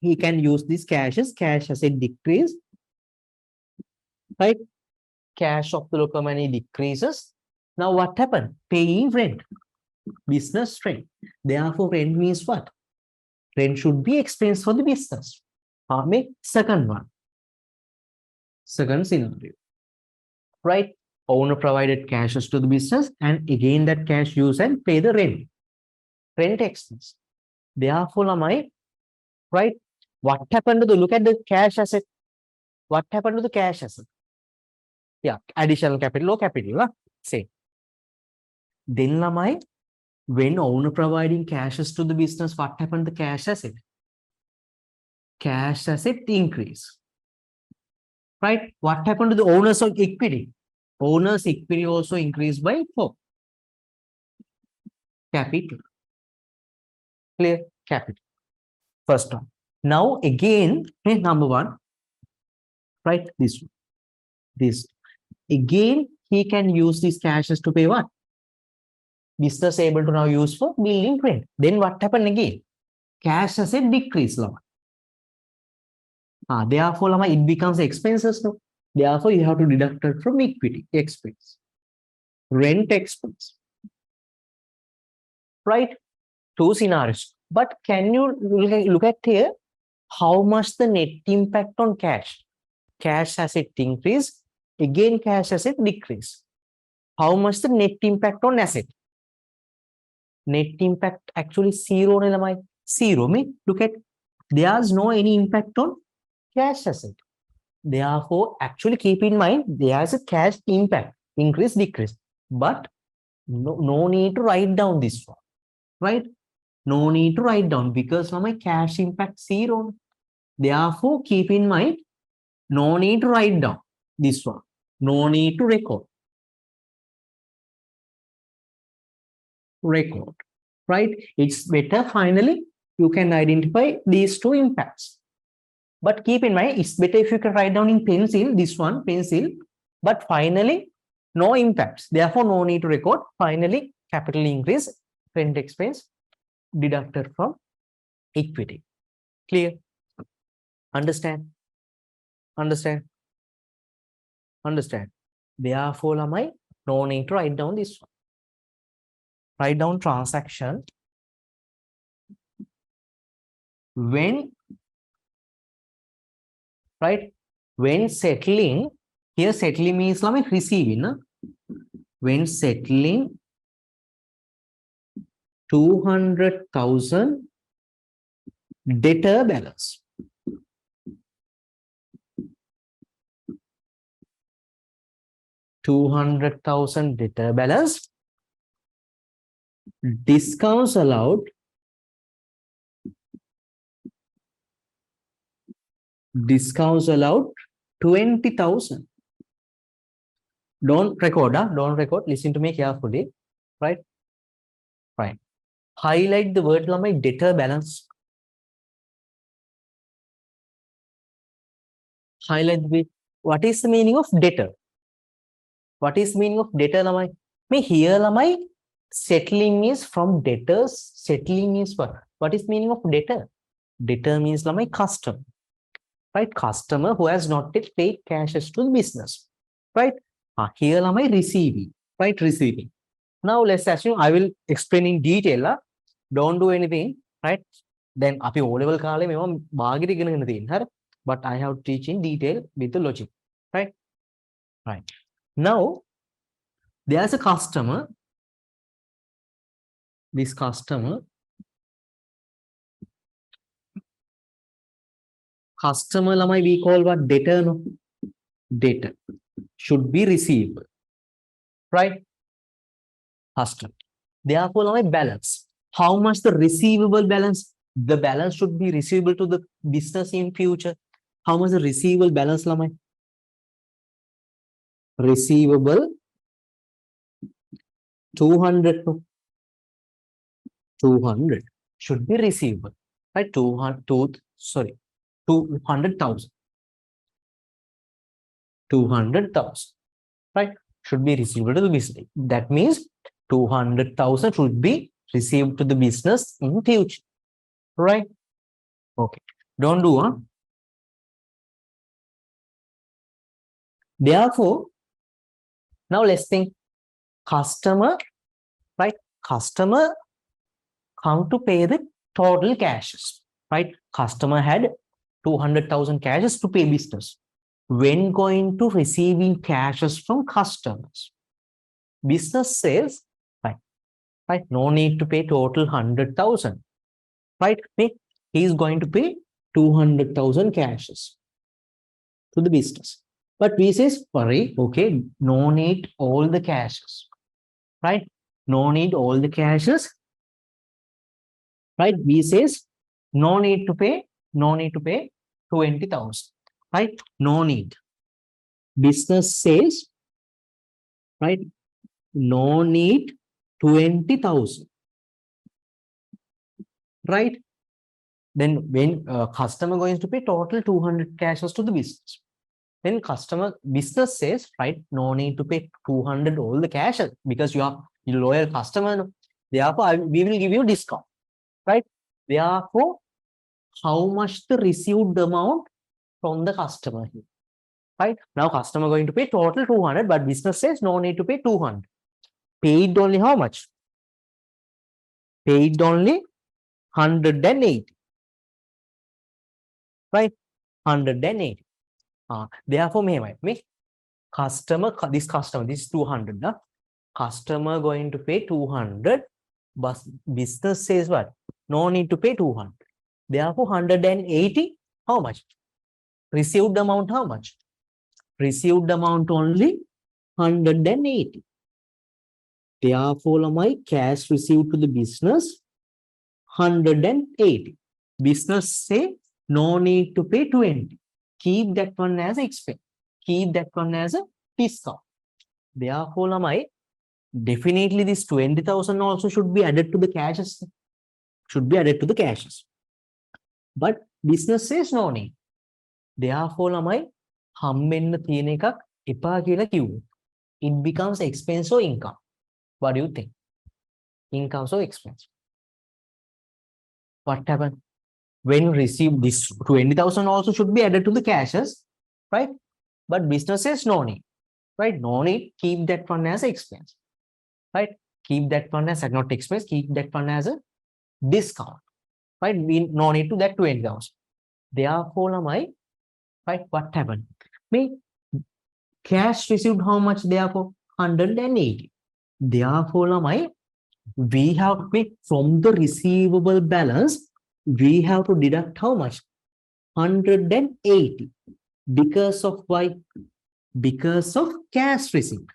Speaker 1: he can use these cashes. Cash asset decrease, right? Cash of the local money decreases. Now what happened? Paying rent. Business rent. Therefore, rent means what? Rent should be expense for the business. Second one. Second scenario. Right? Owner provided cashes to the business and again that cash used and pay the rent. Rent expense. Therefore, right? What happened to the, look at the cash asset. What happened to the cash asset? Yeah, additional capital or capital. Same. Then lamai, when owner providing cashes to the business, what happened to the cash asset? Cash asset increase. Right? What happened to the owners of equity? Owners equity also increased by 4. Capital. Clear? Capital. First one. Now again, number 1, right? This one. This. Again, he can use these cashes to pay what? Business able to now use for building rent. Then what happened again? Cash asset decrease. Therefore, it becomes expenses. No? Therefore, you have to deduct it from equity expense. Rent expense. Right? 2 scenarios. But can you look at here? How much the net impact on cash? Cash asset increase. Again, cash asset decrease. How much the net impact on asset? Net impact actually 0. 0. Look at, there's no any impact on cash asset. Therefore, actually keep in mind, there's a cash impact, increase, decrease. But no need to write down this one, right? No need to write down because my cash impact 0. Therefore, keep in mind, no need to write down this one. No need to record. Right? It's better finally, you can identify these 2 impacts. But keep in mind, it's better if you can write down in pencil, this one, pencil. But finally, no impacts. Therefore, no need to record. Finally, capital increase, rent expense, deducted from equity. Clear? Understand? Understand? Understand? Therefore, no need to write down this one. Write down transaction when, right? When settling, here settling means receiving. When settling 200,000 debtor balance. $200,000 debtor balance. Discounts allowed. Discounts allowed 20,000. Don't record, don't record. Listen to me carefully. Right? Right. Highlight the word debtor balance. Highlight the, what is the meaning of debtor? What is the meaning of debtor? Here settling is from debtors. Settling is what? What is the meaning of debtor? Debtor means customer. Right? Customer who has not yet paid cashes to the business. Right? Here receiving. Right? Receiving. Now let's assume I will explain in detail. Don't do anything. Right? Then api O-level kaale mema bagiri igena thiyena. But I have to teach in detail with the logic. Right? Right. Now there's a customer. This customer we call what? Debtor. No? Debtor should be received. Right? Customer. Therefore, balance. How much the receivable balance? The balance should be receivable to the business in future. How much the receivable balance? Receivable 200. 200 should be receivable. Right? 200,000. 200,000. Right? Should be receivable to the business. That means 200,000 should be received to the business in future. Right? Okay. Don't do. Therefore, now let's think. Customer, right? Customer come to pay the total cashes. Right? Customer had 200,000 cashes to pay business. When going to receiving cashes from customers, business says, right, no need to pay total 100,000. Right? He is going to pay 200,000 cashes to the business. But we says, sorry, okay, no need all the cashes. Right? no need all the cashes, right? B says no need to pay 20,000, right? No need. Business says, right? No need 20,000, right? Then when customer going to pay total 200 cashes to the business. Then business says, right, no need to pay 200 all the cash because you are your loyal customer. Therefore, we will give you discount, right? Therefore, how much the received amount from the customer here, right? Now, customer going to pay total 200, but business says no need to pay 200. Paid only how much? Paid only 180, right? 180. Therefore, me customer, this is 200. Customer going to pay 200, but business says what? No need to pay 200. Therefore, 180, how much? Received amount, how much? Received amount only 180. Therefore, my cash received to the business 180. Business say no need to pay 20. Keep that one as expense. Keep that one as a discount. Therefore, my definitely this 20,000 also should be added to the cashes. Should be added to the cashes. But business says no need. Therefore, ළමයි හම්බෙන්න තියෙන එකක් එපා කියලා කිව්වොත් it becomes expense or income. What do you think? Income or expense? What happened? When you receive this 20,000 also should be added to the cashes, right? But business says no need, right? No need. Keep that one as expense, right? Keep that one as not expense. Keep that one as a discount, right? No need to that 20,000. Therefore, ළමයි, right? What happened? Me cash received how much? Therefore, 180. Therefore, we have to pay from the receivable balance. We have to deduct how much? 180. Because of why? Because of cash receipt.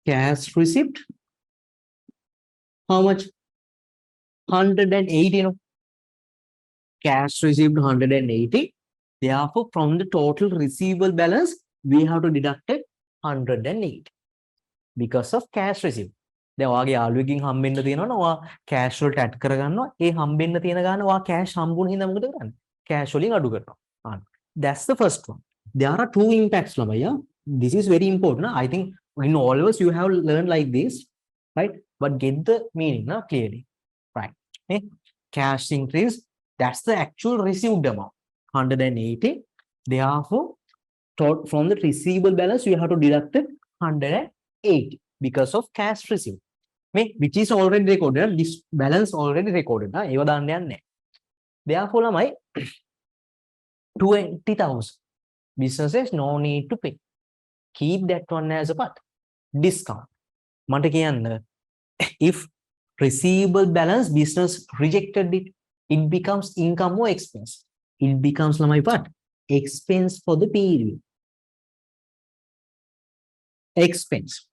Speaker 1: Cash receipt. How much? 180. No? Cash received 180. Therefore, from the total receivable balance, we have to deduct it 180 because of cash received. දැන් ඔයාගේ යාළුවෙක්ගෙන් හම්බෙන්න තියෙනවනේ ඔයා cash වලට add කරගන්නවා. ඒ හම්බෙන්න තියෙන ගාන ඔයා කෑෂ් හම්බුන හින්දා මොකද කරන්නේ? කෑෂ් වලින් අඩු කරනවා. That's the first one. There are two impacts, ළමයි. This is very important. I think in all of us you have learned like this, right? But get the meaning clearly, right? Okay? Cash increase, that's the actual received amount, 180. Therefore, from the receivable balance, you have to deduct it 180 because of cash received. Which is already recorded. This balance already recorded. Therefore, my 20,000. Businesses no need to pay. Keep that one as a part. Discount. If receivable balance business rejected it, it becomes income or expense. It becomes my part. Expense for the period. Expense.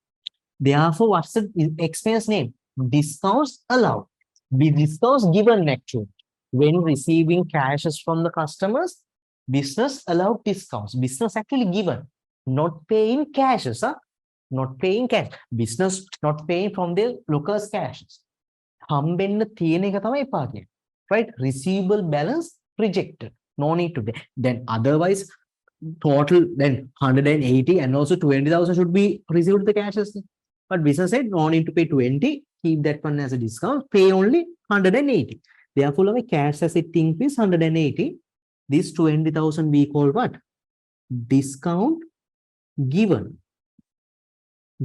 Speaker 1: Therefore, what's the expense name? Discounts allowed. The discounts given actually. When receiving cashes from the customers, business allowed discounts. Business actually given. Not paying cashes. Huh? Not paying cash. Business not paying from their locals' cashes. Right? Receivable balance rejected. No need to pay. Then otherwise, total then 180 and also 20,000 should be received the cashes. But business said no need to pay 20. Keep that one as a discount. Pay only 180. Therefore, our cash asset increase 180. This 20,000 we call what? Discount given.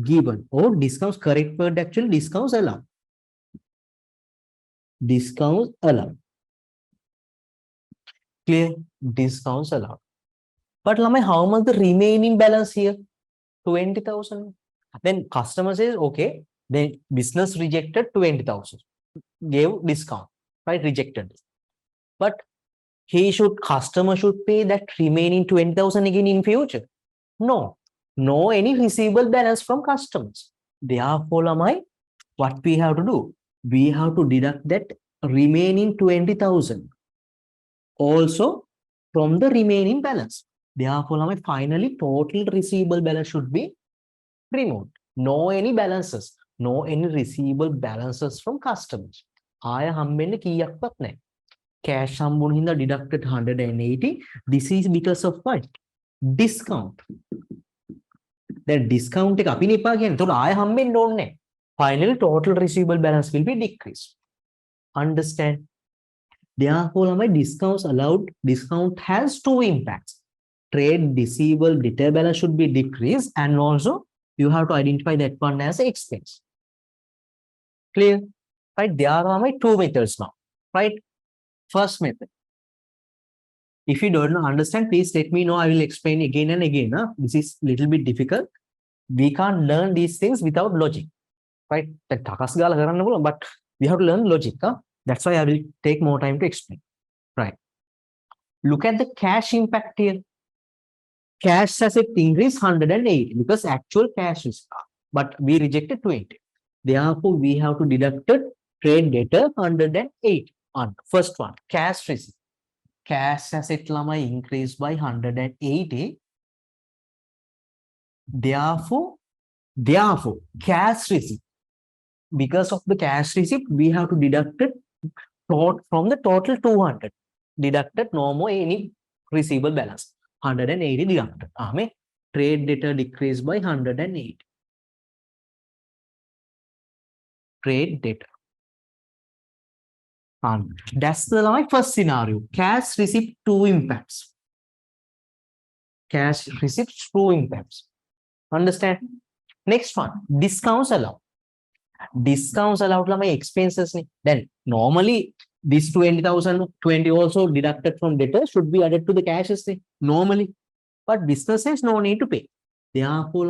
Speaker 1: Given or discounts, correct word actually, discounts allowed. Discounts allowed. Clear? Discounts allowed. But how much the remaining balance here? 20,000. Then customer says, okay, then business rejected 20,000. Gave discount, right? Rejected. But customer should pay that remaining 20,000 again in future. No. No any receivable balance from customers. Therefore, what we have to do? We have to deduct that remaining 20,000 also from the remaining balance. Therefore, finally, total receivable balance should be removed. No any balances. No any receivable balances from customers. ආය හම්බෙන්නේ කීයක්වත් නැහැ. Cash හම්බුන හින්දා deducted 180. This is because of what? Discount. Then discount එක අපි නිපා කියන්නේ. ඒතකොට ආය හම්බෙන්න ඕනේ නැහැ. Finally, total receivable balance will be decreased. Understand? Therefore, my discounts allowed, discount has two impacts. Trade receivable debtor balance should be decreased, and also you have to identify that one as expense. Clear? Right? There are my two methods now. Right? First method. If you don't understand, please let me know. I will explain again and again. This is a little bit difficult. We can't learn these things without logic. Right? But we have to learn logic. That's why I will take more time to explain. Right. Look at the cash impact here. Cash asset increase 180 because actual cash is up, but we rejected 20. Therefore, we have to deduct trade debtor 180 on first one, cash receipt. Cash asset lama increased by 180. Therefore, cash receipt. Because of the cash receipt, we have to deduct it from the total 200. Deducted no more any receivable balance. 180 deducted. Trade debtor decreased by 180. Trade debtor. That's the first scenario. Cash receipt two impacts. Cash receipt two impacts. Understand? Next one, discounts allowed. Discounts allowed my expenses. Then normally this 20,000, 20 also deducted from debtor should be added to the cash normally. But business says no need to pay. Therefore,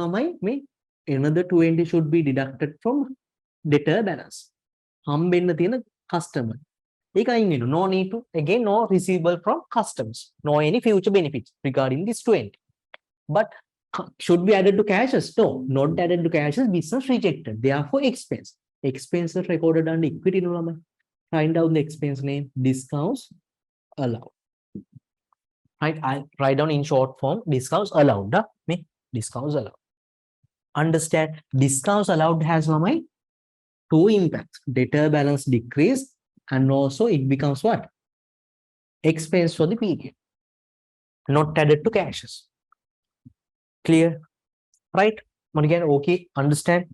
Speaker 1: another 20 should be deducted from debtor balance. Customer. No need to, again, no receivable from customers. No any future benefits regarding this 20. But should be added to cashes? No, not added to cashes. Business rejected. Therefore, expense. Expenses recorded under equity. Find down the expense name. Discounts allowed. Right? I write down in short form. Discounts allowed. Discounts allowed. Understand? Discounts allowed has two impacts. Debtor balance decrease, and also it becomes what? Expense for the period. Not added to cashes. Clear? Right? Again, okay, understand.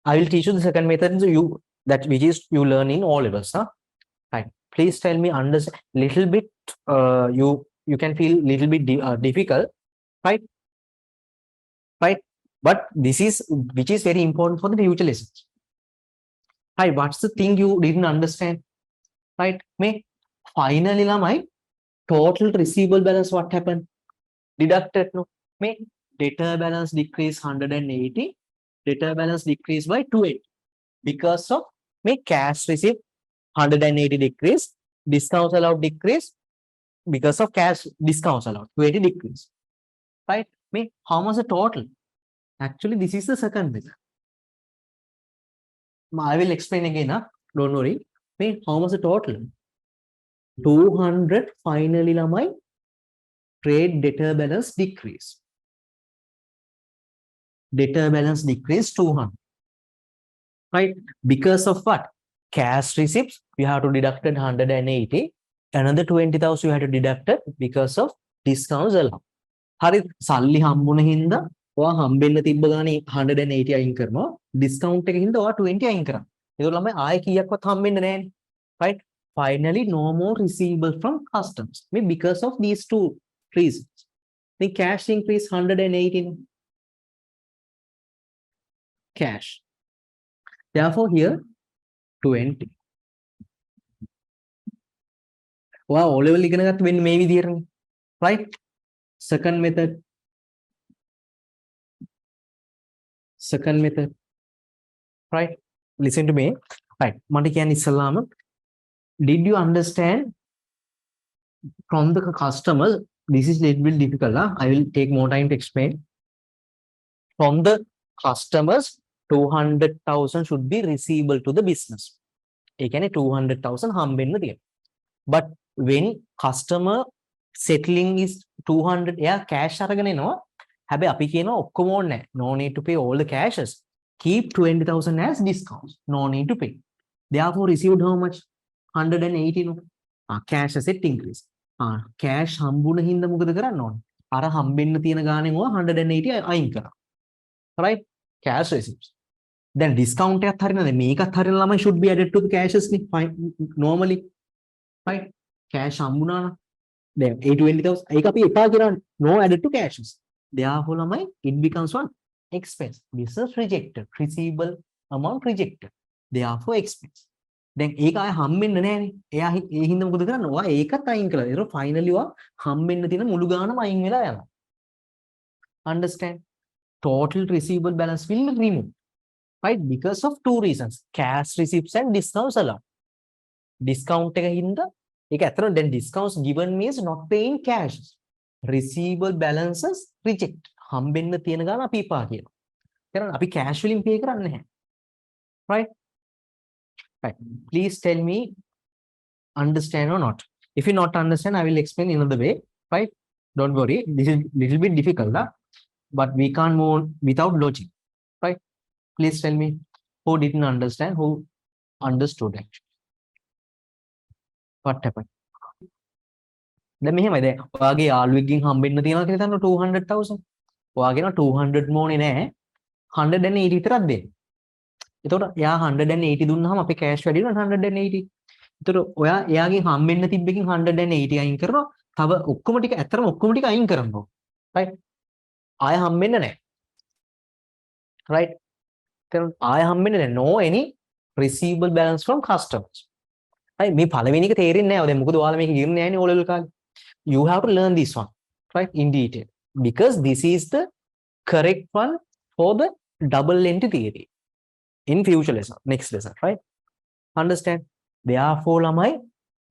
Speaker 1: I will teach you the second method, so which is you learn in all levels. Right? Please tell me, understand little bit. You can feel little bit difficult, right? Right? But this is which is very important for the future lessons. Right? What's the thing you didn't understand? Right? Finally, my total receivable balance. What happened? Deducted. No. Debtor balance decreased 180. Debtor balance decreased by 280 because of cash receipt 180 decrease. Discounts allowed decrease because of cash discounts allowed 280 decrease. Right? How much the total? Actually, this is the second method. I will explain again. Don't worry. How much the total? 200. Finally, my trade debtor balance decrease. Debtor balance decreased 200. Right? Because of what? Cash receipts, you have to deduct 180. Another 20,000 you have to deduct it because of discounts allowed. Hari salli hambuna hinda ඔයා හම්බෙන්න තිබ්බ ගානේ 180 අයින් කරනවා. Discount එකකින් ඔයා 20 අයින් කරනවා. ඒක ළමයි ආයෙ කීයක්වත් හම්බෙන්නේ නැහැනේ. Right? Finally, no more receivable from customers. Because of these two reasons. The cash increase 118. Cash. Therefore, here 20. Wow, O level ඉගෙන ගත්ත වෙන්නේ මේ විදිහටනේ. Right? Second method. Second method. Right? Listen to me. Right. මට කියන්නේ ඉස්සල්ලාම, did you understand from the customer? This is a little bit difficult. I will take more time to explain. From the customers, 200,000 should be receivable to the business. ඒ කියන්නේ 200,000 හම්බෙන්න තියෙනවා. But when customer settling is 200, එයා cash අරගෙන එනවා. හැබැයි අපි කියනවා ඔක්කොම ඕනේ නැහැ. No need to pay all the cashes. Keep 20,000 as discounts. No need to pay. Therefore received how much? 180 no. Cash asset increase. Cash හම්බුන හින්දා මොකද කරන්න ඕනේ? අර හම්බෙන්න තියෙන ගාණෙන් ඔය 180 අයින් කරා. Right? Cash receipts. Then discount එකත් හරිනද? මේකත් හරින ළමයි should be added to the cashes නේ. Normally. Right? Cash හම්බුනා නම් දැන් 820,000 ඒක අපි එපා කරන්නේ. No added to cashes. Therefore ළමයි it becomes one expense. Business rejected. Receivable amount rejected. Therefore expense. දැන් ඒක ආය හම්බෙන්න නැහැනේ. එයා ඒ හින්දා මොකද කරන්නේ? ඔයා ඒකත් අයින් කළා. ඒක ෆයිනලි ඔයා හම්බෙන්න තියෙන මුළු ගානම අයින් වෙලා යනවා. Understand? Total receivable balance will remove. Right? Because of two reasons. Cash receipts and discounts allowed. Discount එක හින්දා ඒක ඇත්තටම දැන් discounts given means not paying cash. Receivable balances reject. හම්බෙන්න තියෙන ගාන අපි එපා කියනවා. එහෙනම් අපි cash වලින් pay කරන්නේ නැහැ. Right? Right. Please tell me, understand or not. If you not understand, I will explain in another way. Right? Don't worry. This is little bit difficult, but we can't move without logic. Right? Please tell me who didn't understand, who understood actually. What happened? දැන් මෙහෙමයි දැන් ඔයාගේ යාළුවෙක්ගෙන් හම්බෙන්න තියෙනවා කියලා හිතන්න 200,000. ඔයාගෙන 200 මොනේ නැහැ 180 විතරක් දෙන්න. එතකොට එයා 180 දුන්නාම අපේ කෑෂ් වැඩි වෙනවා 180. එතකොට ඔයා එයාගෙන් හම්බෙන්න තිබ්බකින් 180 අයින් කරනවා. තව ඔක්කොම ටික ඇත්තටම ඔක්කොම ටික අයින් කරනවා. right? ආය හම්බෙන්න නැහැ. right? then ආය හම්බෙන්න නැහැ. No any receivable balance from customers. right? මේ පළවෙනි එක තේරෙන්නේ නැහැ. දැන් මොකද ඔයාලා මේක ඉගෙන නැහැ නේ ඕලෙවල් කාලේ. You have to learn this one, right, in detail, because this is the correct one for the double entry theory in future lesson, next lesson, right? Understand? Therefore lamai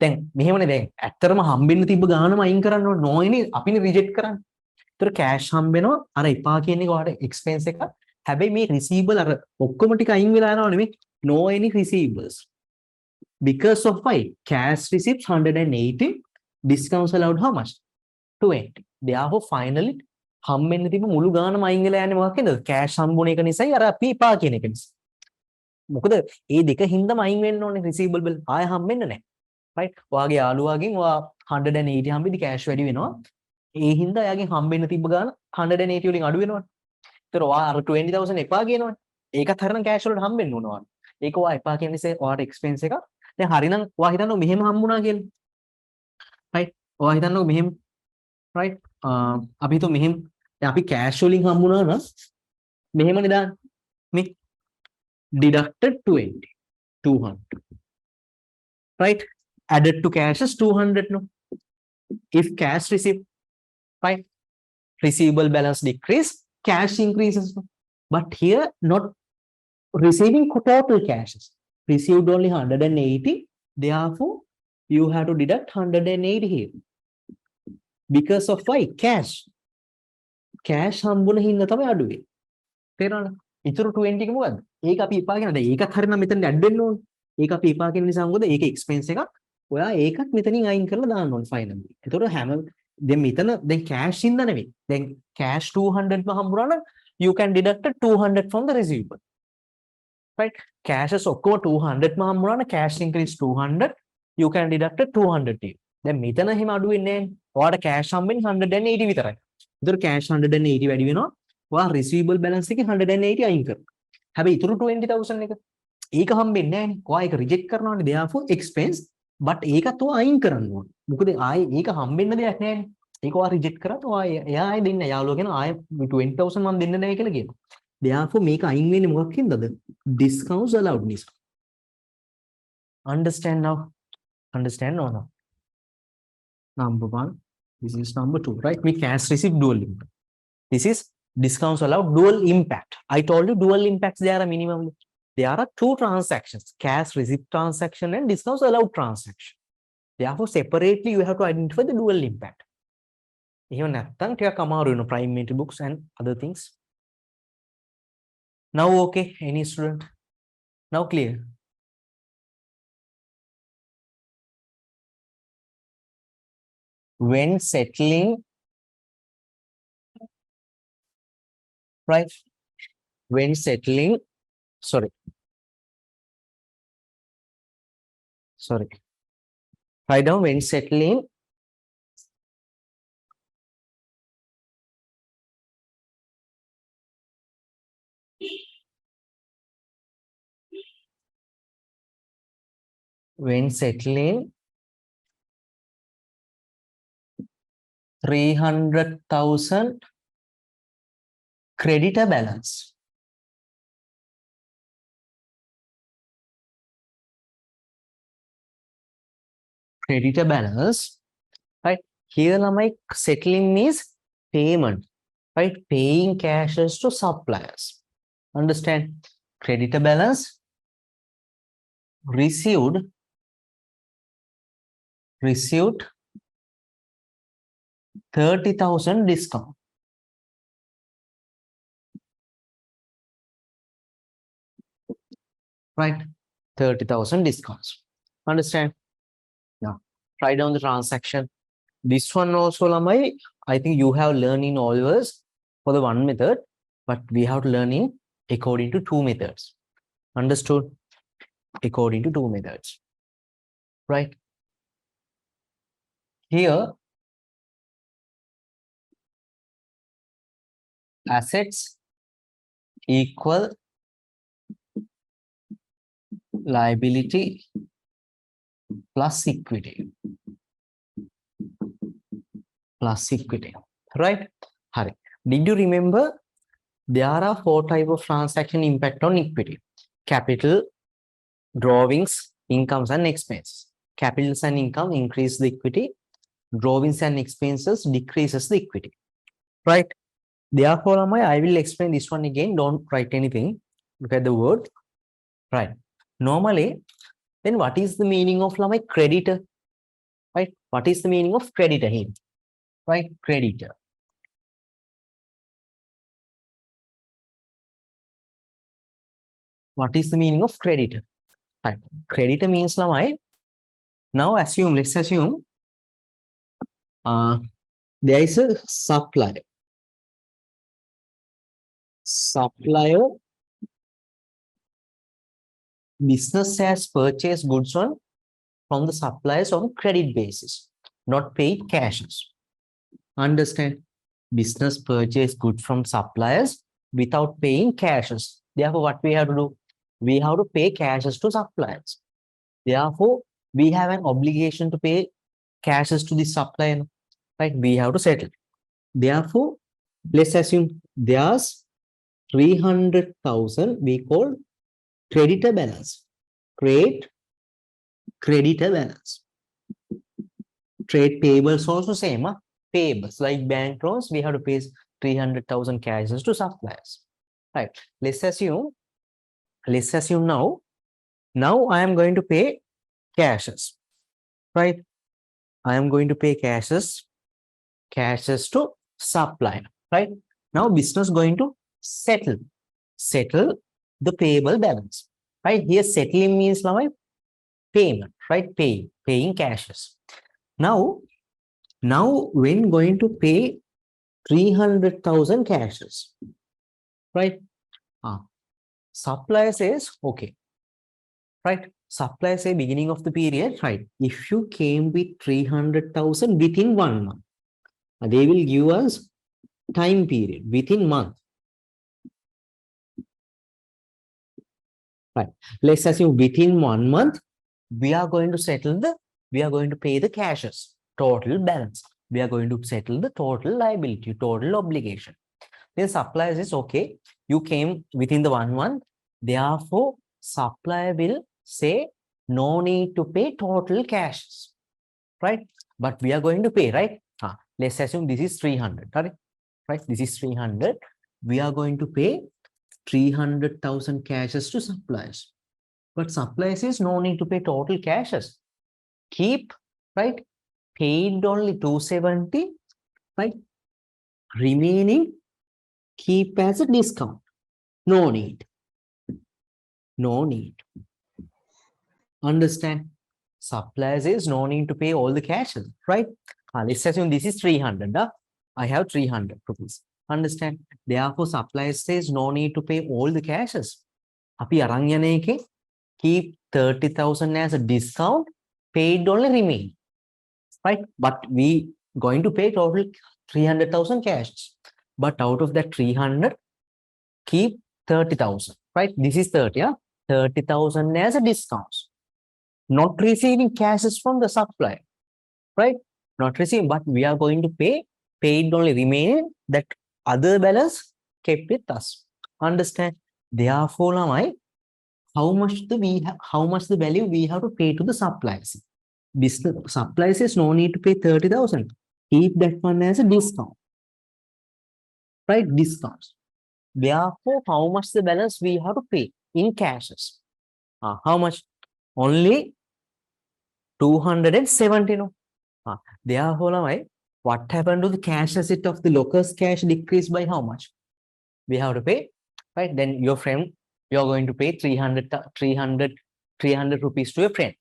Speaker 1: දැන් මෙහෙමනේ දැන් ඇත්තටම හම්බෙන්න තිබ්බ ගානම අයින් කරන්න ඕනේ. නොයිනේ අපිනේ රිජෙක්ට් කරන්නේ. ඒතර කෑෂ් හම්බෙනවා අර එපා කියන්නේ ඔයාලට එක්ස්පෙන්ස් එක. හැබැයි මේ රිසීවබල් අර ඔක්කොම ටික අයින් වෙලා යනවා නෙමෙයි. No any receivables. Because of why? Cash receipts 180, discounts allowed how much? 20. Therefore finally හම්බෙන්න තිබ්බ මුළු ගානම අයින් වෙලා යන්නේ මොකක්ද? කෑෂ් හම්බුන එක නිසායි අර අපි එපා කියන එක නිසා. මොකද ඒ දෙක හින්දාම අයින් වෙන්න ඕනේ රිසීවබල් බිල් ආය හම්බෙන්න නැහැ. right? ඔයාගේ යාළුවාගෙන් ඔයා 180 හම්බෙදි කෑෂ් වැඩි වෙනවා. ඒ හින්දා එයාගෙන් හම්බෙන්න තිබ්බ ගාන 180 වලින් අඩු වෙනවනේ. ඒතර ඔයා අර 20,000 එපා කියනවනේ. ඒකත් හරිනම් කෑෂ් වලට හම්බෙන්න ඕන ඔයාලා. ඒක ඔයා එපා කියන නිසා ඔයාට එක්ස්පෙන්ස් එක. දැන් හරිනම් ඔයා හිතන්නකො මෙහෙම හම්බුණා කියලා. right? ඔයා හිතන්නකො මෙහෙම right? අපි හිතුව මෙහෙම දැන් අපි කෑෂ් වලින් හම්බුණා නම් මෙහෙමනේ දාන්න. මේ deducted 20 200, right? Added to cash is 200 no. If cash received, right, receivable balance decrease, cash increases no. But here not receiving total cashes, received only 180, therefore you have to deduct 180 here because of why? Cash හම්බුන හින්දා තමයි අඩු වෙන්නේ. තේරෙනවද? ඉතුරු 20 එක මොකද්ද? ඒක අපි එපා කියනද? ඒකත් හරිනම් මෙතන ඇඩ් වෙන්න ඕනේ. ඒක අපි එපා කියන නිසා මොකද? ඒක එක්ස්පෙන්ස් එකක්. ඔයා ඒකත් මෙතනින් අයින් කරලා දාන්න ඕනේ ෆයිනලි. ඒතකොට හැම දැන් මෙතන දැන් කෑෂ් ඉඳ නෙවෙයි. දැන් කෑෂ් 200 ම හම්බුනා නම් you can deduct 200 from the receivable. right? Cashes ඔක්කොම 200 ම හම්බුනා නම් cash increase 200, you can deduct 200 here. දැන් මෙතන එහෙම අඩු වෙන්නේ නැහැ. ඔයාට cash හම්බෙන්නේ 180 විතරයි. ඒතකොට cash 180 වැඩි වෙනවා. ඔයා receivable balance එකේ 180 අයින් කරනවා. හැබැයි ඉතුරු 20,000 එක ඒක හම්බෙන්නේ නැහැ නේ. ඔයා ඒක reject කරනවානේ. therefore expense, but ඒකත් ඔයා අයින් කරන්න ඕනේ. මොකද ආයේ ඒක හම්බෙන්න දෙයක් නැහැ නේ. ඒක ඔයා reject කරත් ඔයා එයා ආයේ දෙන්නේ නැහැ. යාළුවා කියන ආයේ 20,000 මම දෙන්න නැහැ කියලා කියනවා. therefore මේක අයින් වෙන්නේ මොකක් හින්දාද? discounts allowed නිසා. Understand now? Understand or not? Number 1, this is number 2, right? We cash receive dual impact. This is discounts allowed dual impact. I told you dual impacts there are minimum. There are two transactions, cash receipt transaction and discounts allowed transaction. Therefore separately you have to identify the dual impact. Even නැත්තම් ටිකක් අමාරු වෙන prime entry books and other things. Now, okay, any student? Now clear. When settling, right? When settling, sorry, sorry. Write down when settling when settling 300,000 creditor balance. Creditor balance, right? Here, my settling means payment, right? Paying cashes to suppliers. Understand? Creditor balance received 30,000 discount. Right? 30,000 discounts. Understand? Now, write down the transaction. This one also, Lamai, I think you have learned in always for the one method, but we have to learn in according to two methods. Understood? According to two methods. Right? Here, assets equal liability plus equity. Plus equity. Right? Hari. Did you remember there are four types of transaction impact on equity? Capital, drawings, incomes and expenses. Capitals and income increase the equity. Drawings and expenses decreases the equity. Right? Therefore, I will explain this one again. Don't write anything. Look at the word. Right. Normally, then what is the meaning of creditor? Right? What is the meaning of creditor here? Right? Creditor. What is the meaning of creditor? Right. Creditor means now let's assume there is a supplier. Supplier business has purchased goods from the suppliers on credit basis, not paid cashes. Understand? Business purchase goods from suppliers without paying cashes. Therefore, what we have to do? We have to pay cashes to suppliers. Therefore, we have an obligation to pay cashes to the supplier. Right? We have to settle. Therefore, let's assume there's 300,000 we call creditor balance. Create creditor balance. Trade payables also same. Payables like bank loans, we have to pay 300,000 cashes to suppliers. Right. Let's assume now I am going to pay cashes. Right. I am going to pay cashes to supplier. Right. Now business going to settle the payable balance. Right. Here settling means now payment. Right. Paying cashes. Now when going to pay 300,000 cashes, right? Supplier says, okay, right? Supplier say beginning of the period, right? If you came with 300,000 within 1 month, they will give us time period within month. Right. Let's assume within 1 month, we are going to pay the cashes, total balance. We are going to settle the total liability, total obligation. Then supplier says, okay, you came within the 1 month. Therefore, supplier will say, no need to pay total cashes, right? But we are going to pay, right? Let's assume this is 300, right? This is 300. We are going to pay 300,000 cashes to suppliers. But supplier says, no need to pay total cashes. Keep, right? Paid only 270, right? Remaining keep as a discount. No need. No need. Understand? Supplier says no need to pay all the cash, right? Let's assume this is 300. I have 300 rupees. Understand? Therefore, supplier says no need to pay all the cashes. Api arang yane ekek keep 30,000 as a discount, paid only remain, right? But we going to pay total 300,000 cash. But out of that 300, keep 30,000, right? This is 30, yeah? 30,000 as a discount. Not receiving cashes from the supplier, right? Not receiving, but we are going to pay, paid only remaining, that other balance kept with us. Understand? Therefore, how much the value we have to pay to the suppliers. Business suppliers is no need to pay 30,000. Keep that one as a discount, right? Discounts. Therefore, how much the balance we have to pay in cashes? How much? Only 270. No. Therefore, what happened to the cash asset of the locals? Cash decreased by how much? We have to pay, right? Then your friend, you're going to pay 300 rupees to your friend.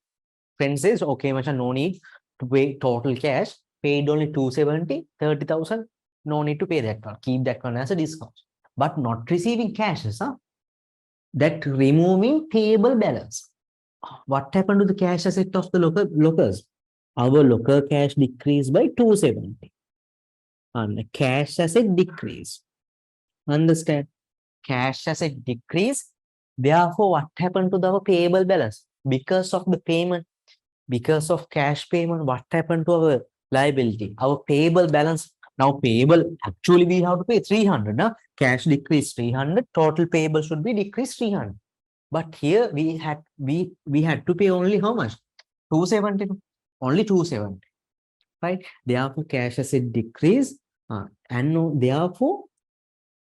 Speaker 1: Friend says, okay, Masha, no need to pay total cash, paid only 270, 30,000, no need to pay that one. Keep that one as a discount. But not receiving cashes, that removing payable balance. What happened to the cash asset of the locals? Our local cash decreased by 270. And the cash asset decrease. Understand? Cash asset decrease. Therefore, what happened to our payable balance? Because of the payment, because of cash payment, what happened to our liability? Our payable balance. Now payable, actually we have to pay 300. Cash decrease 300, total payable should be decreased 300. But here we had to pay only how much? 270. Only 270. Right? Therefore, cash asset decrease. And therefore,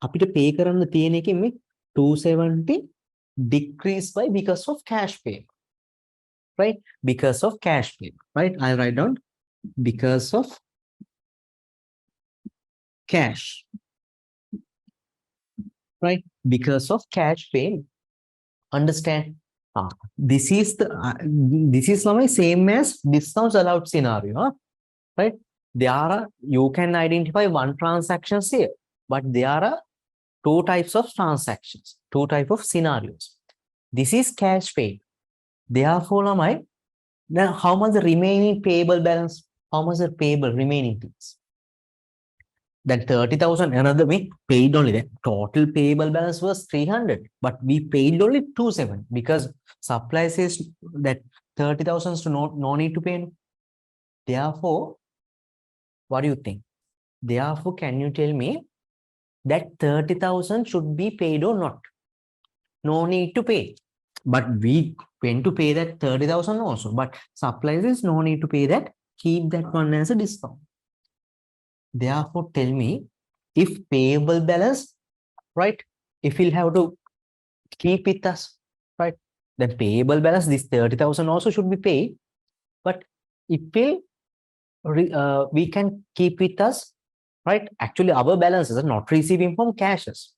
Speaker 1: අපිට pay කරන්න තියෙන එකෙන් මේ 270 decrease by because of cash pay. Right? Because of cash pay. Right? I'll write down because of cash. Right? Because of cash pay. Understand? This is same as discounts allowed scenario. Right? You can identify one transaction here, but there are two types of transactions, two types of scenarios. This is cash paid. Therefore, then how much the remaining payable balance? How much the payable remaining things? Then 30,000, another we paid only. The total payable balance was 300, but we paid only 270 because supply says that 30,000 is no need to pay. Therefore, what do you think? Therefore, can you tell me that 30,000 should be paid or not? No need to pay. But we went to pay that 30,000 also. But supplies is no need to pay that. Keep that one as a discount. Therefore, tell me if payable balance, right? If we'll have to keep with us, right? The payable balance, this 30,000 also should be paid. But it will, we can keep with us, right? Actually, our balances are not receiving from cashes,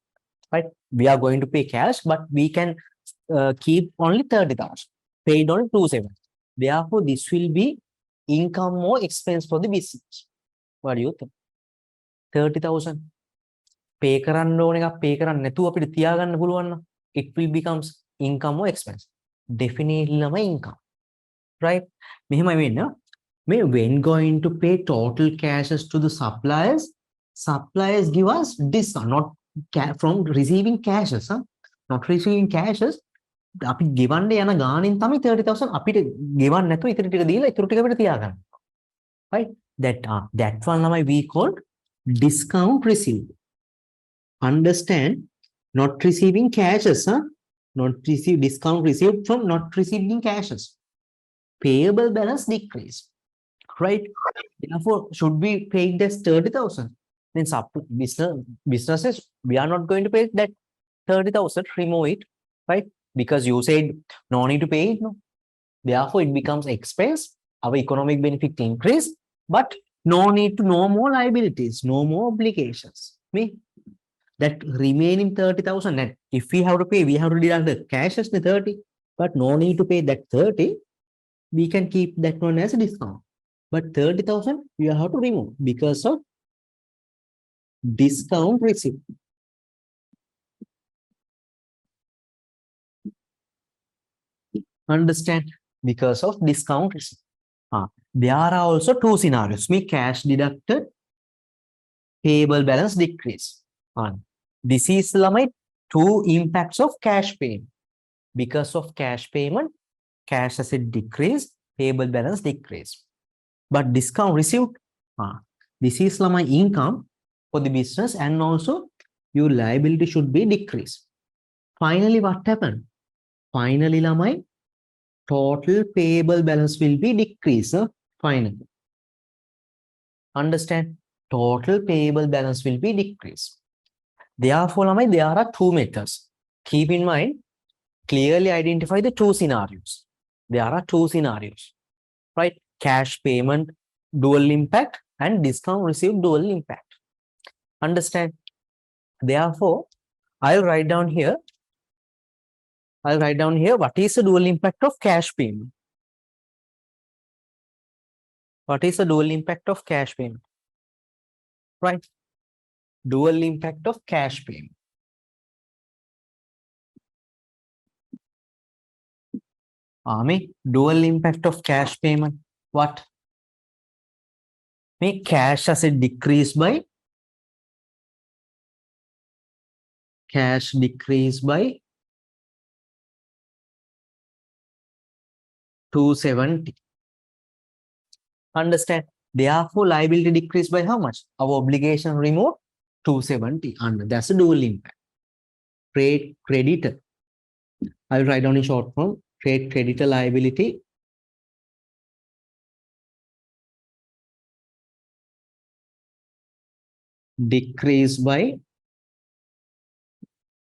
Speaker 1: right? We are going to pay cash, but we can keep only 30,000, paid only 270. Therefore, this will be income or expense for the business. What do you think? 30,000 pay කරන්න ඕන එකක් pay කරන්න නැතුව අපිට තියාගන්න පුළුවන් නම් it will becomes income or expense. Definitely income, right? මෙහෙමයි වෙන්නේ. When going to pay total cashes to the suppliers, suppliers give us discount, not from receiving cashes, not receiving cashes. අපි ගෙවන්න යන ගානින් තමයි 30,000 අපිට ගෙවන්න නැතුව ඉතිරි ටික දීලා ඉතුරු ටික අපිට තියාගන්න. Right? That one we call discount received. Understand? Not receiving cashes, not receive discount received from not receiving cashes. Payable balance decrease. Right? Therefore, should we pay this 30,000? Then businesses, we are not going to pay that 30,000, remove it, right? Because you said no need to pay it, no. Therefore, it becomes expense, our economic benefit increase, but no need to, no more liabilities, no more obligations. that remaining 30,000. And if we have to pay, we have to deduct the cash as the 30, but no need to pay that 30. We can keep that one as a discount. But 30,000 we have to remove because of discount received. Understand? Because of discount received. There are also two scenarios. Me cash deducted, payable balance decrease. This is like two impacts of cash payment. Because of cash payment, cash asset decrease, payable balance decrease. But discount received, this is my income for the business, and also your liability should be decreased. Finally, what happened? Finally, my total payable balance will be decreased. Finally. Understand? Total payable balance will be decreased. Therefore, there are two methods. Keep in mind, clearly identify the two scenarios. There are two scenarios, right? Cash payment, dual impact, and discount received, dual impact. Understand? Therefore, I'll write down here what is the dual impact of cash payment. What is the dual impact of cash payment? Right? Dual impact of cash payment. Dual impact of cash payment. What? Make cash asset decrease by cash decrease by 270. Understand? Therefore, liability decrease by how much? Our obligation remove 270. And that's a dual impact. Trade creditor. I'll write down in short form. Trade creditor liability decrease by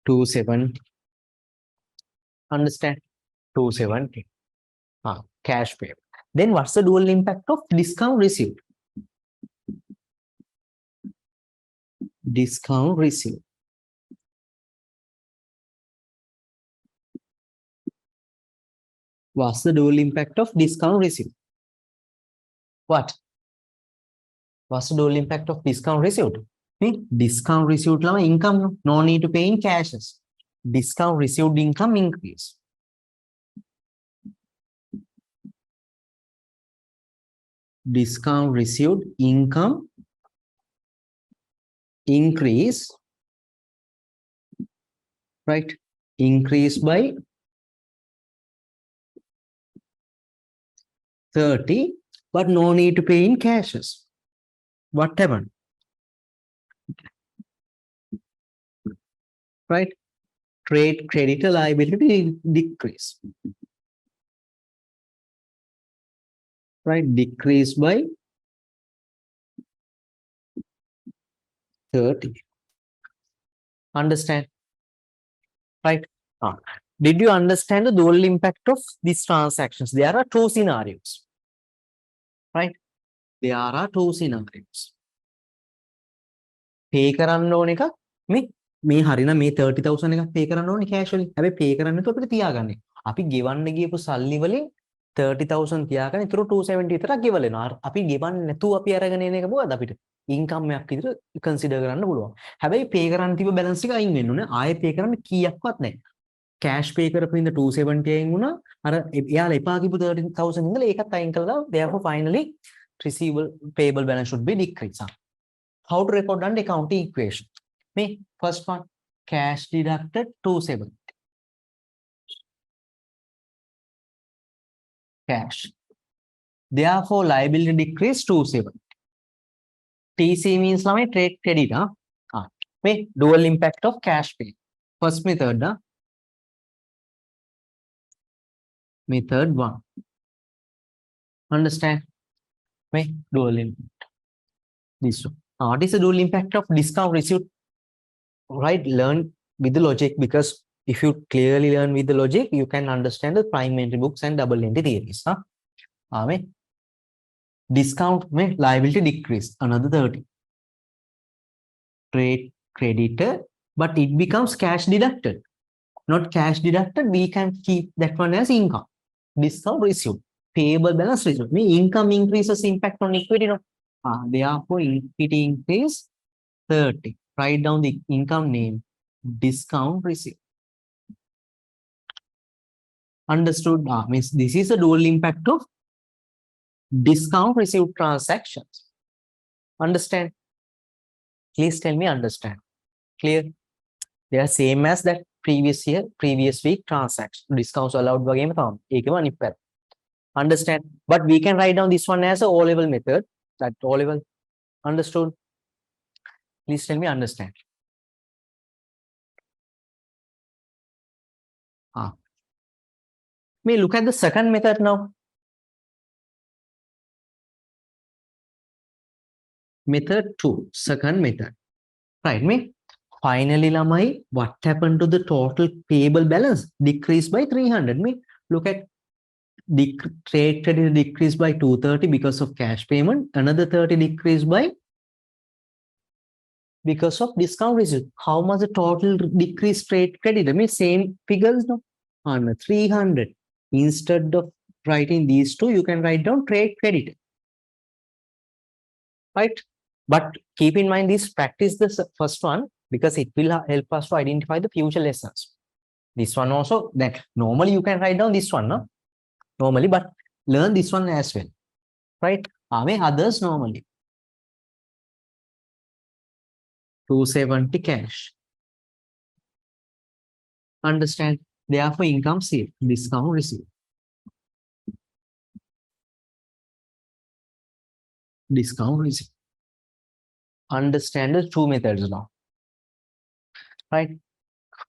Speaker 1: 270. Understand? 270. Cash payment. Then what's the dual impact of discount received? Discount received. What's the dual impact of discount received? What? What's the dual impact of discount received? Discount received income, no need to pay in cashes. Discount received income increase. Discount received income increase, right? Increase by 30, but no need to pay in cashes. What happened? Right? Trade creditor liability decrease. Right? Decrease by 30. Understand? Right? Did you understand the dual impact of these transactions? There are two scenarios. Right? There are two scenarios. Pay කරන්න ඕන එක මේ හරිනම් මේ 30,000 එකක් pay කරන්න ඕනේ cash වලින්. හැබැයි pay කරන්න නැතුව අපිට තියාගන්න. අපි ගෙවන්න ගියපු සල්ලි වලින් 30,000 තියාගෙන ඊටු 270 විතරක් ගෙවල වෙනවා. අපි ගෙවන්නේ නැතුව අපි අරගෙන එන එක මොකද අපිට income එකක් විතර consider කරන්න පුළුවන්. හැබැයි pay කරන්න තිබ්බ balance එක අයින් වෙන්න ඕනේ. ආයෙ pay කරන්න කීයක්වත් නැහැ. cash pay කරපු ඉඳ 270 අයින් වුණා. අර එයාලා එපා කිව්ව 30,000 ඉඳලා ඒකත් අයින් කළා. Therefore finally receivable payable balance should be decreased. How to record under accounting equation? First one, cash deducted 270. Cash. Therefore, liability decrease 270. TC means trade credit. Dual impact of cash pay. First method. Method 1. Understand? Dual impact. This one. What is the dual impact of discount received? Right, learn with the logic, because if you clearly learn with the logic, you can understand the prime entry books and double entry theories. Discount liability decrease another 30. Trade creditor but it becomes cash deducted. Not cash deducted, we can keep that one as income. Discount received. Payable balance received. Income increases impact on equity. No? Therefore, equity increase 30. Write down the income name. Discount received. Understood? Means this is a dual impact of discount received transactions. Understand? Please tell me understand. Clear? They are same as that previous year, previous week transaction. Discounts allowed by game. Understand? But we can write down this one as a O-level method. That O-level. Understood? Please tell me understand. May look at the second method now. Method 2, second method. Right, me? Finally, Lamai, what happened to the total payable balance? Decreased by 300. Me? Look at trade credit decreased by 230 because of cash payment. Another 30 decreased by because of discount receipt. How much the total decreased trade credit? I mean, same figures, no? 300. Instead of writing these two, you can write down trade credit. Right? But keep in mind this, practice the first one because it will help us to identify the future lessons. This one also, then normally you can write down this one, no? Normally, but learn this one as well. Right? Others normally. 270 cash. Understand? Therefore, income saved, discount received. Discount received. Understand the two methods now. Right?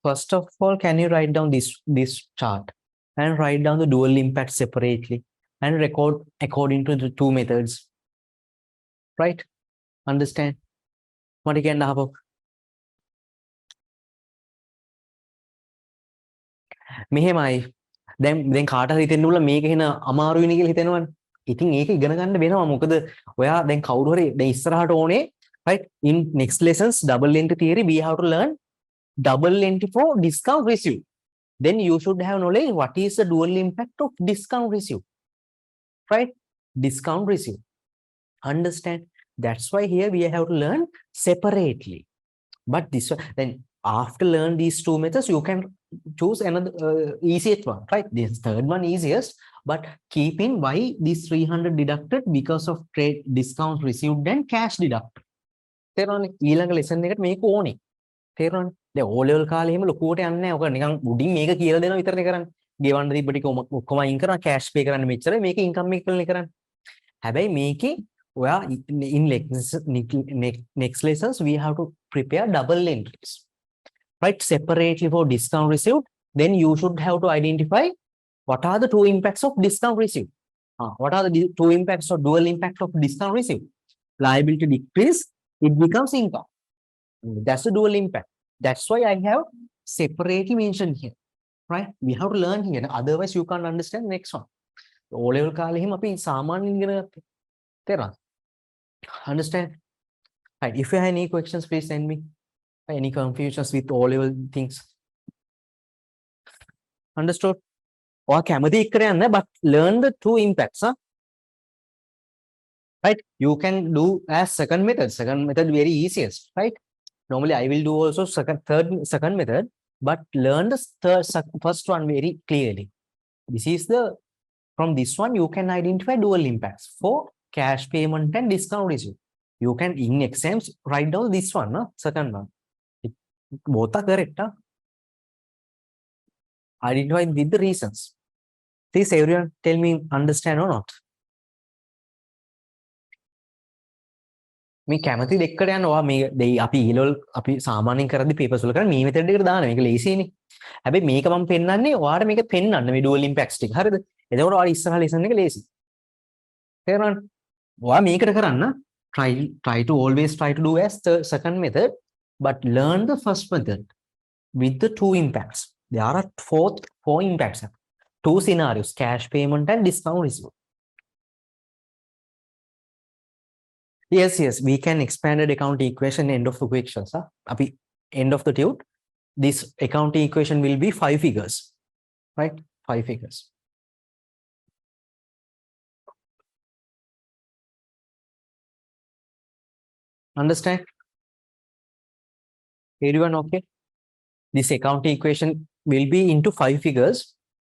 Speaker 1: First of all, can you write down this chart and write down the dual impact separately and record according to the two methods? Right? Understand? What again? මෙහෙමයි දැන් කාට හරි හිතෙන්න උල මේක එන අමාරුයිනේ කියලා හිතෙනවනේ. ඉතින් ඒක ඉගෙන ගන්න වෙනවා. මොකද ඔයා දැන් කවුරු හරි දැන් ඉස්සරහට ඕනේ right in next lessons double entry theory we have to learn double entry for discount receipt. Then you should have knowledge what is the dual impact of discount receipt. Right? Discount receipt. Understand? That's why here we have to learn separately. But this one, then after learn these two methods, you can choose another easiest one, right? This third one easiest, but keep in why this 300 deducted because of trade discount received and cash deducted. තේරුණානේ? ඊළඟ lesson එකට මේක ඕනේ. තේරුණානේ? දැන් O level කාලේ එහෙම ලොකුවට යන්නේ නැහැ. ඔක නිකන් උඩින් මේක කියලා දෙනවා විතරනේ කරන්නේ. ගෙවන්න තිබ්බ ටික ඔක්කොම අයින් කරා cash pay කරන්න මෙච්චර මේක income එක කරන්නේ කරන්නේ. හැබැයි මේකේ ඔයා in next lessons we have to prepare double entries. Right, separately for discount received, then you should have to identify what are the two impacts of discount received. What are the two impacts or dual impact of discount received? Liability decrease, it becomes income. That's the dual impact. That's why I have separately mentioned here. Right? We have to learn here. Otherwise, you can't understand the next one. O level කාලේ හිම අපි සාමාන්‍යයෙන් ඉගෙන ගත්තා. තේරුණාද? Understand? Right. If you have any questions, please send me. Any confusions with all level things? Understood? Or කැමති එක්කර යන්න, but learn the two impacts. Right? You can do as second method. Second method very easiest, right? Normally I will do also second method, but learn the first one very clearly. This is the from this one you can identify dual impacts for cash payment and discount receipt. You can in exams write down this one, no? Second one. Both are correct. Identify with the reasons. Please everyone tell me understand or not. මේ කැමති දෙකට යනවා මේ දෙයි අපි ඊළවල් අපි සාමාන්‍යයෙන් කරද්දි පේපර්ස් වල කරන්නේ මේ මෙතඩ් එකට දාන මේක ලේසියිනේ. හැබැයි මේක මම පෙන්නන්නේ ඔයාලට මේක පෙන්නන්න මේ ඩුවල් ඉම්පැක්ට්ස් ටික. හරිද? එතකොට ඔයාලා ඉස්සරහ ලෙසන් එක ලේසි. තේරුණාද? ඔයා මේකට කරන්න try to always try to do as the second method, but learn the first method with the two impacts. There are four impacts. Two scenarios, cash payment and discount receipt. Yes, we can expanded account equation end of equations. අපි end of the tune, this accounting equation will be 5 figures, right? 5 figures. Understand? Everyone okay? This accounting equation will be into 5 figures,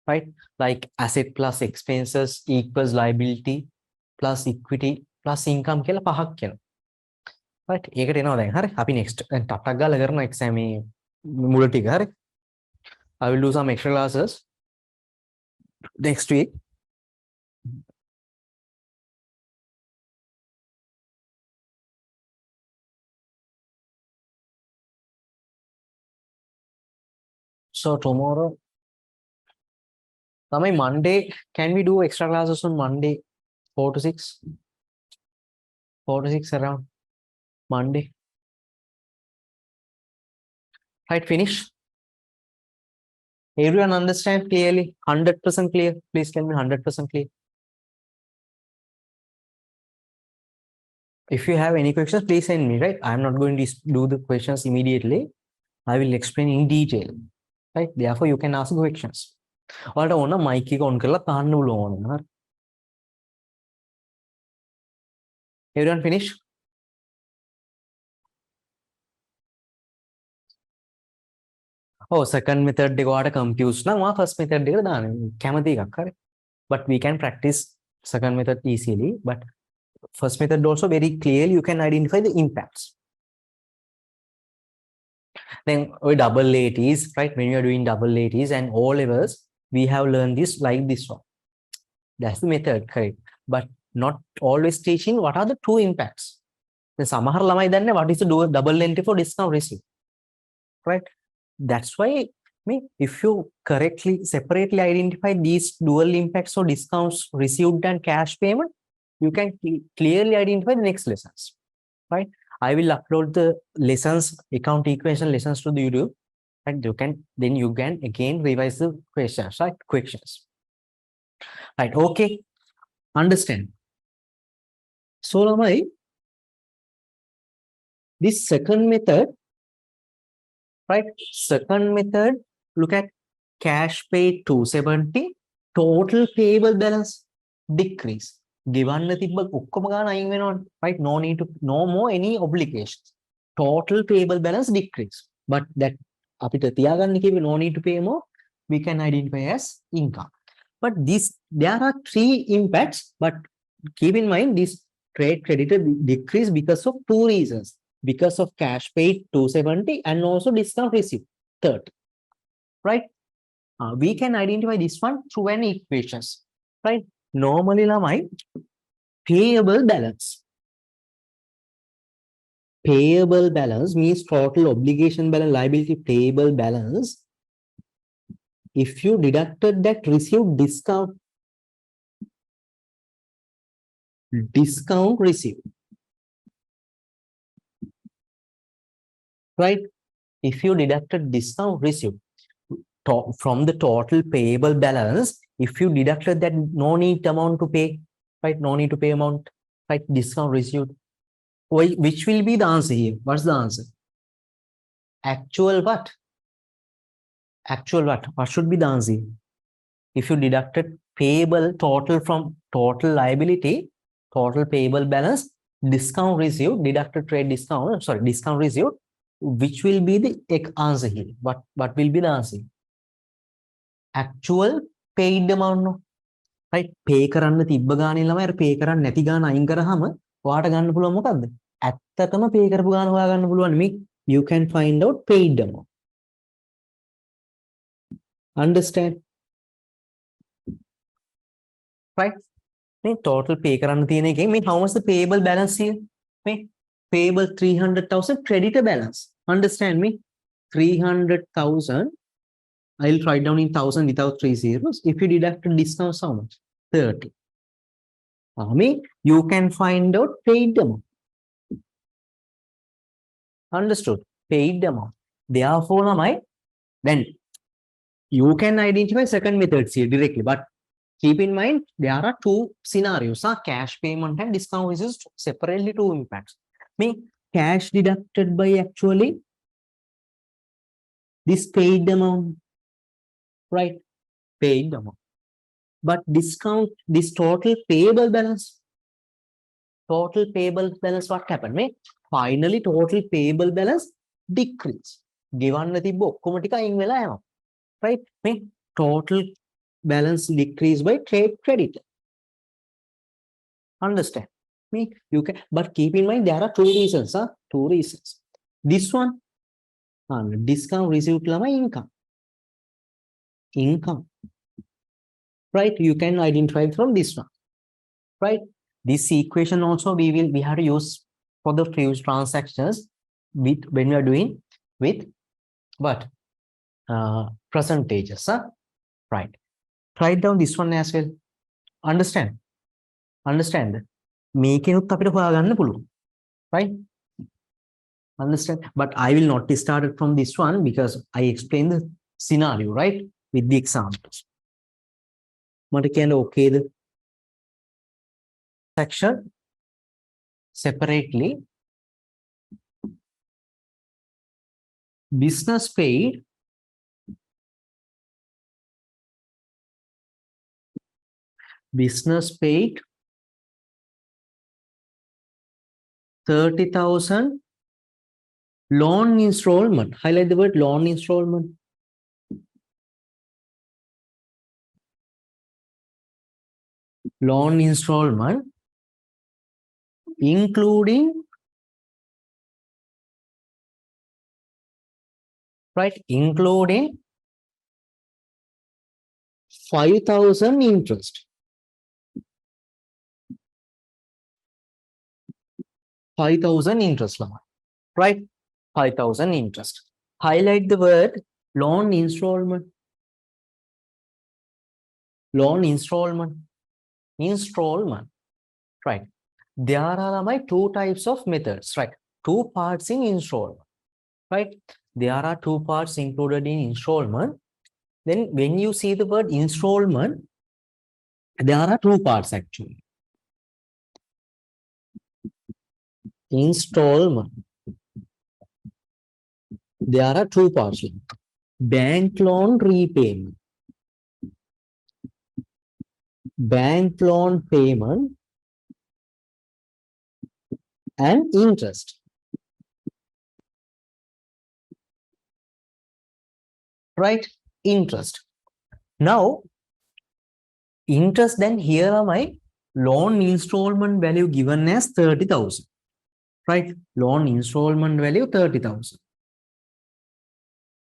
Speaker 1: right? Like asset plus expenses equals liability plus equity plus income කියලා පහක් කියනවා. right? ඒකට එනවා දැන්. හරි. අපි next ටටක් ගාලා කරන exam මේ මුල ටික. හරි. I will do some extra classes next week. So tomorrow, Monday, can we do extra classes on Monday, 4 to 6? 4 to 6 around Monday. Right, finish. Everyone understand clearly? 100% clear? Please tell me 100% clear. If you have any questions, please send me, right? I'm not going to do the questions immediately. I will explain in detail, right? Therefore, you can ask questions. ඔයාලට ඕන mic එක on කරලා තාන්න පුළුවන්. හරි. Everyone finish? Oh, second method එක ඔයාලට confused නම් ඔයා first method එකට දාන්න. කැමති එකක් හරි. But we can practice second method easily, but first method also very clearly you can identify the impacts. Then we double ATs, right? When you are doing double ATs and O levels, we have learned this like this one. That's the method, correct? But not always teaching what are the two impacts. The සමහර ළමයි දන්නේ what is the double entry for discount receipt, right? That's why if you correctly separately identify these dual impacts or discounts received and cash payment, you can clearly identify the next lessons, right? I will upload the lessons, account equation lessons to the YouTube, and then you can again revise the questions, right? Questions, right? Okay, understand. So lamai, this second method, right? Second method, look at cash paid 270, total payable balance decrease. Given the right? No more any obligations. Total payable balance decrease. But that no need to pay more, we can identify as income. But there are 3 impacts, but keep in mind this trade creditor decrease because of 2 reasons. Because of cash paid 270 and also discount received 30, right? We can identify this one through an equations, right? Normally lamai payable balance means total obligation balance, liability payable balance. If you deducted that received discount received, right? If you deducted discount received from the total payable balance, if you deducted that no need amount to pay, right? No need to pay amount, right? Discount received. Which will be the answer here? What's the answer? Actual what? Actual what? What should be the answer? If you deducted payable total from total liability, total payable balance, discount received, deducted trade discount, sorry, discount received, which will be the answer here? What will be the answer? Actual paid amount, no? Right? Pay කරන්න තිබ්බ ගානේ ළමයි අර pay කරන්න නැති ගාන අයින් කරාම ඔයාට ගන්න පුළුවන් මොකද්ද? ඇත්තටම pay කරපු ගාන හොයා ගන්න පුළුවන් මේ. You can find out paid amount. Understand? Right? මේ total pay කරන්න තියෙන එකේ මේ how much the payable balance here? මේ payable 300,000, creditor balance. Understand me? 300,000. I'll write down in 1,000 without 3 zeros. If you deduct discounts, how much? 30. You can find out paid amount. Understood? Paid amount. Therefore, then you can identify second methods here directly. But keep in mind, there are 2 scenarios. Cash payment and discount is separately 2 impacts. Cash deducted by actually this paid amount, right? Paid amount. But discount this total payable balance. Total payable balance what happened? May finally total payable balance decrease. Given the book, right? May total balance decrease by trade credit. Understand? Me, you can, but keep in mind there are two reasons. Two reasons. This one, discount received lama income. Income. Right? You can identify from this one. Right? This equation also we have to use for the few transactions with when we are doing with what? Percentages. Right. Write down this one as well. Understand? Understand? Making right? Understand? But I will not start it from this one because I explained the scenario, right? With the examples. Okay, the section separately. Business paid business paid 30,000 loan installment. Highlight the word loan installment. Loan installment including, right, including 5,000 interest. 5,000 interest, right? 5,000 interest. Highlight the word loan installment. Loan installment. Installment, right? There are my two types of methods, right? Two parts in installment, right? There are two parts included in installment. Then when you see the word installment, there are two parts actually. Installment. There are two parts. Bank loan repayment. Bank loan payment and interest. Right? Interest. Now, interest, then here are my loan installment value given as 30,000. Right? Loan installment value 30,000.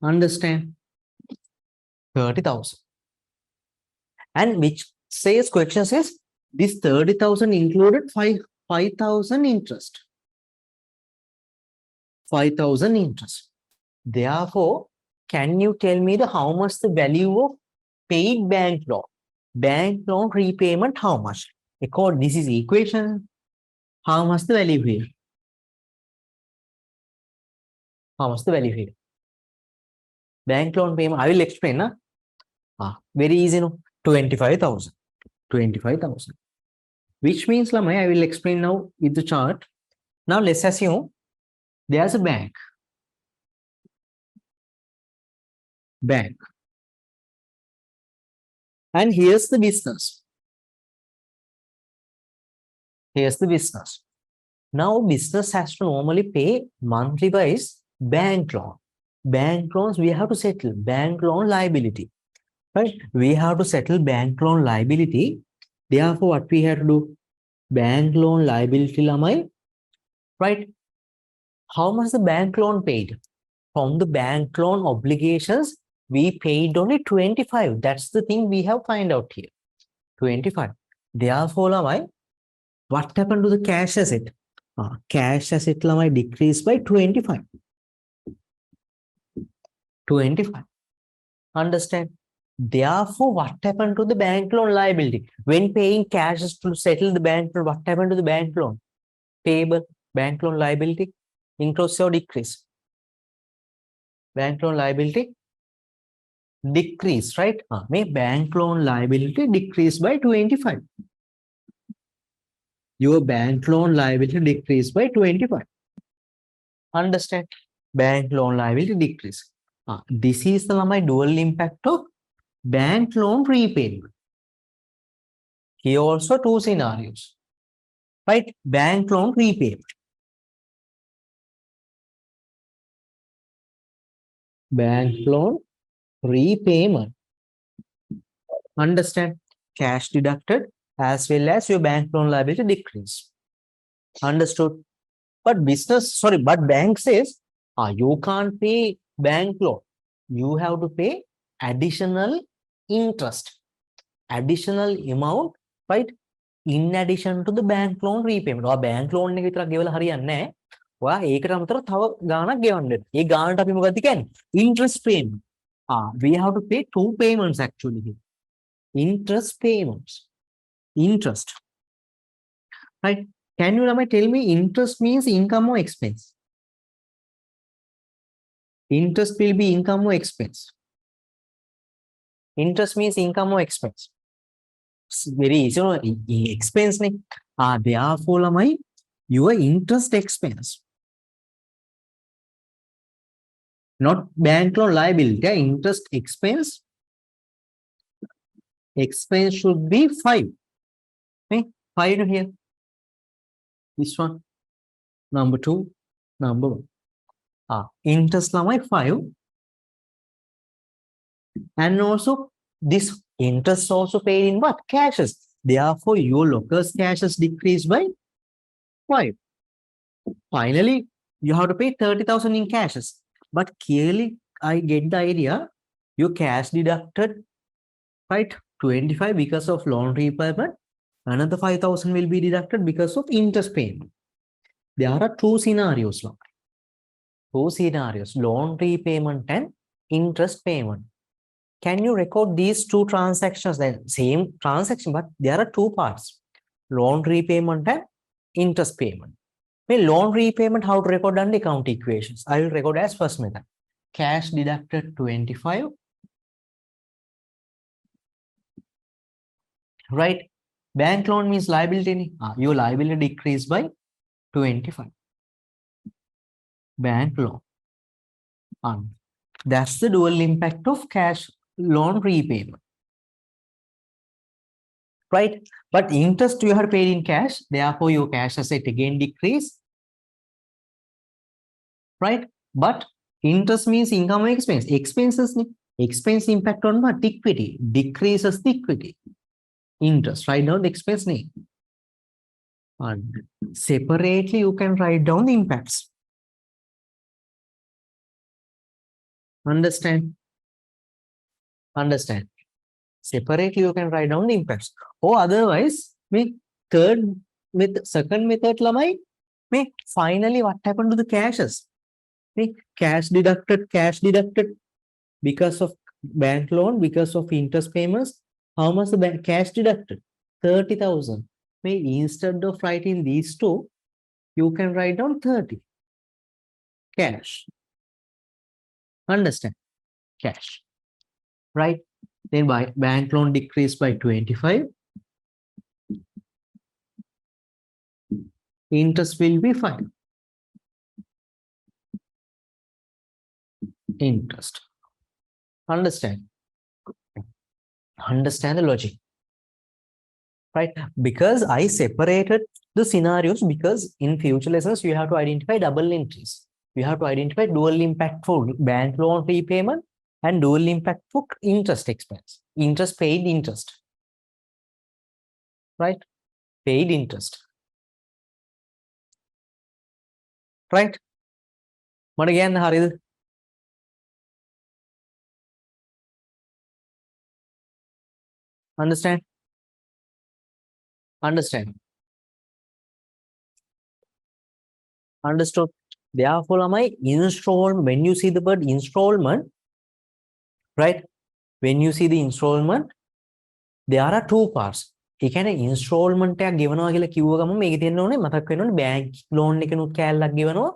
Speaker 1: Understand? 30,000. And which says, question says, this 30,000 included 5,000 interest. 5,000 interest. Therefore, can you tell me the how much the value of paid bank loan? Bank loan repayment, how much? Because this is equation. How much the value here? How much the value here? Bank loan payment, I will explain. Very easy, no? 25,000. 25,000. Which means, I will explain now with the chart. Now, let's assume there's a bank. Bank. And here's the business. Here's the business. Now, business has to normally pay monthly wise bank loan. Bank loans, we have to settle bank loan liability. Right? We have to settle bank loan liability. Therefore, what we have to do? Bank loan liability, lamai. Right? How much the bank loan paid? From the bank loan obligations, we paid only 25. That's the thing we have find out here. 25. Therefore, lamai, what happened to the cash asset? Cash asset lamai decreased by 25. 25. Understand? Therefore, what happened to the bank loan liability? When paying cash to settle the bank loan, what happened to the bank loan? Payable bank loan liability increase or decrease? Bank loan liability decrease, right? May bank loan liability decrease by 25. Your bank loan liability decrease by 25. Understand? Bank loan liability decrease. This is the dual impact of bank loan repayment. Here also two scenarios, right? Bank loan repayment. Bank loan repayment. Understand? Cash deducted as well as your bank loan liability decrease. Understood? But bank says, you can't pay bank loan. You have to pay additional interest, additional amount, right? In addition to the bank loan repayment. Or bank loan එක විතරක් ගෙවලා හරියන්නේ නැහැ. ඔයා ඒකට අමතරව තව ගාණක් ගෙවන්න වෙනවා. ඒ ගාණට අපි මොකද්ද කියන්නේ? Interest payment. We have to pay two payments actually here. Interest payments. Interest. Right? Can you tell me interest means income or expense? Interest will be income or expense. Interest means income or expense. It's very easy. Expense. Therefore, your interest expense. Not bank loan liability. Interest expense. Expense should be 5. Okay? 5 here. This one. Number 2. Number 1. Interest 5. And also this interest also paid in what? Cashes. Therefore, your locus cashes decreased by 5. Finally, you have to pay 30,000 in cashes. But clearly, I get the idea. Your cash deducted, right? 25 because of loan repayment. Another 5,000 will be deducted because of interest payment. There are two scenarios. Two scenarios, loan repayment and interest payment. Can you record these two transactions? The same transaction, but there are two parts, loan repayment and interest payment. Loan repayment, how to record under account equations? I will record as first method. Cash deducted 25. Right? Bank loan means liability. Your liability decreased by 25. Bank loan. That's the dual impact of cash loan repayment. Right? But interest you have paid in cash, therefore your cash asset again decrease. Right? But interest means income or expense. Expenses, expense impact on what? Equity. Decreases the equity. Interest. Write down the expense name. And separately you can write down the impacts. Understand? Understand. Separately you can write down the impacts. Or otherwise, second method finally what happened to the cashes? Cash deducted because of bank loan, because of interest payments. How much the cash deducted? 30,000. Instead of writing these two, you can write down 30. Cash. Understand? Cash. Right? Then bank loan decreased by 25. Interest will be 5. Interest. Understand? Understand the logic. Right? Because I separated the scenarios because in future lessons you have to identify double entries. You have to identify dual impact for bank loan repayment and dual impact for interest expense. Interest paid interest. Right? Paid interest. Right? But again, Harid. Understand? Understand? Understood? Therefore, when you see the word installment, right? When you see the installment, there are two parts. ඒ කියන්නේ ඉන්ස්ටෝල්මන්ට් එකක් ගෙවනවා කියලා කිව්ව ගමන් මේකේ තියෙන්න ඕනේ මතක් වෙන්න ඕනේ බැංක් ලෝන් එකනොත් කෑල්ලක් ගෙවනවා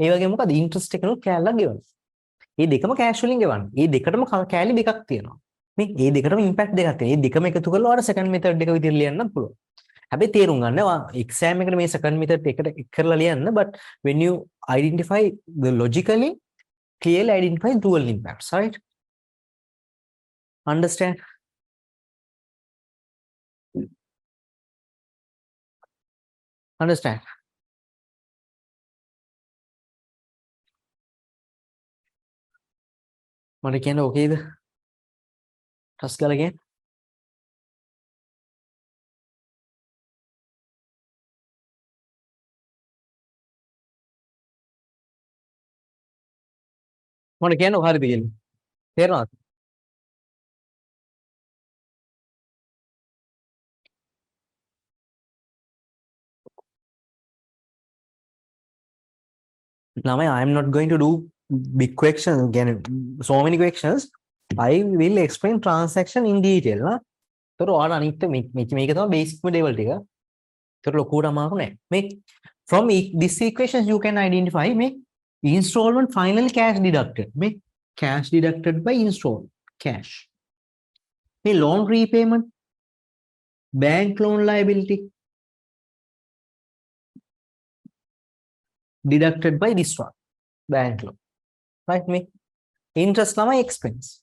Speaker 1: ඒ වගේම මොකද ඉන්ට්‍රස්ට් එකනොත් කෑල්ලක් ගෙවනවා. මේ දෙකම කෑෂ් වලින් ගෙවන්නේ. මේ දෙකටම කෑලි දෙකක් තියෙනවා. මේ දෙකටම ඉම්පැක්ට් දෙකක් තියෙනවා. මේ දෙකම එකතු කරලා ඔයාලා සෙකන්ඩ් මෙතඩ් එක විදිහට ලියන්න පුළුවන්. හැබැයි තේරුම් ගන්න එක්සෑම් එකට මේ සෙකන්ඩ් මෙතඩ් එකට එක් කරලා ලියන්න but when you identify the logically clearly identify dual impacts, right? Understand? Understand? What again? Okay, trust again. What again? How did you get? Now, I'm not going to do big questions again. So many questions. I will explain transaction in detail. Na? So, what I need to make a basic level. From this equations, you can identify make installment final cash deducted. Make cash deducted by install cash. Make loan repayment, bank loan liability deducted by this one, bank loan. Right? Make interest lama expense.